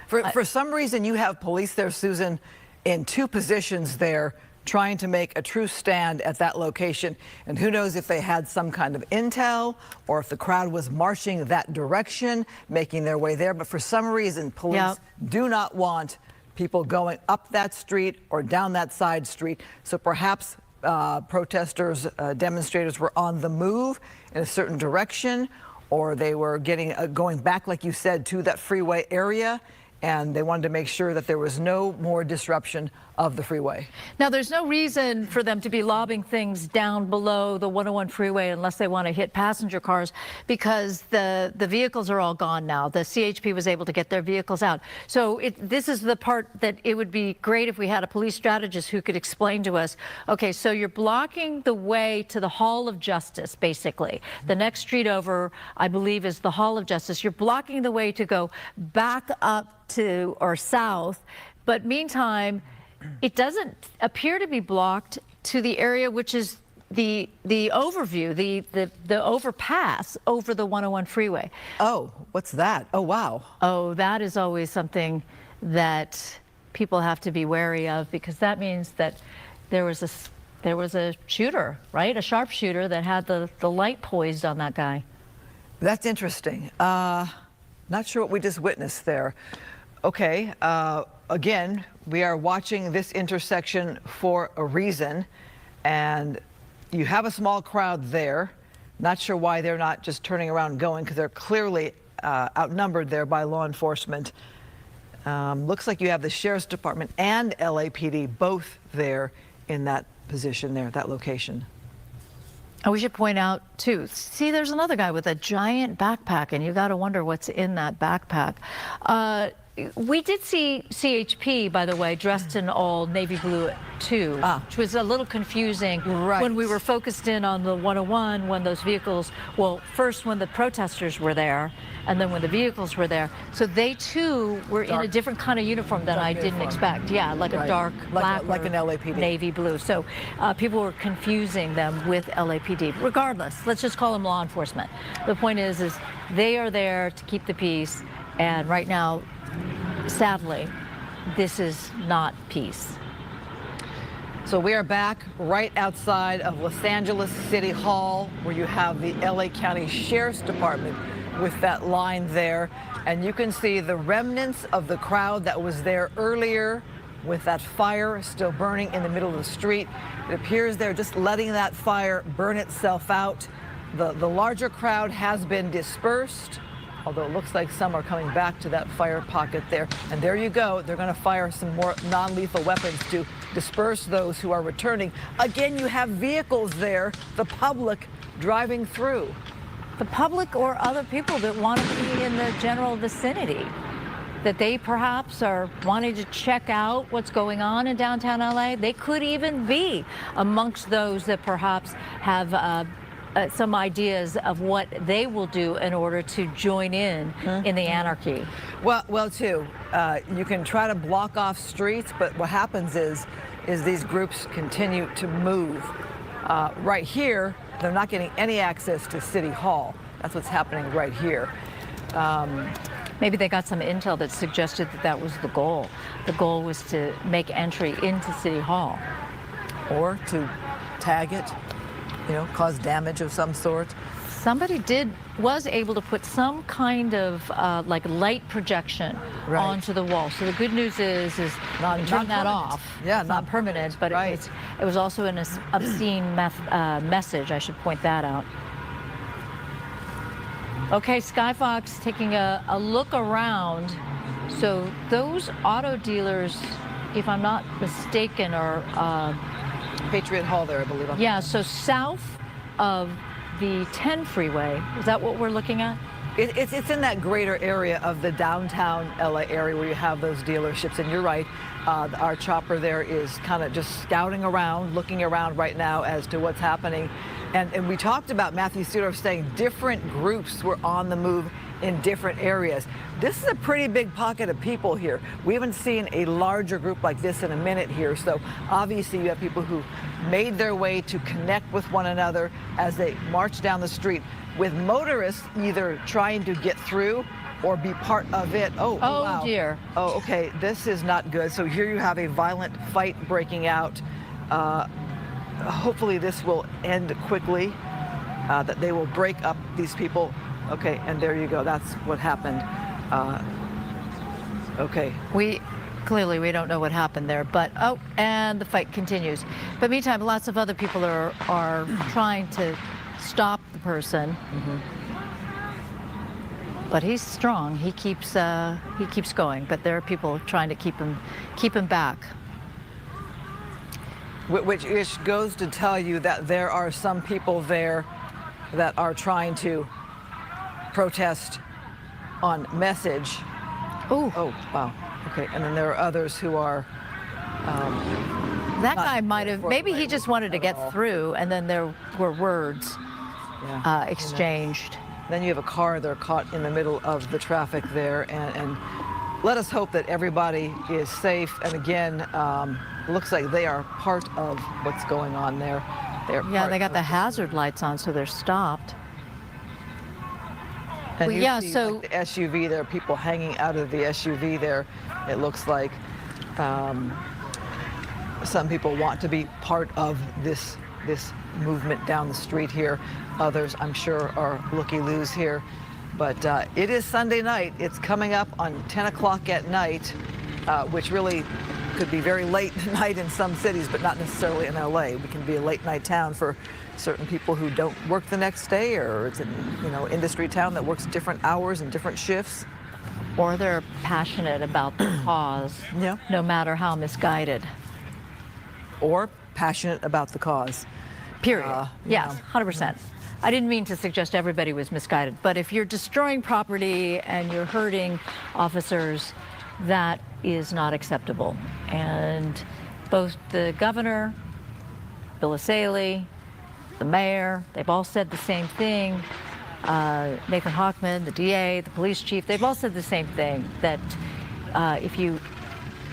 For some reason, you have police there, Susan, in two positions there, trying to make a true stand at that location. And who knows if they had some kind of intel or if the crowd was marching that direction, making their way there. But for some reason, police do not want people going up that street or down that side street. So perhaps protesters, demonstrators were on the move in a certain direction, or they were going back, like you said, to that freeway area. And they wanted to make sure that there was no more disruption of the freeway. Now, there's no reason for them to be lobbing things down below the 101 freeway unless they want to hit passenger cars, because the vehicles are all gone now. The CHP was able to get their vehicles out. So this is the part that it would be great if we had a police strategist who could explain to us, okay, so you're blocking the way to the Hall of Justice, basically. The next street over, I believe, is the Hall of Justice. You're blocking the way to go back up to or south, but meantime, it doesn't appear to be blocked to the area which is the overview, the overpass over the 101 freeway. Oh, what's that? Oh, wow. Oh, that is always something that people have to be wary of, because that means that there was a shooter, right? A sharpshooter that had the light poised on that guy. That's interesting. Not sure what we just witnessed there. Okay, again, we are watching this intersection for a reason, and you have a small crowd there. Not sure why they're not just turning around and going, because they're clearly outnumbered there by law enforcement. Looks like you have the Sheriff's Department and LAPD both there in that position there, that location. And we should point out, too, see, there's another guy with a giant backpack, and you got to wonder what's in that backpack. We did see CHP, by the way, dressed in all navy blue, too, which was a little confusing when we were focused in on the 101, when those vehicles, well, first when the protesters were there, and then when the vehicles were there. So they, too, were in a different kind of uniform than I didn't expect. Yeah, like a dark black, like an LAPD. Navy blue. So people were confusing them with LAPD. Regardless, let's just call them law enforcement. The point is they are there to keep the peace, and right now, sadly, this is not peace. So we are back right outside of Los Angeles City Hall, where you have the LA County Sheriff's Department with that line there. And you can see the remnants of the crowd that was there earlier with that fire still burning in the middle of the street. It appears they're just letting that fire burn itself out. The larger crowd has been dispersed, although it looks like some are coming back to that fire pocket there. And there you go. They're going to fire some more non-lethal weapons to disperse those who are returning. Again, you have vehicles there, the public driving through. The public or other people that want to be in the general vicinity, that they perhaps are wanting to check out what's going on in downtown LA. They could even be amongst those that perhaps have some ideas of what they will do in order to join in the anarchy. Well, too, you can try to block off streets, but what happens is these groups continue to move. Right here, they're not getting any access to City Hall. That's what's happening right here. Maybe they got some intel that suggested that that was the goal. The goal was to make entry into City Hall. Or to tag it, cause damage of some sort. Somebody was able to put some kind of like light projection onto the wall. So the good news is not turn that permanent. off. Yeah, it's not permanent, but it was also an obscene message. I should point that out. Okay, Skyfox taking a look around. So those auto dealers, if I'm not mistaken, are Patriot Hall there, I believe. Yeah, so south of the 10 freeway. Is that what we're looking at? It's in that greater area of the downtown LA area where you have those dealerships. And you're right, our chopper there is kind of just scouting around, looking around right now as to what's happening. And we talked about Matthew Sudorf saying different groups were on the move in different areas. This is a pretty big pocket of people here. We haven't seen a larger group like this in a minute here. So obviously you have people who made their way to connect with one another as they march down the street, with motorists either trying to get through or be part of it. Oh wow. Dear. Oh, okay, this is not good. So here you have a violent fight breaking out. Hopefully this will end quickly, that they will break up these people. Okay, and there you go. That's what happened. Okay. We don't know what happened there, but and the fight continues. But meantime, lots of other people are trying to stop the person. But he's strong. He keeps going. But there are people trying to keep him back. Which goes to tell you that there are some people there that are trying to protest on message. Oh, wow. Okay, and then there are others who are. That guy might have. Maybe he just wanted to get through, and then there were words exchanged. Then you have a car there caught in the middle of the traffic there, and let us hope that everybody is safe. And again, looks like they are part of what's going on there. They got the hazard lights on, so they're stopped. And well, you see, like, the SUV, there are people hanging out of the SUV there. It looks like some people want to be part of this movement down the street here. Others, I'm sure, are looky-loos here. But it is Sunday night. It's coming up on 10 o'clock at night, which really could be very late night in some cities, but not necessarily in LA. We can be a late night town for certain people who don't work the next day, or it's an industry town that works different hours and different shifts. Or they're passionate about the cause, no matter how misguided. Or passionate about the cause. Period. Yes, 100%. I didn't mean to suggest everybody was misguided, but if you're destroying property and you're hurting officers, that is not acceptable. And both the governor, Bill Essayli, the mayor, they've all said the same thing. Nathan Hochman, the DA, the police chief, they've all said the same thing, that if you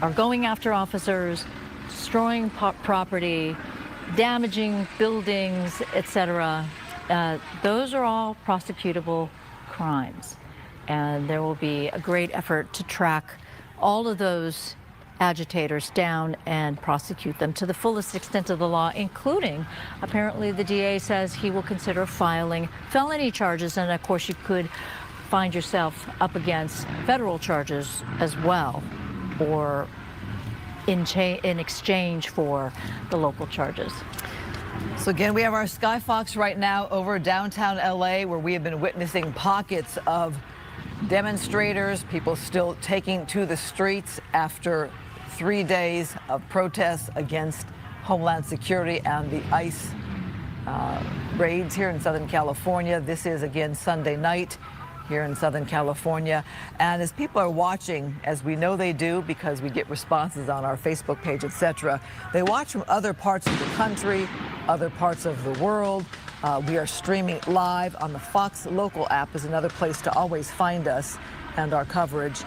are going after officers, destroying property, damaging buildings, etc., those are all prosecutable crimes. And there will be a great effort to track all of those agitators down and prosecute them to the fullest extent of the law, including, apparently the DA says he will consider filing felony charges, and of course you could find yourself up against federal charges as well, or in exchange for the local charges. So again, we have our Skyfox right now over downtown LA, where we have been witnessing pockets of demonstrators, people still taking to the streets after 3 days of protests against Homeland Security and the ICE raids here in Southern California. This is again Sunday night here in Southern California. And as people are watching, as we know they do because we get responses on our Facebook page, etc., they watch from other parts of the country, other parts of the world. We are streaming live on the Fox Local app, is another place to always find us and our coverage.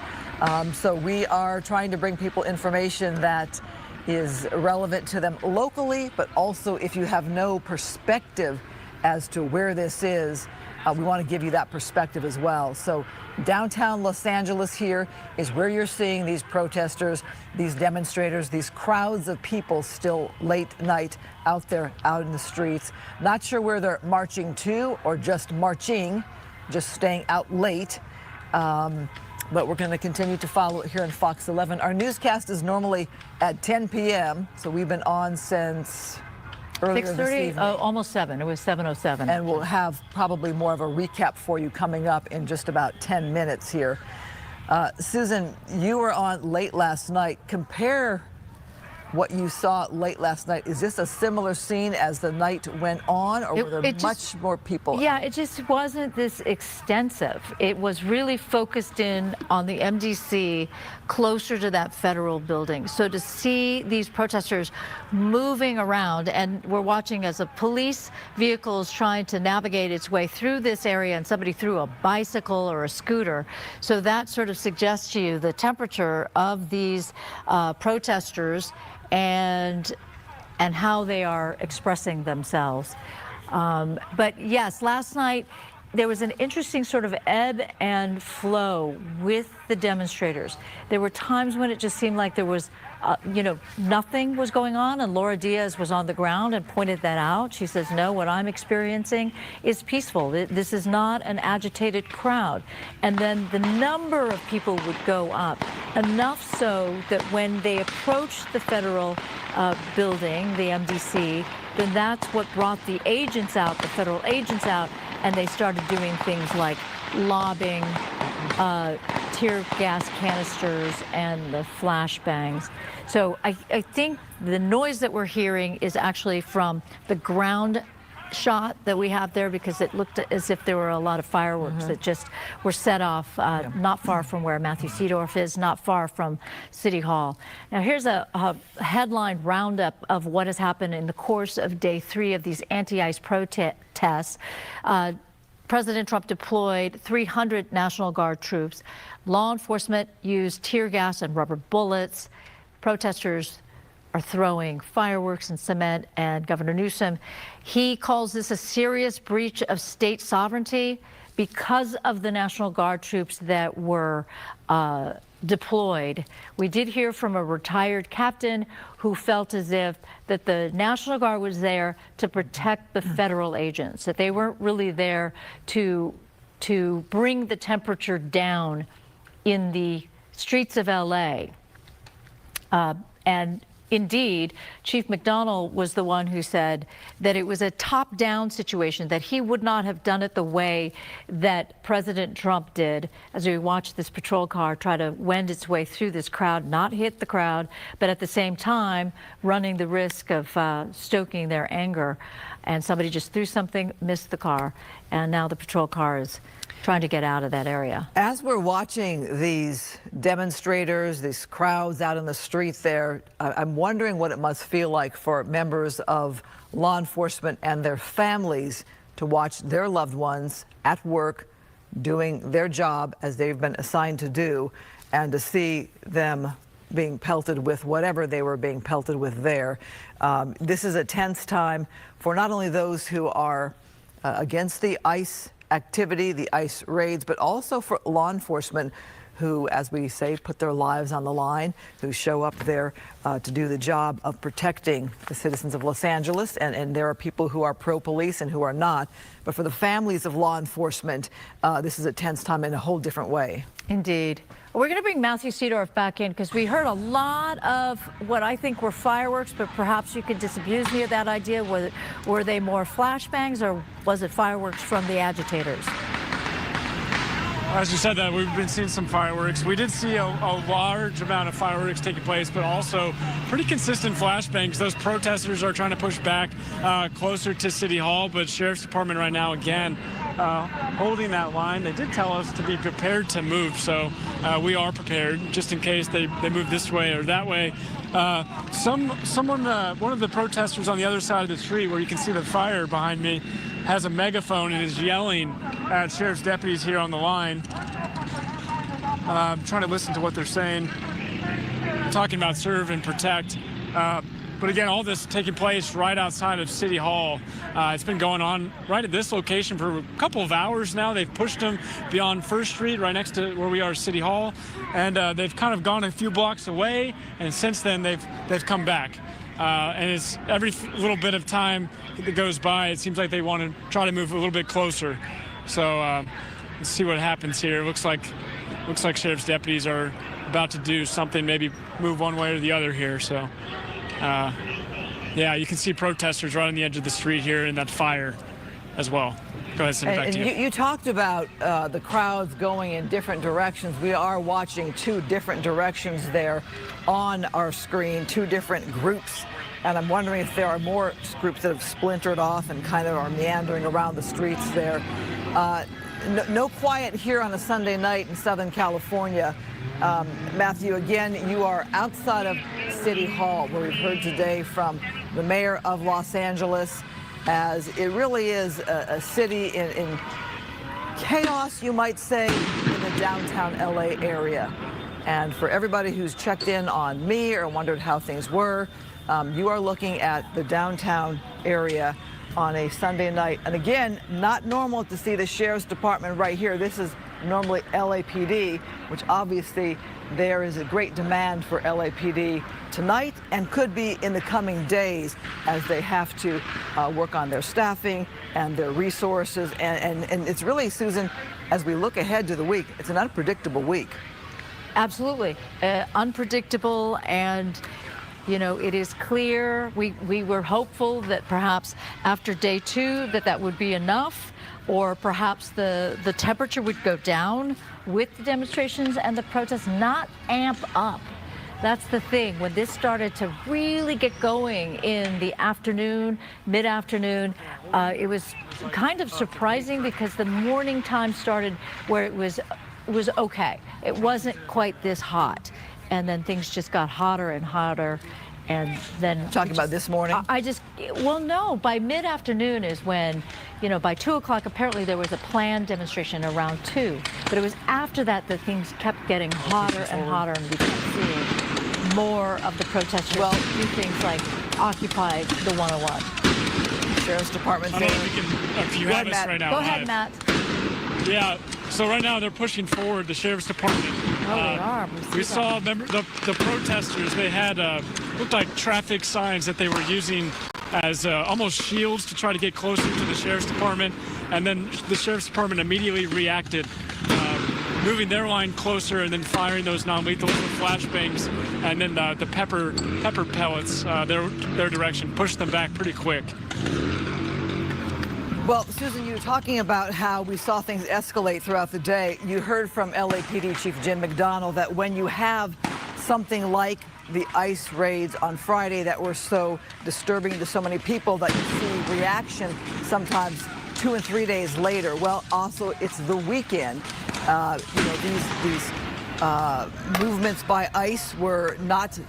So we are trying to bring people information that is relevant to them locally, but also if you have no perspective as to where this is, we want to give you that perspective as well. So downtown Los Angeles here is where you're seeing these protesters, these demonstrators, these crowds of people still late night out there, out in the streets. Not sure where they're marching to or just marching, just staying out late. But we're going to continue to follow it here on Fox 11. Our newscast is normally at 10 p.m., so we've been on since earlier this evening. Almost 7. It was 7:07. And we'll have probably more of a recap for you coming up in just about 10 minutes here. Susan, you were on late last night. Compare what you saw late last night. Is this a similar scene as the night went on, or were there much more people? Yeah, it just wasn't this extensive. It was really focused in on the MDC, closer to that federal building. So to see these protesters moving around, and we're watching as a police vehicle is trying to navigate its way through this area, and somebody threw a bicycle or a scooter. So that sort of suggests to you the temperature of these protesters and how they are expressing themselves. But yes, last night there was an interesting sort of ebb and flow with the demonstrators. There were times when it just seemed like there was, nothing was going on, and Laura Diaz was on the ground and pointed that out. She says, no, what I'm experiencing is peaceful. This is not an agitated crowd. And then the number of people would go up, enough so that when they approached the federal building, the MDC, then that's what brought the agents out, the federal agents out, and they started doing things like lobbing tear gas canisters and the flashbangs. So I think the noise that we're hearing is actually from the ground shot that we have there, because it looked as if there were a lot of fireworks that just were set off not far from where Matthew Seedorf is, not far from City Hall. Now here's a headline roundup of what has happened in the course of day 3 of these anti-ICE protests. President Trump deployed 300 National Guard troops. Law enforcement used tear gas and rubber bullets. Protesters are throwing fireworks and cement, and Governor Newsom, he calls this a serious breach of state sovereignty because of the National Guard troops that were deployed. We did hear from a retired captain who felt as if that the National Guard was there to protect the federal agents, that they weren't really there to bring the temperature down in the streets of LA. And indeed, Chief McDonnell was the one who said that it was a top-down situation, that he would not have done it the way that President Trump did, as we watched this patrol car try to wend its way through this crowd, not hit the crowd, but at the same time running the risk of stoking their anger. And somebody just threw something, missed the car, and now the patrol car is trying to get out of that area. As we're watching these demonstrators, these crowds out in the street there, I'm wondering what it must feel like for members of law enforcement and their families to watch their loved ones at work doing their job as they've been assigned to do, and to see them being pelted with whatever they were being pelted with there. This is a tense time for not only those who are against the ICE activity, the ICE raids, but also for law enforcement who, as we say, put their lives on the line, who show up there to do the job of protecting the citizens of Los Angeles. And there are people who are pro-police and who are not. But for the families of law enforcement, this is a tense time in a whole different way. Indeed. We're going to bring Matthew Seedorf back in because we heard a lot of what I think were fireworks, but perhaps you could disabuse me of that idea. Were they more flashbangs, or was it fireworks from the agitators? As you said, that we've been seeing some fireworks. We did see a large amount of fireworks taking place, but also pretty consistent flashbangs. Those protesters are trying to push back closer to City Hall, but Sheriff's Department right now, again, holding that line. They did tell us to be prepared to move, so we are prepared just in case they move this way or that way. One of the protesters on the other side of the street, where you can see the fire behind me, has a megaphone and is yelling at sheriff's deputies here on the line. I'm trying to listen to what they're saying. They're talking about serve and protect. But again, all this taking place right outside of City Hall. It's been going on right at this location for a couple of hours now. They've pushed them beyond First Street, right next to where we are, City Hall, and they've kind of gone a few blocks away. And since then, they've come back. And it's every little bit of time that goes by, it seems like they want to try to move a little bit closer. So let's see what happens here. Looks like sheriff's deputies are about to do something, maybe move one way or the other here. So. Yeah, you can see protesters right on the edge of the street here in that fire as well. Go ahead, send it back to you. You talked about the crowds going in different directions. We are watching two different directions there on our screen, two different groups. And I'm wondering if there are more groups that have splintered off and kind of are meandering around the streets there. No quiet here on a Sunday night in Southern California. Matthew, again, you are outside of City Hall, where we've heard today from the mayor of Los Angeles, as it really is a city in chaos, you might say, in the downtown LA area. And for everybody who's checked in on me or wondered how things were, you are looking at the downtown area on a Sunday night. And again, not normal to see the sheriff's department right here. This is normally LAPD, which obviously there is a great demand for LAPD tonight and could be in the coming days as they have to work on their staffing and their resources. And it's really, Susan, as we look ahead to the week, it's an unpredictable week. Absolutely. Unpredictable, and you know, it is clear we were hopeful that perhaps after day 2 that would be enough, or perhaps the temperature would go down with the demonstrations and the protests, not amp up. That's the thing. When this started to really get going in the afternoon, mid-afternoon, it was kind of surprising because the morning time started where it was okay. It wasn't quite this hot. And then things just got hotter and hotter. And then talking about this morning, well, no, by mid-afternoon is when, you know, by 2 o'clock, apparently there was a planned demonstration around 2. But it was after that that things kept getting hotter and hotter, and we kept seeing more of the protesters do things like occupy the 101. Sheriff's Department. I don't know if you have us right now. Go ahead, Matt. Yeah, so right now they're pushing forward the sheriff's department. Oh, they are. We saw the protesters. They had looked like traffic signs that they were using as almost shields to try to get closer to the sheriff's department. And then the sheriff's department immediately reacted, moving their line closer and then firing those non-lethal flashbangs, and then the pepper pellets their direction, pushed them back pretty quick. Well, Susan, you were talking about how we saw things escalate throughout the day. You heard from LAPD Chief Jim McDonnell that when you have something like the ICE raids on Friday that were so disturbing to so many people, that you see reaction sometimes 2 and 3 days later. Well, also it's the weekend. You know, these movements by ICE were not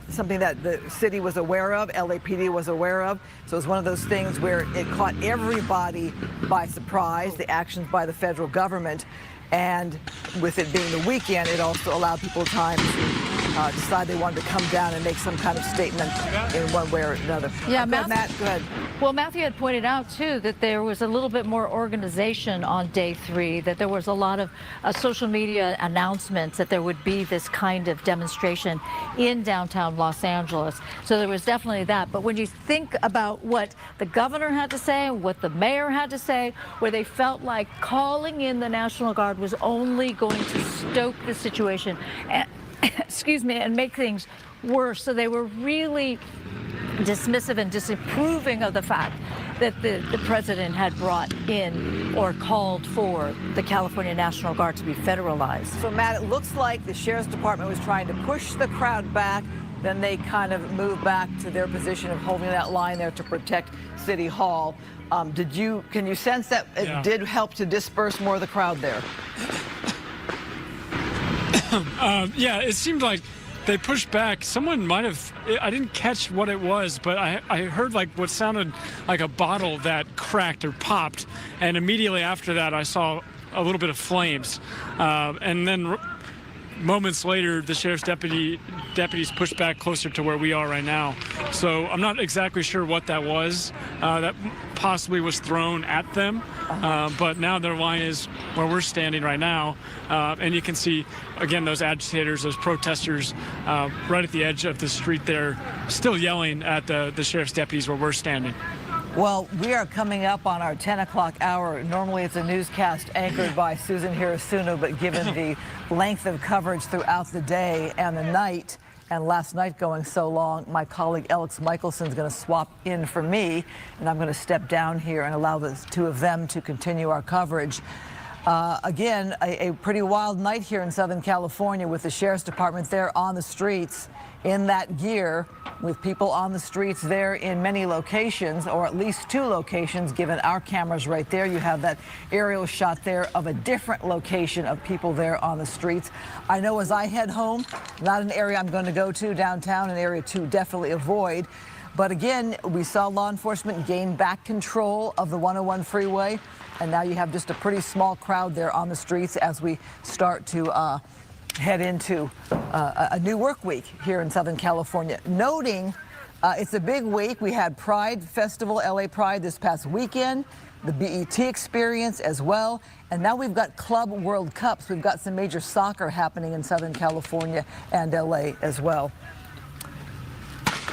something that the city was aware of, LAPD was aware of. So it's one of those things where it caught everybody by surprise, the actions by the federal government. And with it being the weekend, it also allowed people time to decide they wanted to come down and make some kind of statement in one way or another. Yeah, Matt, go ahead. Well, Matthew had pointed out, too, that there was a little bit more organization on day 3, that there was a lot of social media announcements that there would be this kind of demonstration in downtown Los Angeles. So there was definitely that. But when you think about what the governor had to say, what the mayor had to say, where they felt like calling in the National Guard was only going to stoke the situation and, excuse me, and make things worse. So they were really dismissive and disapproving of the fact that the president had brought in or called for the California National Guard to be federalized. So, Matt, it looks like the sheriff's department was trying to push the crowd back. Then they kind of moved back to their position of holding that line there to protect City Hall. Can you sense that it did help to disperse more of the crowd there? Yeah, it seemed like they pushed back. Someone might have, I didn't catch what it was, but I heard like what sounded like a bottle that cracked or popped. And immediately after that, I saw a little bit of flames. And then moments later, the sheriff's deputies pushed back closer to where we are right now. So I'm not exactly sure what that was. That possibly was thrown at them. But now their line is where we're standing right now. And you can see, again, those agitators, those protesters right at the edge of the street there, still yelling at the sheriff's deputies where we're standing. Well, we are coming up on our 10 o'clock hour. Normally it's a newscast anchored by Susan Hirasuno, but given the length of coverage throughout the day and the night, and last night going so long, my colleague Alex Michelson is going to swap in for me, and I'm going to step down here and allow the two of them to continue our coverage. Again, a pretty wild night here in Southern California with the Sheriff's Department there on the streets in that gear, with people on the streets there in many locations, or at least two locations, given our cameras right there. You have that aerial shot there of a different location of people there on the streets. I know as I head home, not an area I'm going to go to downtown, an area to definitely avoid. But again, we saw law enforcement gain back control of the 101 freeway, and now you have just a pretty small crowd there on the streets as we start to head into a new work week here in Southern California. Noting it's a big week. We had Pride Festival, LA Pride this past weekend, the BET experience as well. And now we've got Club World Cups. We've got some major soccer happening in Southern California and LA as well.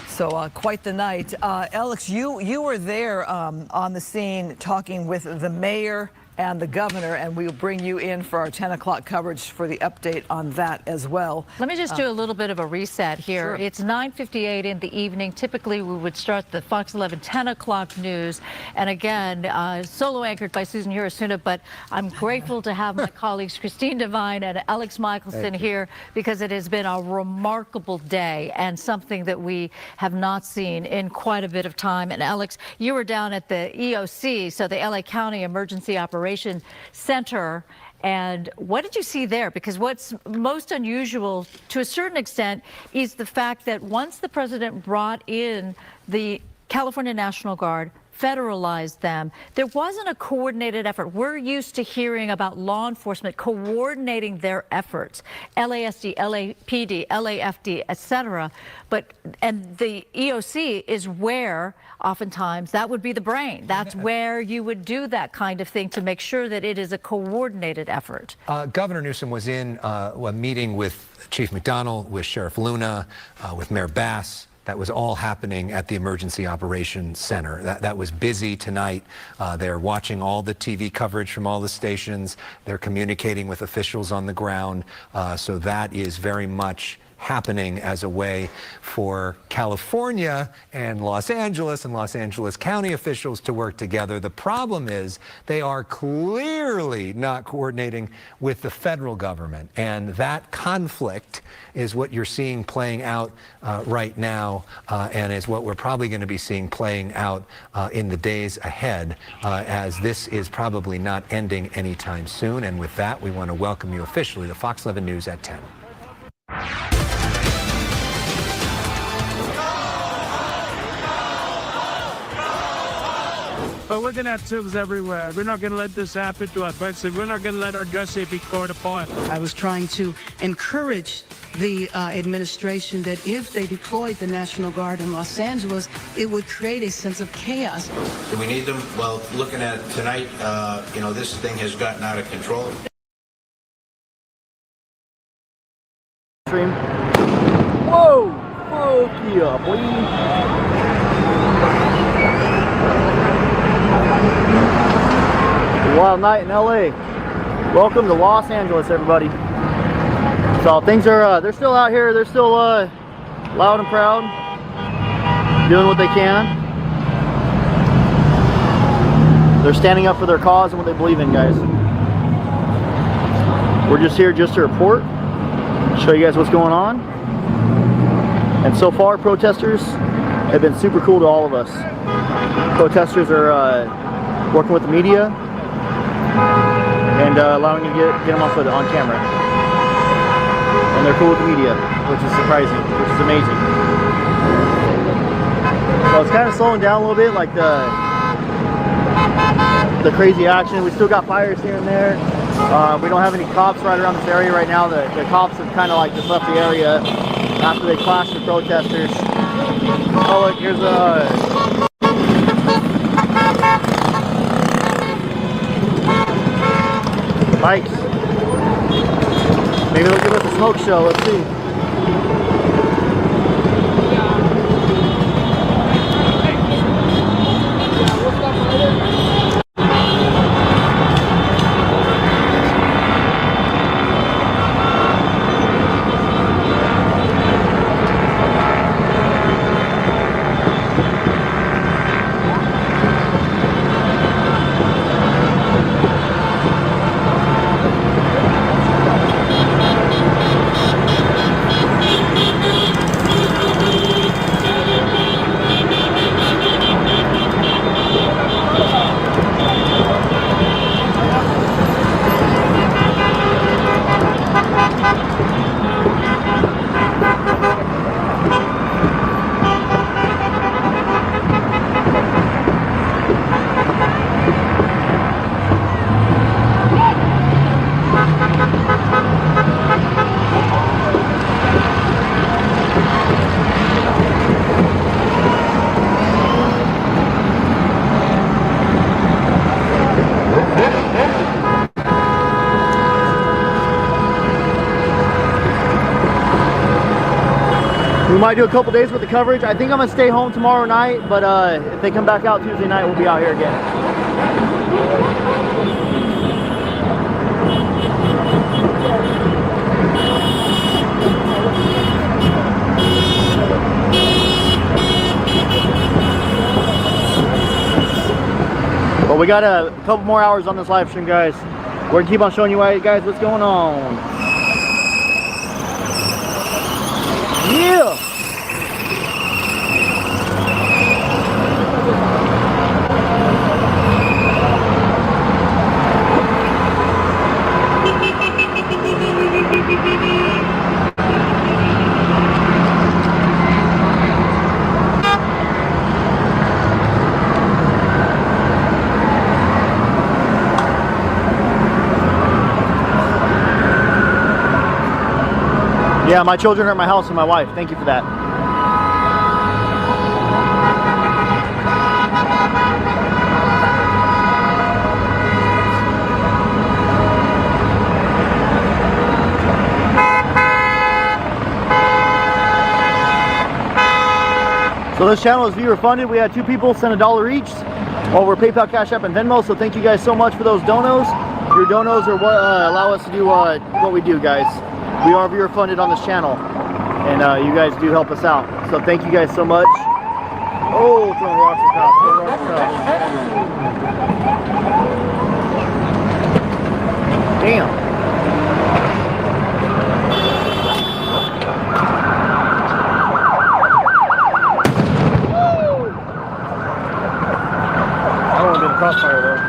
So quite the night. Alex, you were there on the scene talking with the mayor and the governor, and we'll bring you in for our 10 o'clock coverage for the update on that as well. Let me just do a little bit of a reset here. Sure. It's 9:58 in the evening. Typically, we would start the Fox 11 10 o'clock news. And again, solo anchored by Susan Hirasuno, but I'm grateful to have my colleagues Christine Devine and Alex Michelson here, because it has been a remarkable day and something that we have not seen in quite a bit of time. And Alex, you were down at the EOC, so the LA County Emergency Operations Center. And what did you see there? Because what's most unusual to a certain extent is the fact that once the president brought in the California National Guard, federalized them, there wasn't a coordinated effort. We're used to hearing about law enforcement coordinating their efforts, LASD, LAPD, LAFD, etc. And the EOC is where oftentimes that would be the brain. That's where you would do that kind of thing to make sure that it is a coordinated effort. Governor Newsom was in a meeting with Chief McDonald, with Sheriff Luna, with Mayor Bass. That was all happening at the Emergency Operations Center. That was busy tonight. They're watching all the TV coverage from all the stations. They're communicating with officials on the ground. So that is very much happening as a way for California and Los Angeles County officials to work together. The problem is they are clearly not coordinating with the federal government, and that conflict is what you're seeing playing out right now, and is what we're probably going to be seeing playing out in the days ahead, as this is probably not ending anytime soon. And with that, we want to welcome you officially to Fox 11 News at 10. But we're going to have troops everywhere. We're not going to let this happen to us. We're not going to let our justice be torn apart. I was trying to encourage the administration that if they deployed the National Guard in Los Angeles, it would create a sense of chaos. Do we need them? Well, looking at it tonight, you know, this thing has gotten out of control. Whoa! Fuck yeah, boy! Wild night in LA. Welcome to Los Angeles, everybody. So things are, they're still out here. They're still loud and proud, doing what they can. They're standing up for their cause and what they believe in, guys. We're just here just to report, show you guys what's going on. And so far, protesters have been super cool to all of us. Protesters are working with the media and allowing you to get them on camera. And they're cool with the media, which is surprising, which is amazing. So it's kind of slowing down a little bit, like the crazy action. We still got fires here and there. We don't have any cops right around this area right now. The cops have kind of like just left the area after they clashed with protesters. Oh look, here's bikes. Maybe they'll give us a smoke show. Let's see. We might do a couple days worth of coverage. I think I'm gonna stay home tomorrow night, but if they come back out Tuesday night, we'll be out here again. Well, we got a couple more hours on this live stream, guys. We're gonna keep on showing you guys what's going on. Yeah! Yeah, my children are at my house and my wife. Thank you for that. So this channel is viewer funded. We had 2 people send $1 each over PayPal, Cash App, and Venmo. So thank you guys so much for those donos. Your donos are what allow us to do what we do, guys. We are viewer funded on this channel, and you guys do help us out. So thank you guys so much. Oh, throwing rocks at cops. Throwing rocks at cops. Damn. I don't want to be in the crossfire though.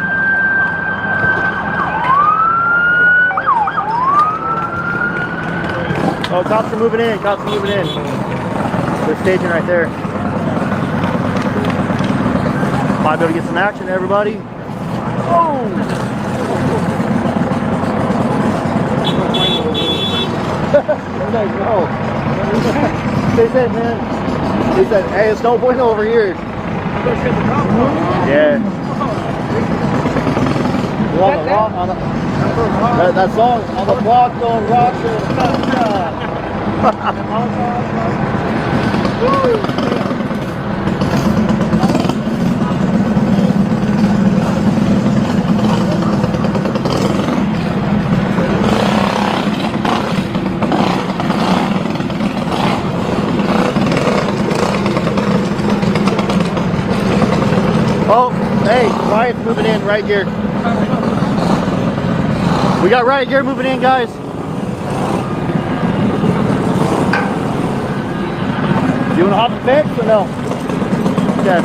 Oh, cops are moving in. Cops are moving in. They're staging right there. Might be able to get some action, everybody. Oh! No. They said, man. They said, hey, it's no bueno over here. Yeah. We're on the rock, that song, on the block going rocks and oh, hey, Riot's moving in right here. We got Riot Gear moving in, guys. You want to hop the fence or no? Okay.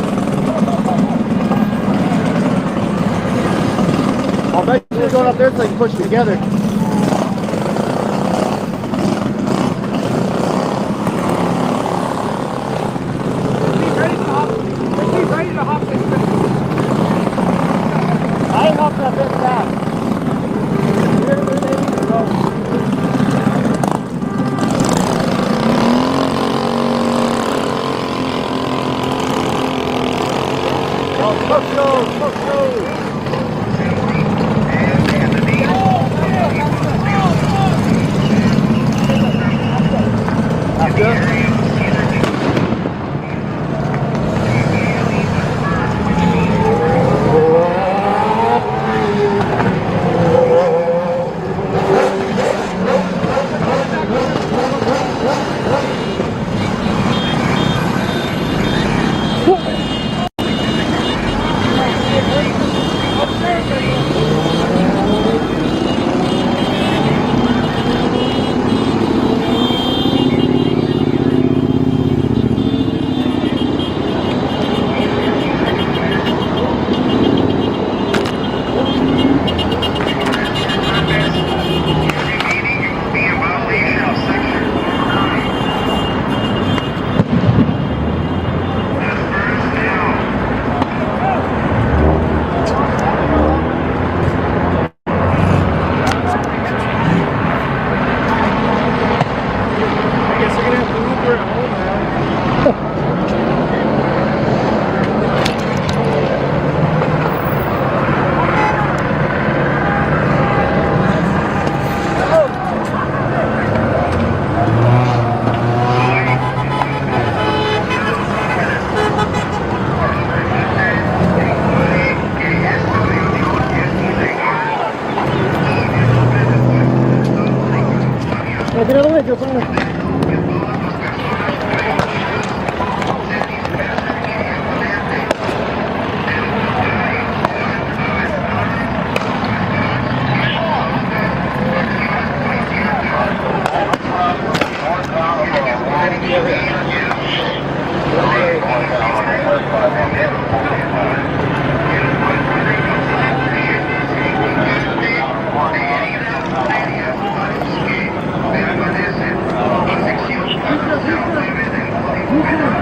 I'll bet you're going up there so they can push it together. He's ready to hop this fence. I ain't hopping that fence fast.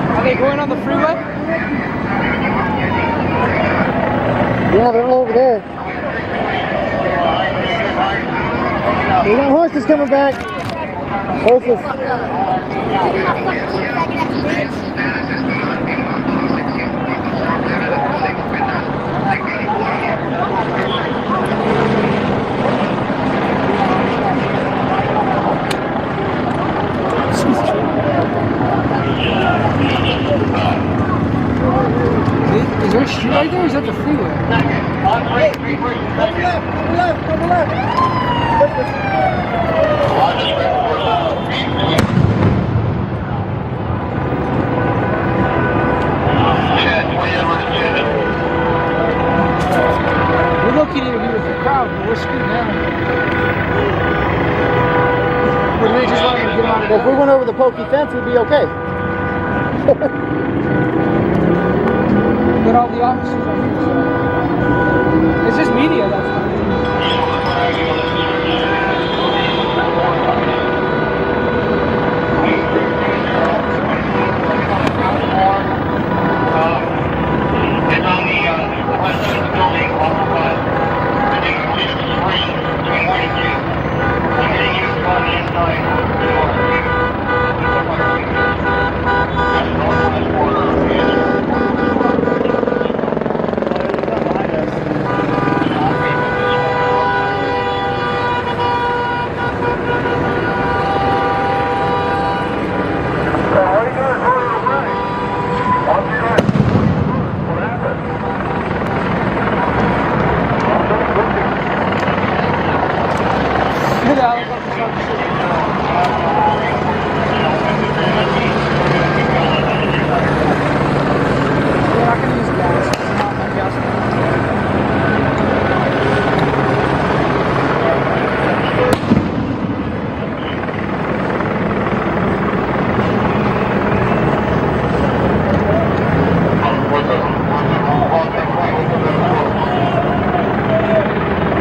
Are they going on the freeway? Yeah, they're all over there. We got horses coming back. Horses. Is there a street right there, or is that the freeway? Hey, couple left. We're located here with the crowd, but we're screwed now. Or do they just want to get out of there? If we went over the pokey fence, we'd be okay. But all the officers are here, so. It's just media, that's fine. It's on the west side of the building, overpass. I think it's just free between 1 and 2. I'm getting you on the inside of the door. That's the northwest border of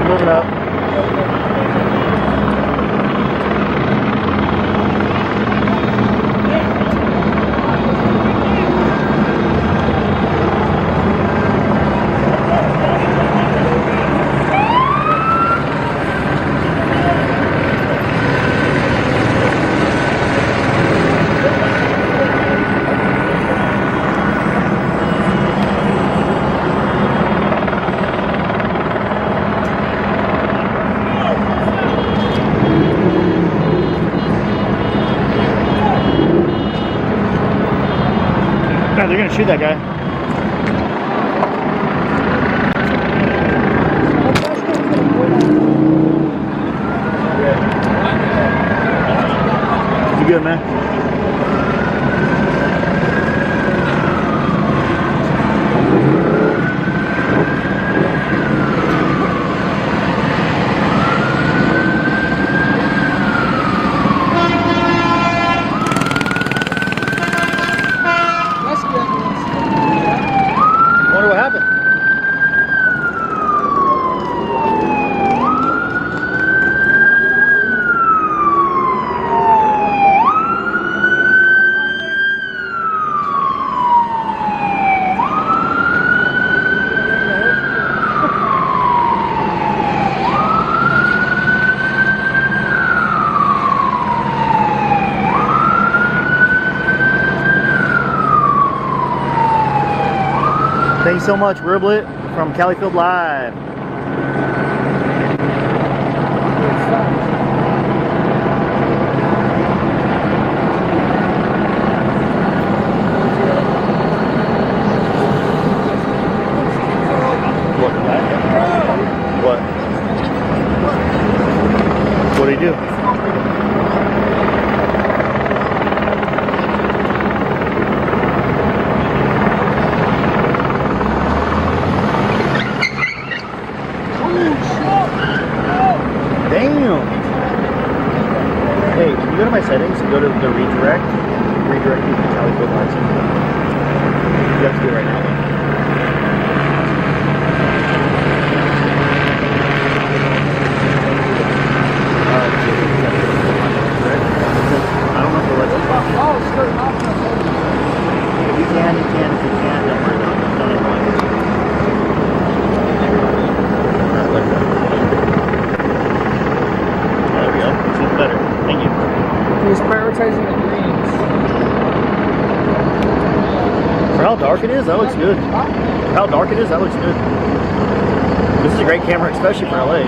Moving up. Yeah, they're gonna shoot that guy. You good, man? Wonder what happened. Thanks so much, Riblet from Califield Live. What? What did he do? Damn! Hey, can you go to my settings and go to the redirect? Redirect you to Califield Live. You have to do it right now. I don't know if it lets you. If you can, you can. If you can't, don't worry about it. Don't worry about it. Not like that. There we go. It's even better. Thank you. He's prioritizing the greens. For how dark it is, that looks good. For how dark it is, that looks good. This is a great camera, especially for LA.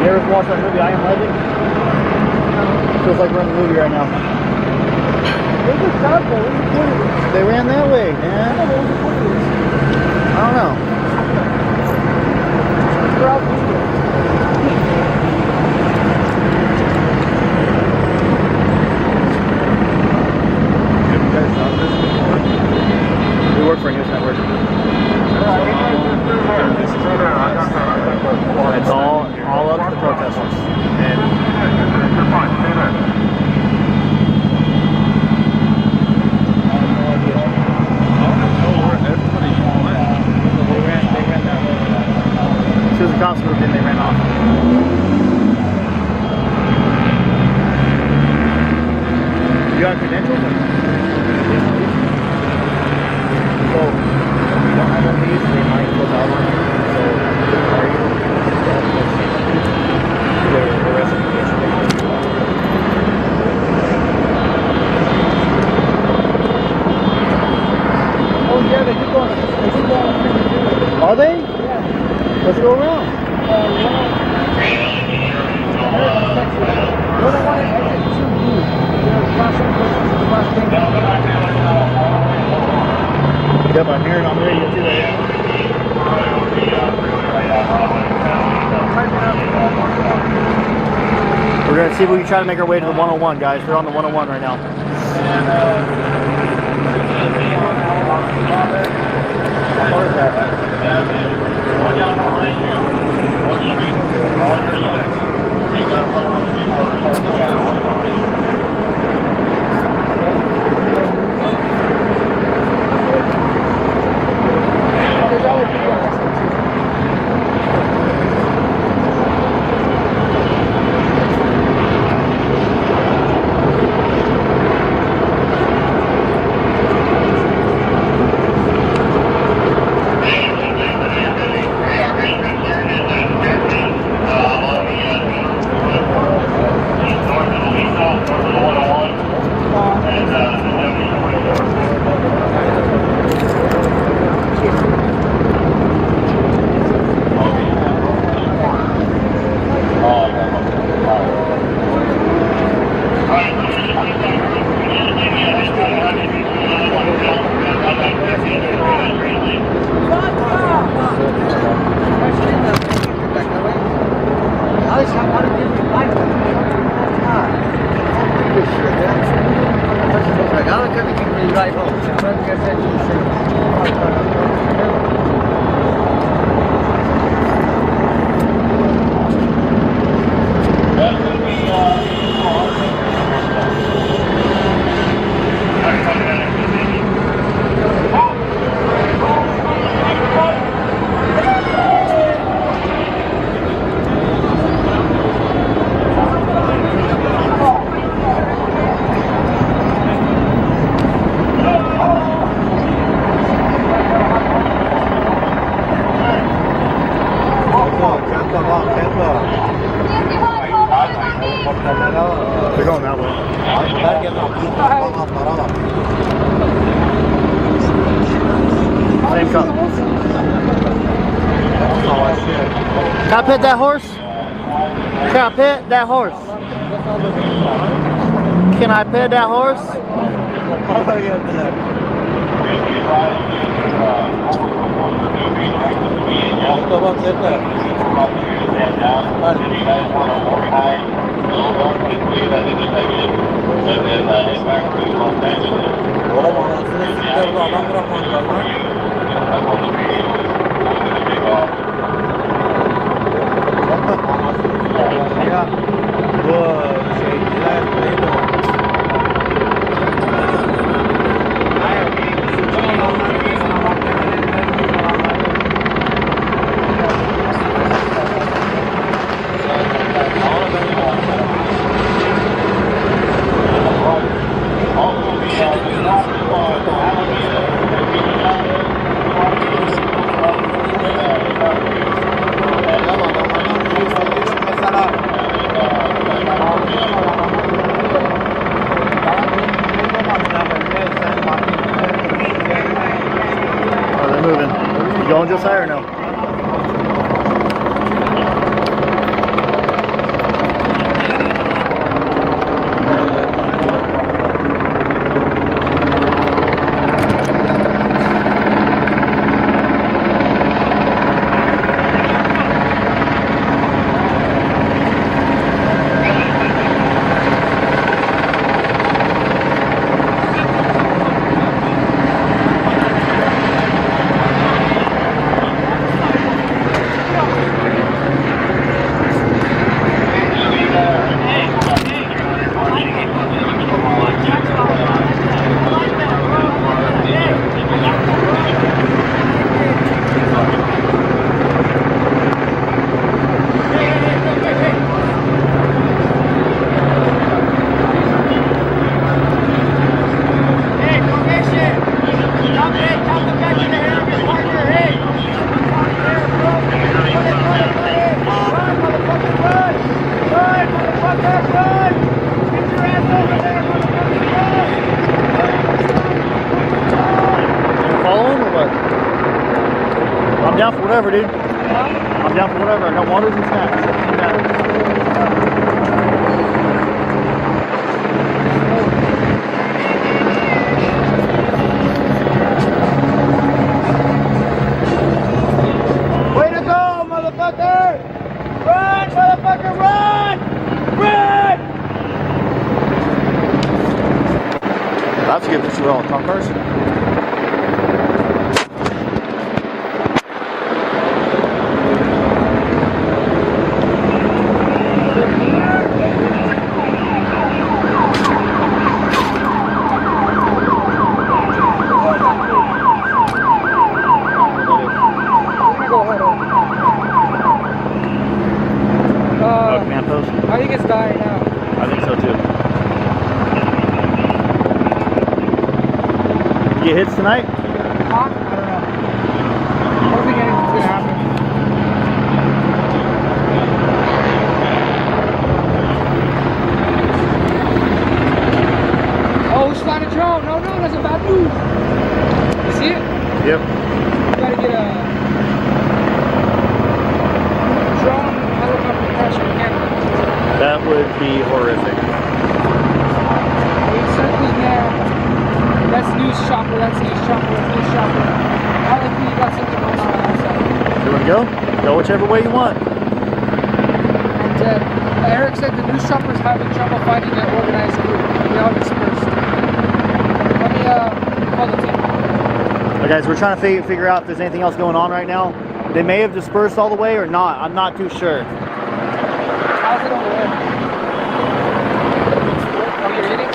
You ever watch that movie, I Am Legend? Feels like we're in the movie right now. They ran that way, man. I don't know. We work for a news network. It's all up to the protesters. As soon as the cops moved in, they ran off. You got credentials? So, if you don't have one of these, they might close out on you. So, are you? The rest of the case. Oh yeah, they keep going. Are they? Yeah. Let's go around. Yep, I'm hearing on the radio too. We're going to see if we can try to make our way to the 101, guys. They're on the 101 right now. Come. Can I pet that horse? Can I pet that horse? Can I pet that horse? Going Josiah or no? I'm down for whatever, dude. I'm down for whatever. I got waters and snacks. Way to go, motherfucker! Run, motherfucker, run! Run! That's a good picture of all the cop cars. Command post? I think it's dying now. I think so too. You get hits tonight? I don't know. I don't think anything's gonna happen. Oh, who's flying a drone? No, that's a bad move. You see it? Yep. You gotta get a drone helicopter crash on camera. That would be horrific. It's circling there. That's news chopper, that's news chopper, that's news chopper. I think you got something going on outside. You want to go? Go whichever way you want. And Eric said the news chopper's having trouble finding an organized group. They all dispersed. Let me call the team. Okay, guys, we're trying to figure out if there's anything else going on right now. They may have dispersed all the way or not. I'm not too sure. How's it over there? Oh, you're hitting?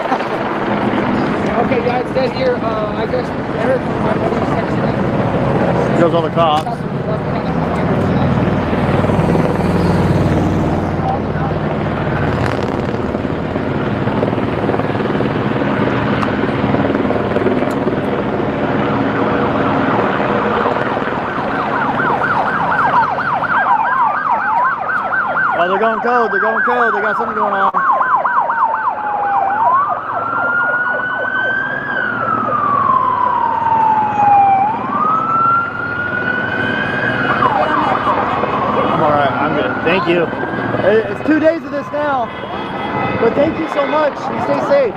Okay, yeah, it's dead here. I guess Eric, my buddy's texting me. Goes all the cops. Oh, they're going code. They're going code. They got something going on. Thank you. It's 2 days of this now, but thank you so much. You stay safe.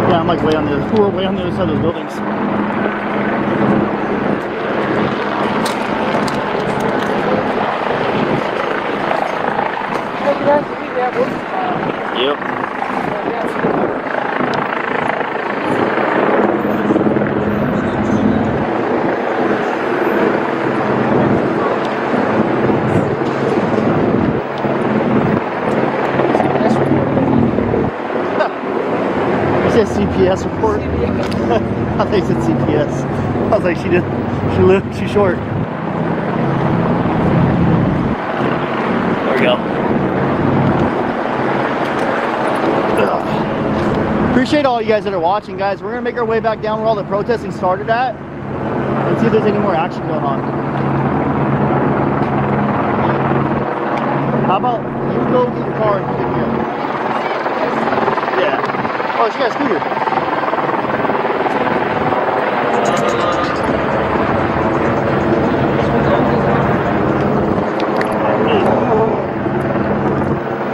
Yeah, I'm like way on the other side of those buildings. Yep. CPS report. I think it's CPS. I was like, she's short. There we go. Ugh. Appreciate all you guys that are watching, guys. We're gonna make our way back down where all the protesting started at and see if there's any more action going on. How about you go get your car and pick me up? Yeah. Oh, she got a scooter.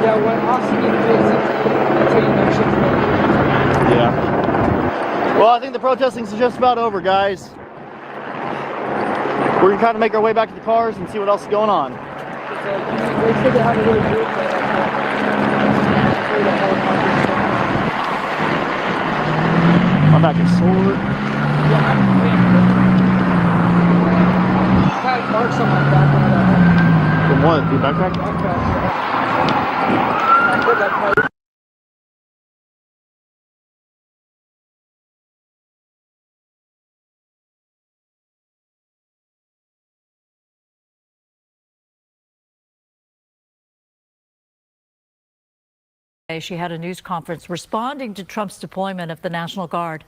Yeah, what Austin is until you mentioned. Yeah. Well, I think the protesting is just about over, guys. We're gonna kind of make our way back to the cars and see what else is going on. They said they have a really good My back is sore. I had marks on my back when I got home. From what? The backpack? I put that part. She had a news conference responding to Trump's deployment of the National Guard.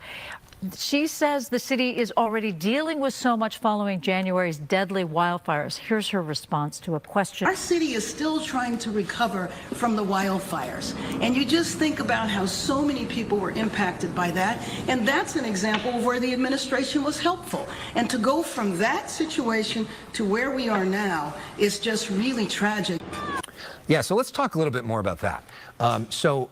She says the city is already dealing with so much following January's deadly wildfires. Here's her response to a question. Our city is still trying to recover from the wildfires. And you just think about how so many people were impacted by that. And that's an example of where the administration was helpful. And to go from that situation to where we are now is just really tragic. Yeah, so let's talk a little bit more about that. So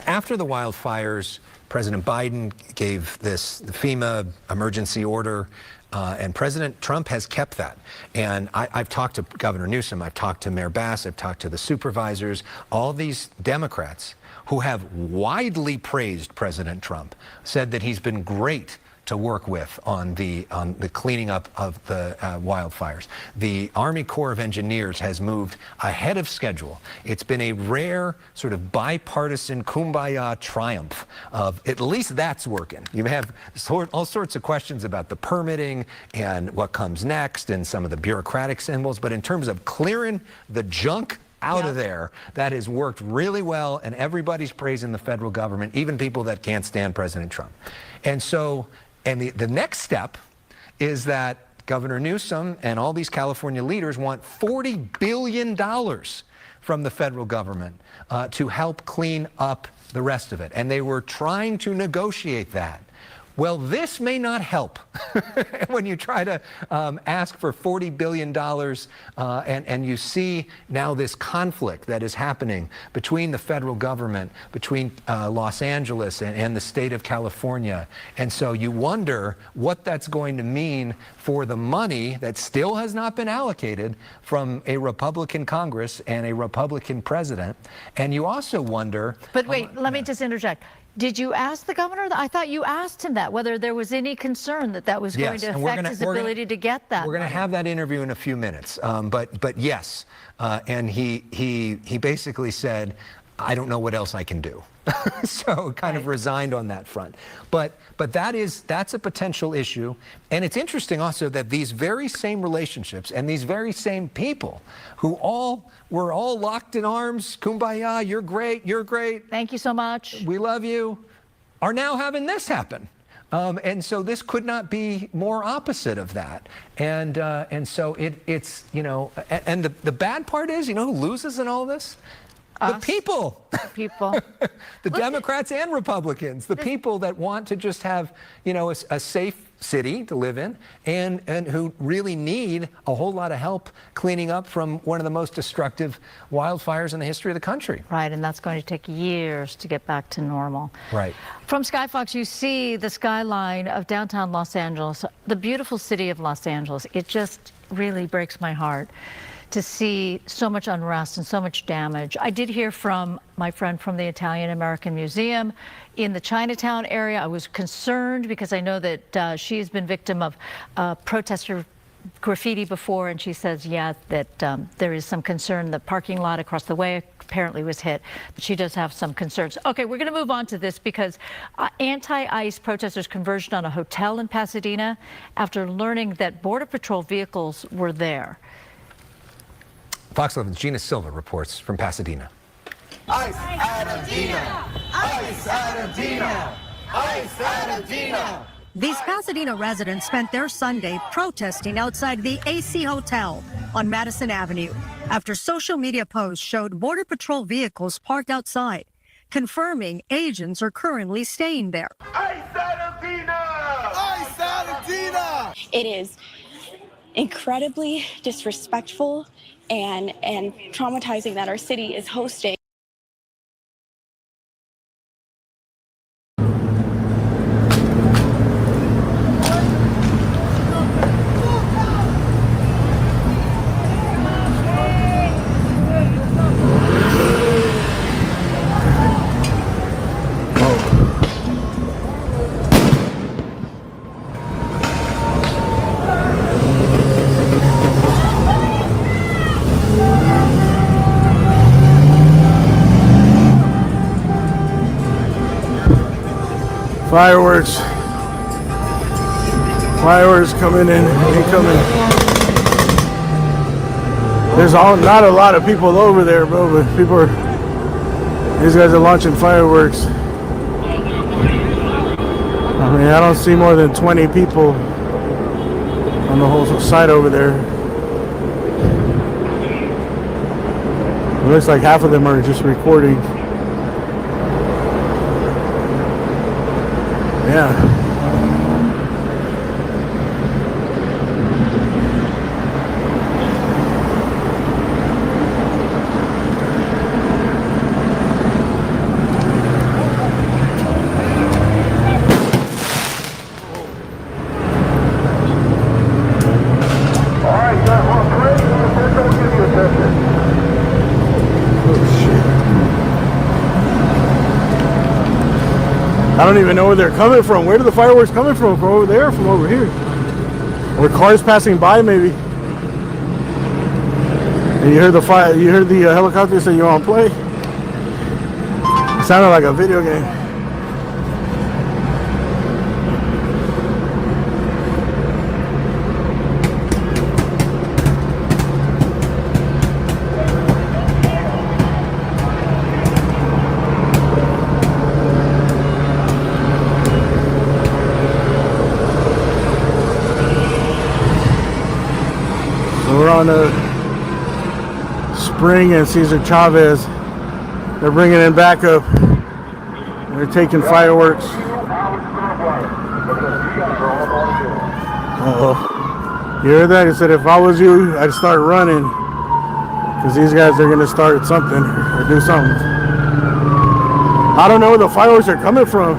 after the wildfires, President Biden gave this FEMA emergency order, and President Trump has kept that. And I've talked to Governor Newsom, I've talked to Mayor Bass, I've talked to the supervisors, all these Democrats who have widely praised President Trump, said that he's been great to work with on the cleaning up of the wildfires. The Army Corps of Engineers has moved ahead of schedule. It's been a rare sort of bipartisan kumbaya triumph of at least that's working. You have all sorts of questions about the permitting and what comes next and some of the bureaucratic symbols, but in terms of clearing the junk out of there, that has worked really well, and everybody's praising the federal government, even people that can't stand President Trump. And so, and the next step is that Governor Newsom and all these California leaders want $40 billion from the federal government to help clean up the rest of it. And they were trying to negotiate that Well, this may not help when you try to ask for $40 billion and you see now this conflict that is happening between the federal government, between Los Angeles and the state of California. And so you wonder what that's going to mean for the money that still has not been allocated from a Republican Congress and a Republican president. And you also wonder... But wait, let me just interject. Did you ask the governor? I thought you asked him that, whether there was any concern that that was going to affect his ability to get that. We're going to have that interview in a few minutes. But yes, and he basically said, I don't know what else I can do. So kind of resigned on that front. But that's a potential issue. And it's interesting also that these very same relationships and these very same people who were all locked in arms, kumbaya, you're great. Thank you so much. We love you, are now having this happen. And so this could not be more opposite of that. And so it's, you know, and the bad part is, you know who loses in all this? The people. The Democrats and Republicans, the people that want to just have, you know, a safe city to live in and who really need a whole lot of help cleaning up from one of the most destructive wildfires in the history of the country. Right, and that's going to take years to get back to normal. Right. From Skyfox, you see the skyline of downtown Los Angeles, the beautiful city of Los Angeles. It just really breaks my heart to see so much unrest and so much damage. I did hear from my friend from the Italian American Museum in the Chinatown area. I was concerned because I know that she's been victim of protester graffiti before, and she says, yeah, that there is some concern. The parking lot across the way apparently was hit, but she does have some concerns. Okay, we're going to move on to this because anti-ICE protesters converged on a hotel in Pasadena after learning that Border Patrol vehicles were there. Fox 11's Gina Silva reports from Pasadena. ICE Argentina! ICE Argentina! ICE Argentina! These Pasadena residents spent their Sunday protesting outside the AC Hotel on Madison Avenue after social media posts showed Border Patrol vehicles parked outside, confirming agents are currently staying there. ICE Argentina! ICE Argentina! It is incredibly disrespectful and traumatizing that our city is hosting. Fireworks coming in, incoming. There's not a lot of people over there, bro, but these guys are launching fireworks. I mean, I don't see more than 20 people on the whole side over there. It looks like half of them are just recording. Yeah. I don't even know where they're coming from. Where are the fireworks coming from? From over there or from over here? Or cars passing by maybe. And you heard the helicopter say you want to play? It sounded like a video game. We're on Spring and Cesar Chavez. They're bringing in backup. They're taking fireworks. Uh-oh. You heard that? He said, if I was you, I'd start running. Because these guys are going to start something or do something. I don't know where the fireworks are coming from.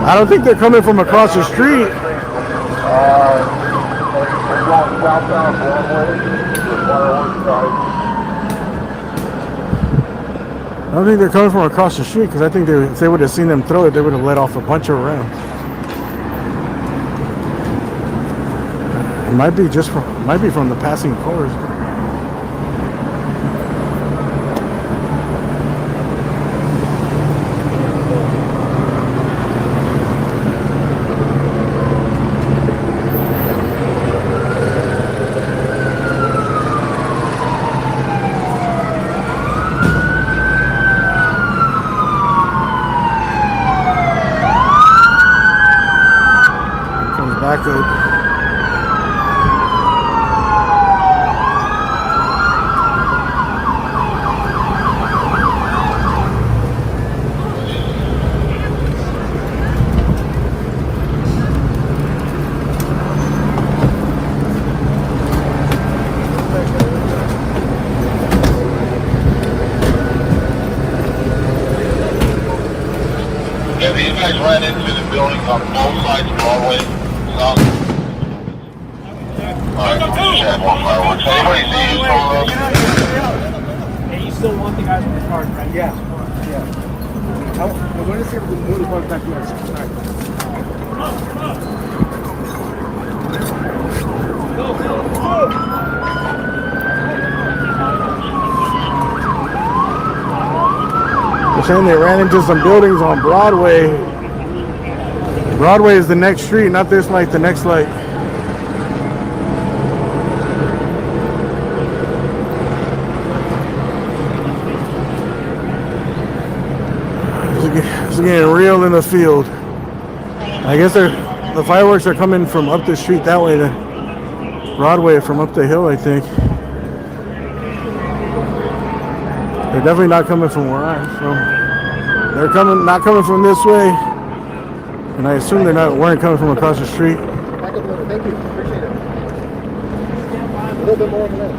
I don't think they're coming from across the street. I don't think they're coming from across the street, because I think if they would have seen them throw it, they would have let off a bunch of rounds. It might be from the passing cars. Back up. Yeah, these guys ran into the building on both sides of Broadway. And you still want the guys in the car, right? Yeah. I want to see if we can move the car back to our side. They're saying they ran into some buildings on Broadway. Broadway is the next street, not this light, the next light. It's getting real in the field. I guess the fireworks are coming from up the street that way, then Broadway from up the hill, I think. They're definitely not coming from where I am. So they're not coming from this way, and I assume weren't coming from across the street. Back up a little. Thank you. Appreciate it. A little bit more over there.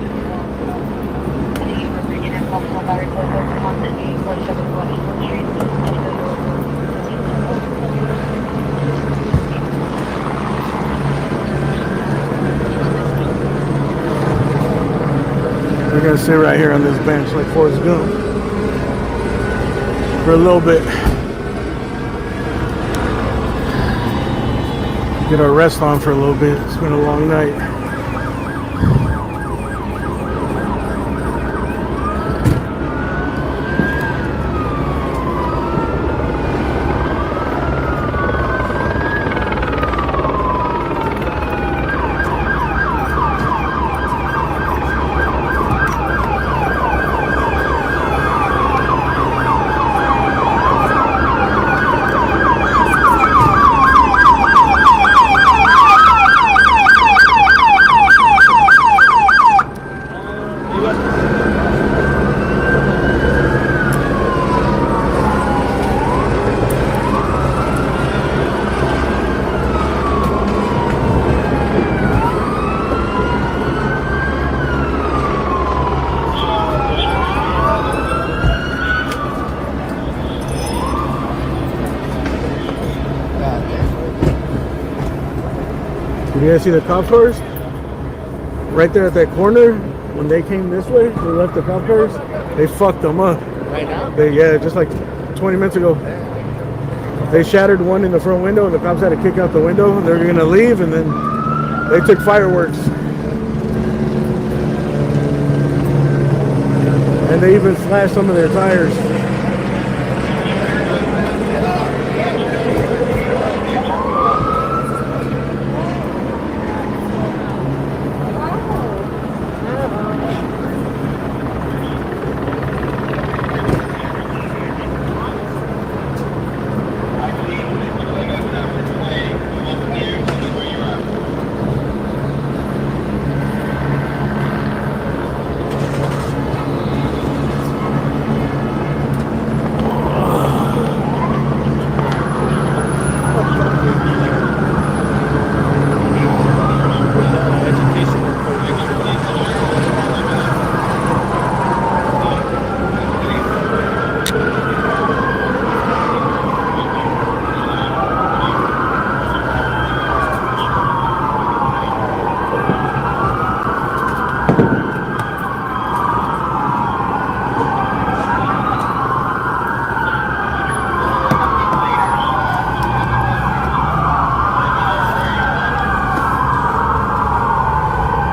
We're gonna sit right here on this bench like Forrest Gump for a little bit. Get our rest on for a little bit. It's been a long night. You guys see the cop cars? Right there at that corner, when they came this way, they left the cop cars, they fucked them up. Right now? Yeah, just like 20 minutes ago. They shattered one in the front window and the cops had to kick out the window. They were gonna leave and then they took fireworks. And they even slashed some of their tires.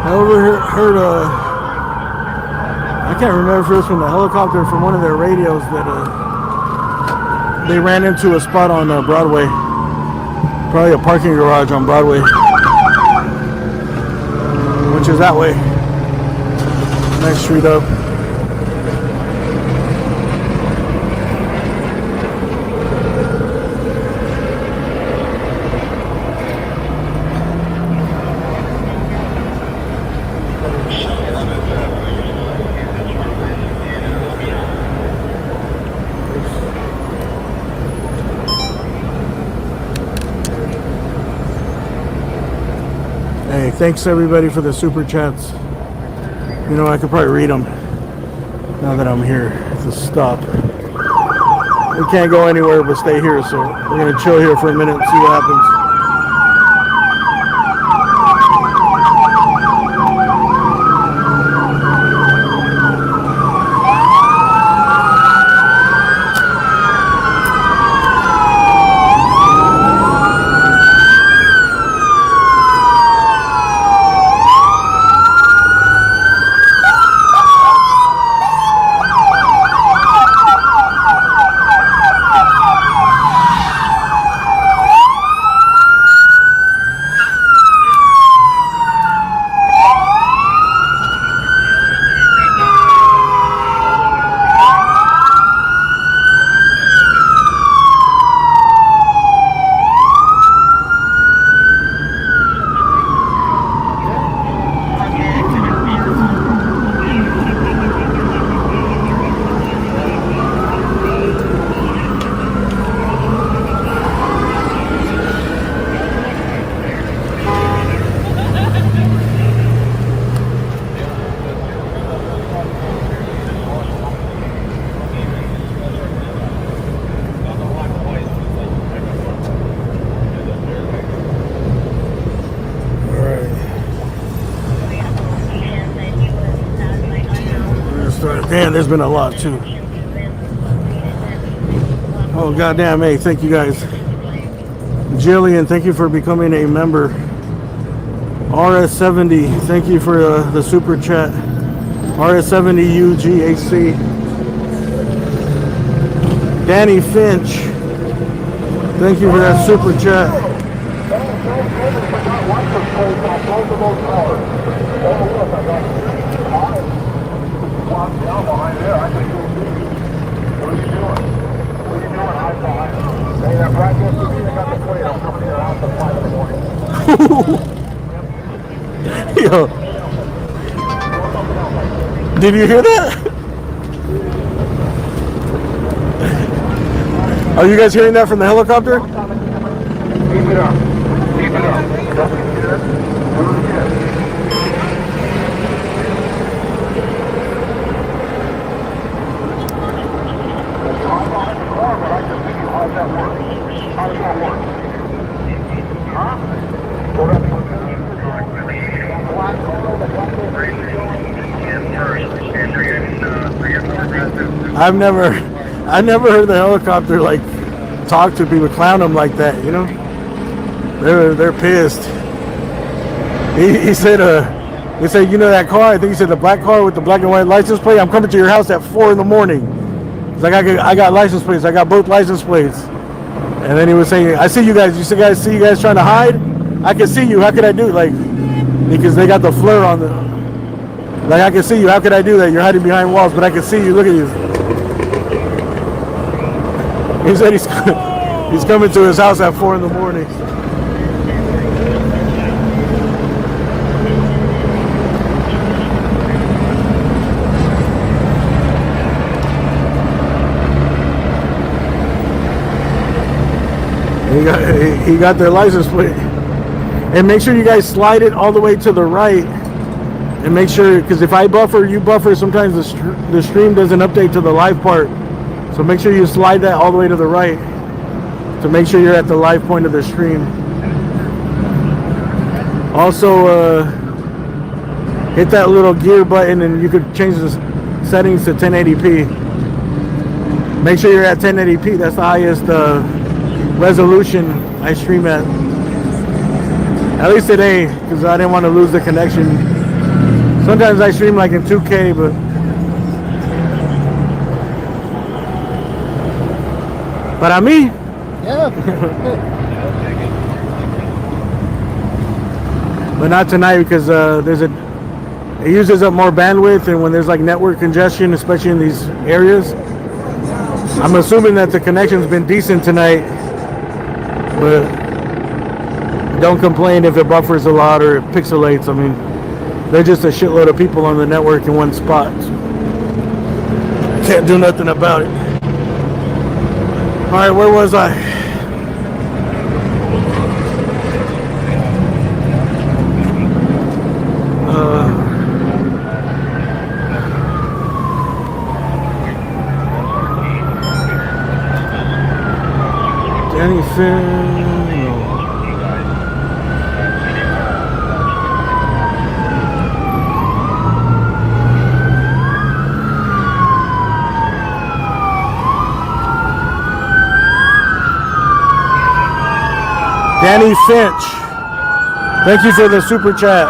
I overheard I can't remember if it was from the helicopter from one of their radios that they ran into a spot on Broadway. Probably a parking garage on Broadway, which is that way. Next street up. Hey, thanks everybody for the super chats. You know, I could probably read them now that I'm here at the stop. We can't go anywhere but stay here, so we're gonna chill here for a minute and see what happens. Man, there's been a lot too. Oh goddamn! Hey, thank you guys. Jillian, thank you for becoming a member. RS70, thank you for the super chat. RS70UGHC. Danny Finch, thank you for that super chat. Yo, did you hear that? Are you guys hearing that from the helicopter? Keep it up. Keep it up. I've never heard the helicopter like talk to people, clown them like that. You know, they're pissed. He said you know that car? I think he said the black car with the black and white license plate. I'm coming to your house at 4 in the morning. He's like, I got license plates. I got both license plates. And then he was saying, I see you guys. See you guys trying to hide? I can see you. How could I do it? Like, because they got the flare on the. Like, I can see you. How could I do that? You're hiding behind walls, but I can see you. Look at you. He said he's coming to his house at 4 in the morning. He got their license plate. And make sure you guys slide it all the way to the right. And make sure, because if I buffer, you buffer, sometimes the stream doesn't update to the live part. So make sure you slide that all the way to the right to make sure you're at the live point of the stream. Also, hit that little gear button and you could change the settings to 1080p. Make sure you're at 1080p. That's the highest resolution I stream at. At least today, because I didn't want to lose the connection. Sometimes I stream like in 2K, but I'm me. Yeah. But not tonight because it uses up more bandwidth, and when there's like network congestion, especially in these areas, I'm assuming that the connection's been decent tonight, but don't complain if it buffers a lot or it pixelates. I mean, there's just a shitload of people on the network in one spot. Can't do nothing about it. All right, where was I? Anything? Danny Finch, thank you for the super chat.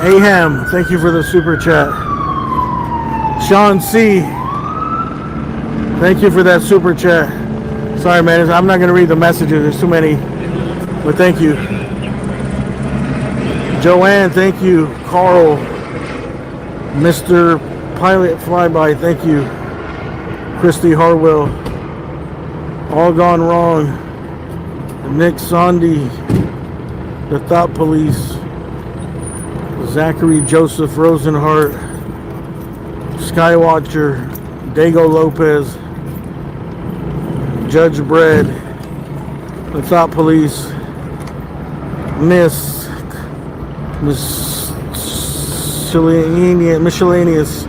Aham, thank you for the super chat. Sean C, thank you for that super chat. Sorry, man, I'm not going to read the messages. There's too many, but thank you. Joanne, thank you. Carl, Mr. Pilot Flyby, thank you. Christy Harwell, All Gone Wrong, Nick Sondi, The Thought Police, Zachary Joseph Rosenhart, Skywatcher, Dago Lopez, Judge Bread, The Thought Police, Miscellaneous,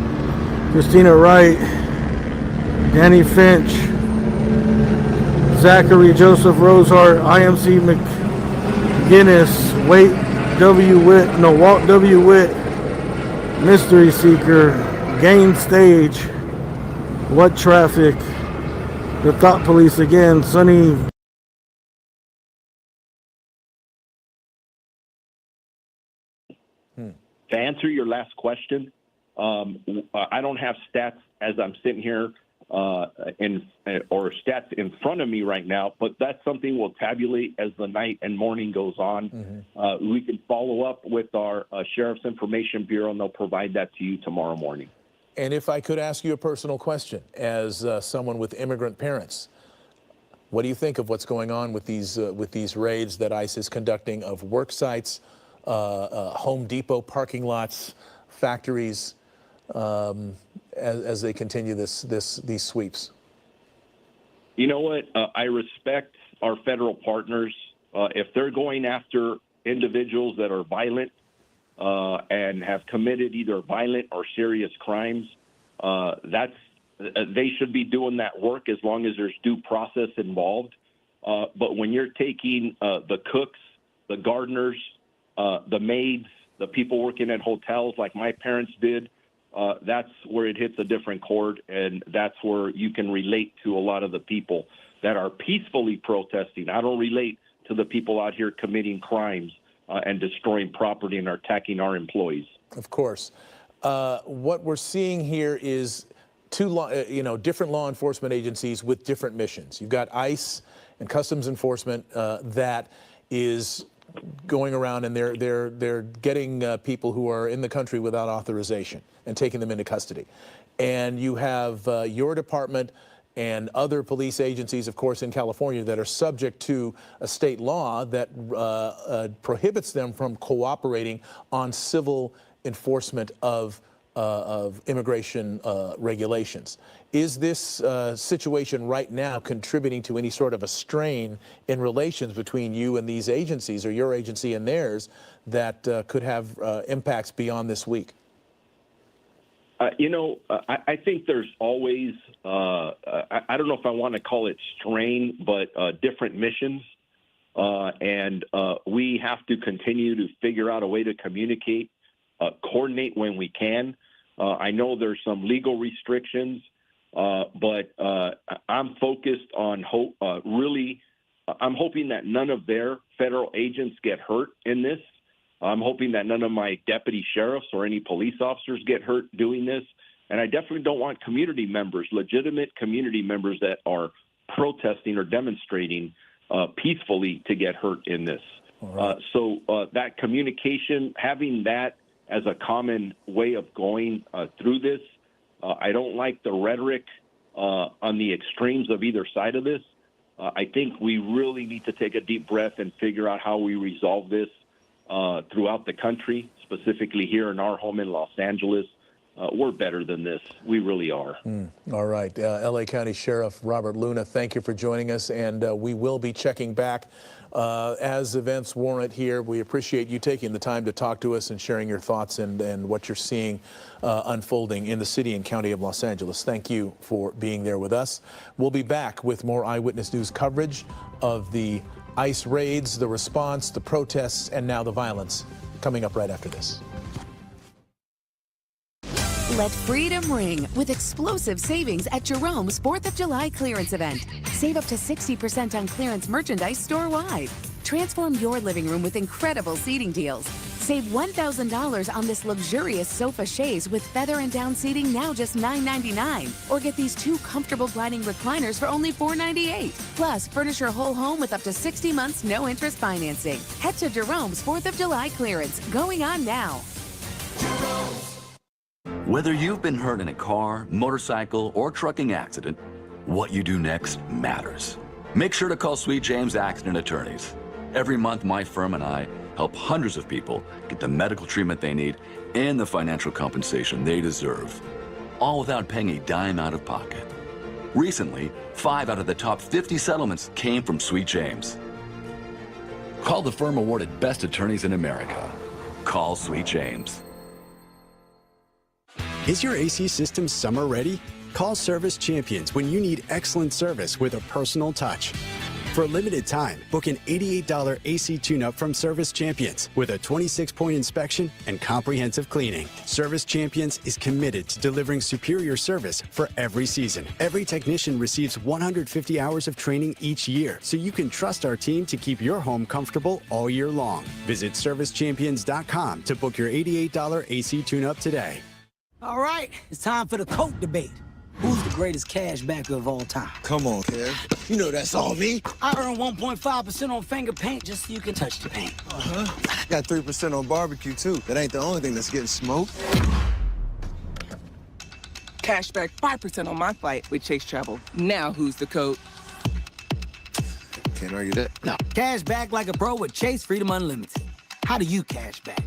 Christina Wright, Danny Finch, Zachary Joseph Rosehart, IMC McGinnis, Walt W. Witt, Mystery Seeker, Gain Stage, What Traffic, The Thought Police again, Sonny. To answer your last question, I don't have stats as I'm sitting here or stats in front of me right now, but that's something we'll tabulate as the night and morning goes on. We can follow up with our Sheriff's Information Bureau, and they'll provide that to you tomorrow morning. And if I could ask you a personal question, as someone with immigrant parents, what do you think of what's going on with these raids that ICE is conducting of work sites, Home Depot parking lots, factories, as they continue these sweeps? You know what? I respect our federal partners. If they're going after individuals that are violent and have committed either violent or serious crimes, they should be doing that work as long as there's due process involved. But when you're taking the cooks, the gardeners, the maids, the people working at hotels like my parents did, that's where it hits a different chord, and that's where you can relate to a lot of the people that are peacefully protesting. I don't relate to the people out here committing crimes and destroying property and attacking our employees. Of course. What we're seeing here is different law enforcement agencies with different missions. You've got ICE and Customs Enforcement that is going around and they're getting people who are in the country without authorization and taking them into custody. And you have your department and other police agencies, of course, in California that are subject to a state law that prohibits them from cooperating on civil enforcement of immigration regulations. Is this situation right now contributing to any sort of a strain in relations between you and these agencies, or your agency and theirs, that could have impacts beyond this week? I think there's always, I don't know if I want to call it strain, but different missions. And we have to continue to figure out a way to communicate, coordinate when we can. I know there's some legal restrictions, but I'm focused on I'm hoping that none of their federal agents get hurt in this. I'm hoping that none of my deputy sheriffs or any police officers get hurt doing this. And I definitely don't want community members, legitimate community members that are protesting or demonstrating peacefully to get hurt in this. So that communication, having that as a common way of going through this, I don't like the rhetoric on the extremes of either side of this. I think we really need to take a deep breath and figure out how we resolve this throughout the country, specifically here in our home in Los Angeles. We're better than this. We really are. All right. LA County Sheriff Robert Luna, thank you for joining us, and we will be checking back as events warrant here. We appreciate you taking the time to talk to us and sharing your thoughts and what you're seeing unfolding in the city and county of Los Angeles. Thank you for being there with us. We'll be back with more Eyewitness News coverage of the ICE raids, the response, the protests, and now the violence, coming up right after this. Let freedom ring with explosive savings at Jerome's 4th of July clearance event. Save up to 60% on clearance merchandise store-wide. Transform your living room with incredible seating deals. Save $1,000 on this luxurious sofa chaise with feather and down seating, now just $9.99. Or get these 2 comfortable gliding recliners for only $4.98. Plus, furnish your whole home with up to 60 months no interest financing. Head to Jerome's 4th of July clearance, going on now. Whether you've been hurt in a car, motorcycle, or trucking accident, what you do next matters. Make sure to call Sweet James Accident Attorneys. Every month, my firm and I help hundreds of people get the medical treatment they need and the financial compensation they deserve, all without paying a dime out of pocket. Recently, 5 out of the top 50 settlements came from Sweet James. Call the firm awarded Best Attorneys in America. Call Sweet James. Is your AC system summer ready? Call Service Champions when you need excellent service with a personal touch. For a limited time, book an $88 AC tune-up from Service Champions with a 26-point inspection and comprehensive cleaning. Service Champions is committed to delivering superior service for every season. Every technician receives 150 hours of training each year, so you can trust our team to keep your home comfortable all year long. Visit ServiceChampions.com to book your $88 AC tune-up today. All right, it's time for the coat debate. Who's the greatest cash backer of all time? Come on, Kev. You know that's all me. I earn 1.5% on finger paint just so you can touch the paint. Got 3% on barbecue, too. That ain't the only thing that's getting smoked. Cashback 5% on my flight with Chase Travel. Now who's the code? Can't argue that. No, cash back like a pro with Chase Freedom Unlimited. How do you cash back?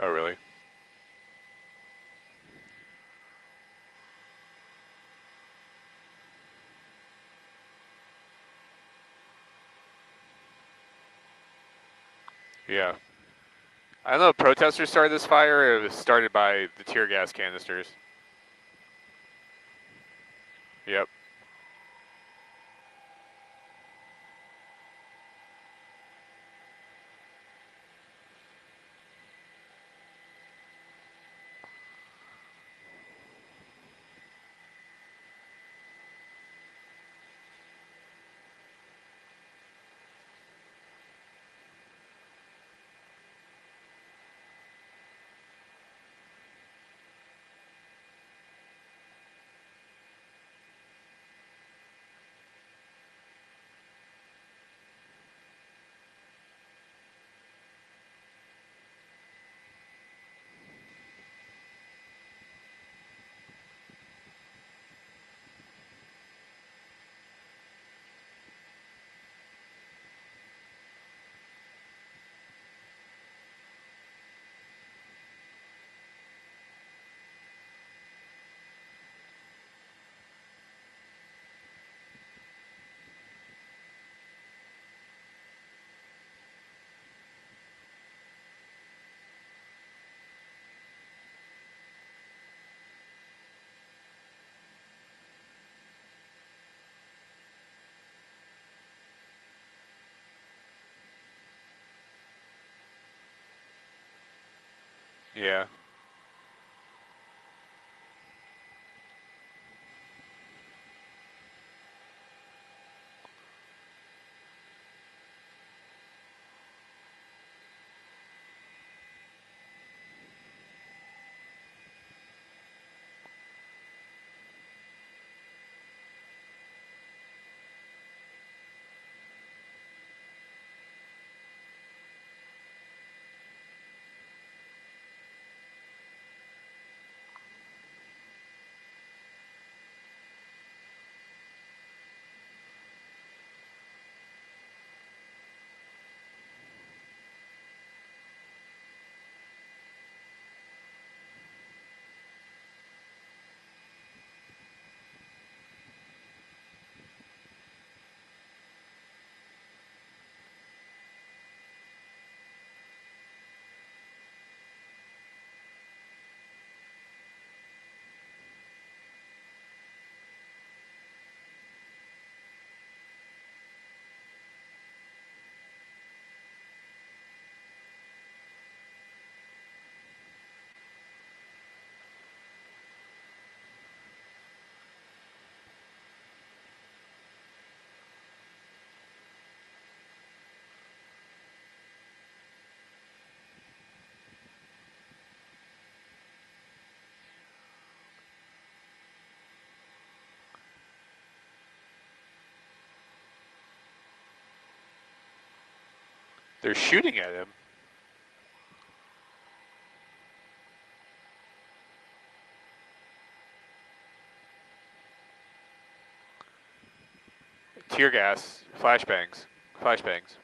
Oh, really? Yeah. I don't know if protesters started this fire or it was started by the tear gas canisters. Yep. Yeah. They're shooting at him. Tear gas, flashbangs, flashbangs.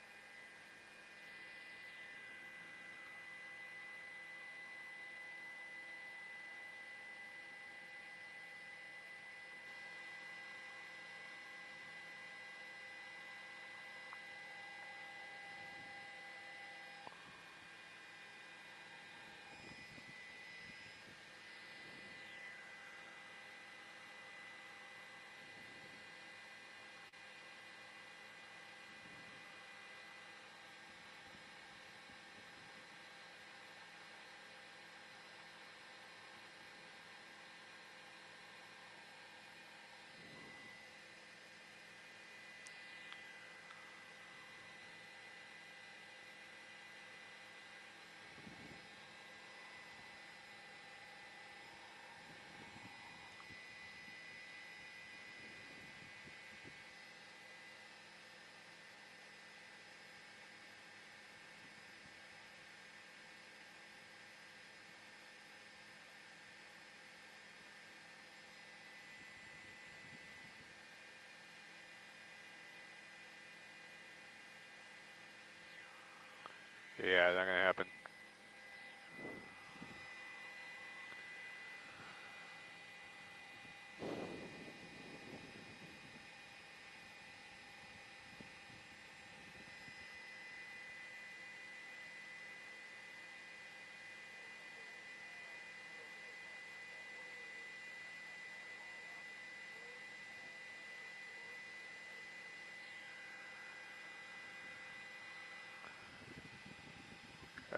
Yeah, not gonna happen.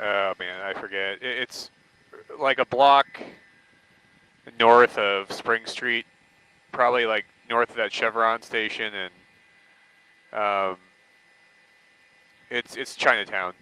Oh man, I forget. It's like a block north of Spring Street, probably like north of that Chevron station, and it's Chinatown.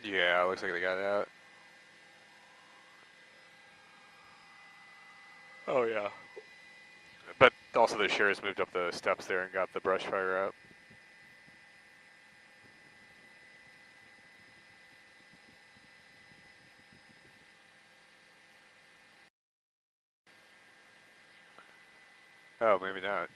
Yeah, looks like they got out. Oh yeah. But also the sheriffs moved up the steps there and got the brush fire out. Oh, maybe not.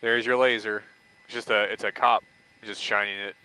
There's your laser. It's a cop just shining it.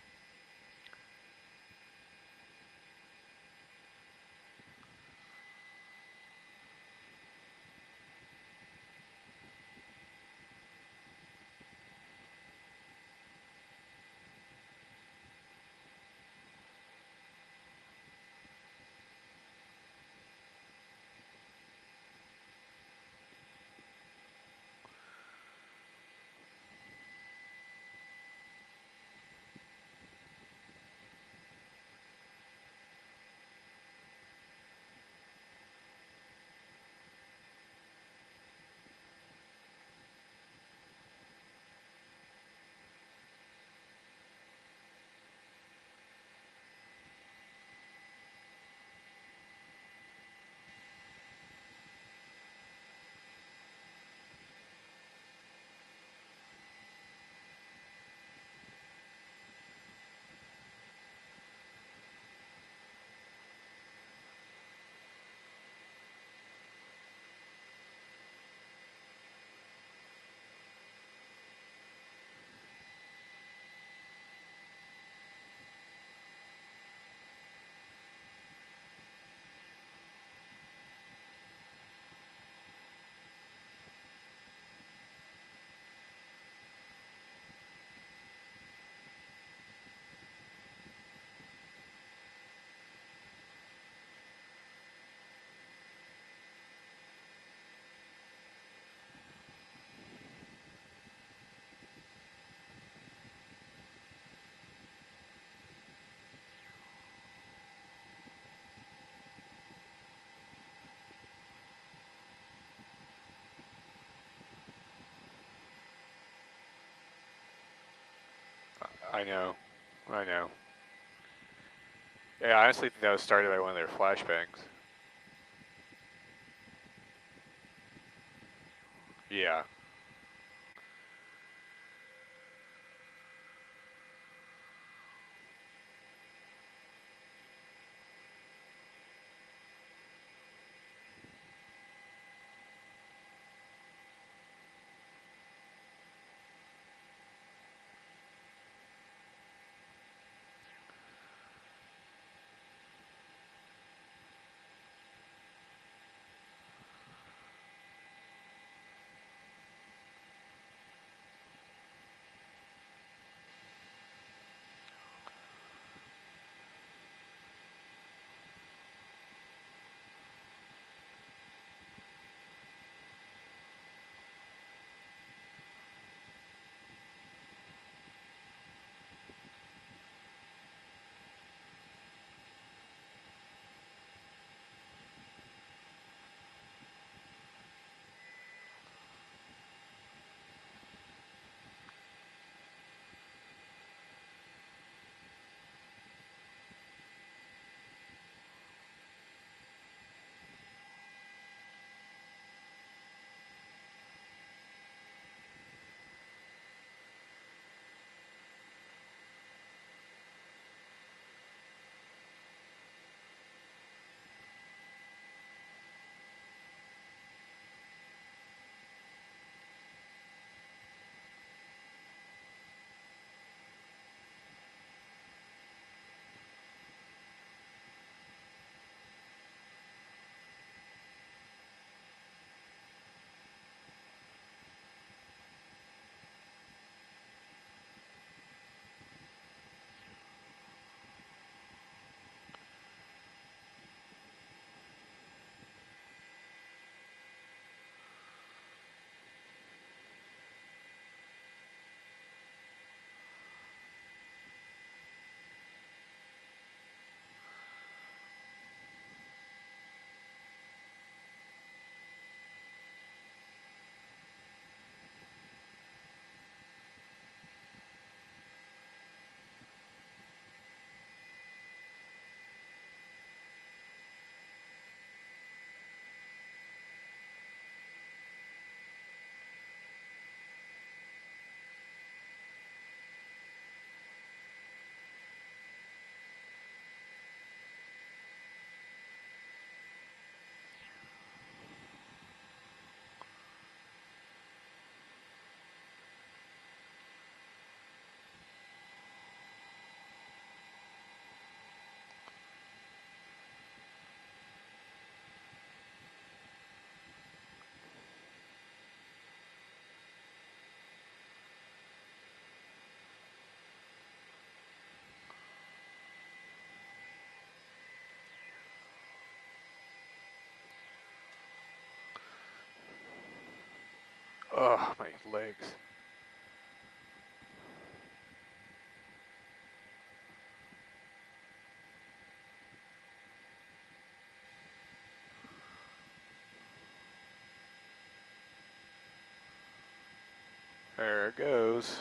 I know. I know. Yeah, I honestly think that was started by one of their flashbangs. Yeah. Oh, my legs. There it goes.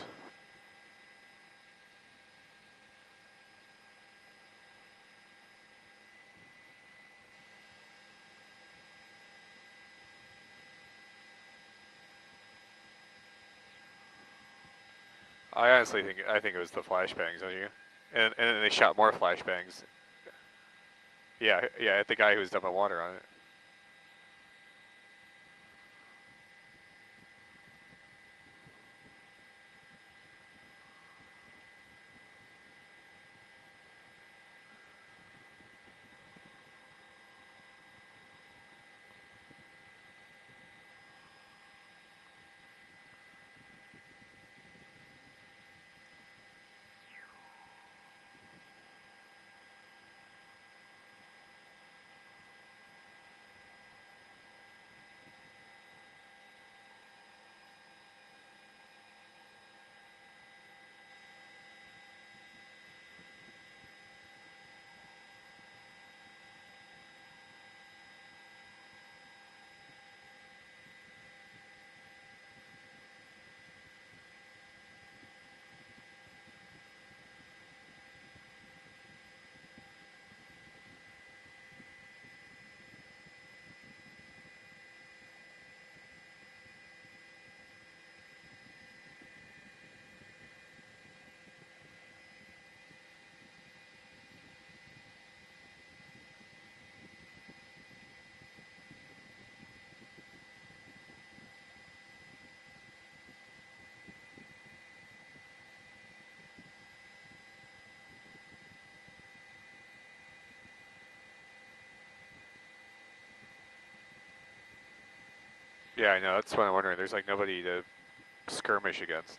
I honestly think it was the flashbangs, don't you? And then they shot more flashbangs. Yeah, yeah, at the guy who was dumping water on it. Yeah, I know. That's what I'm wondering. There's like nobody to skirmish against.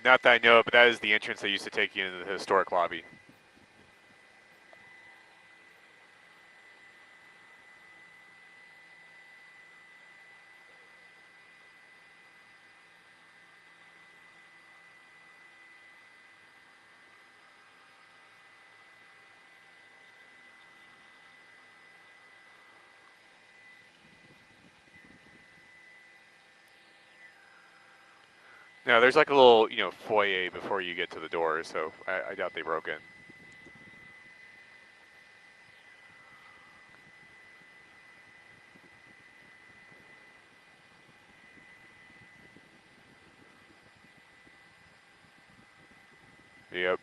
Not that I know, but that is the entrance they used to take you into the historic lobby. No, there's like a little, foyer before you get to the door, so I doubt they broke in. Yep.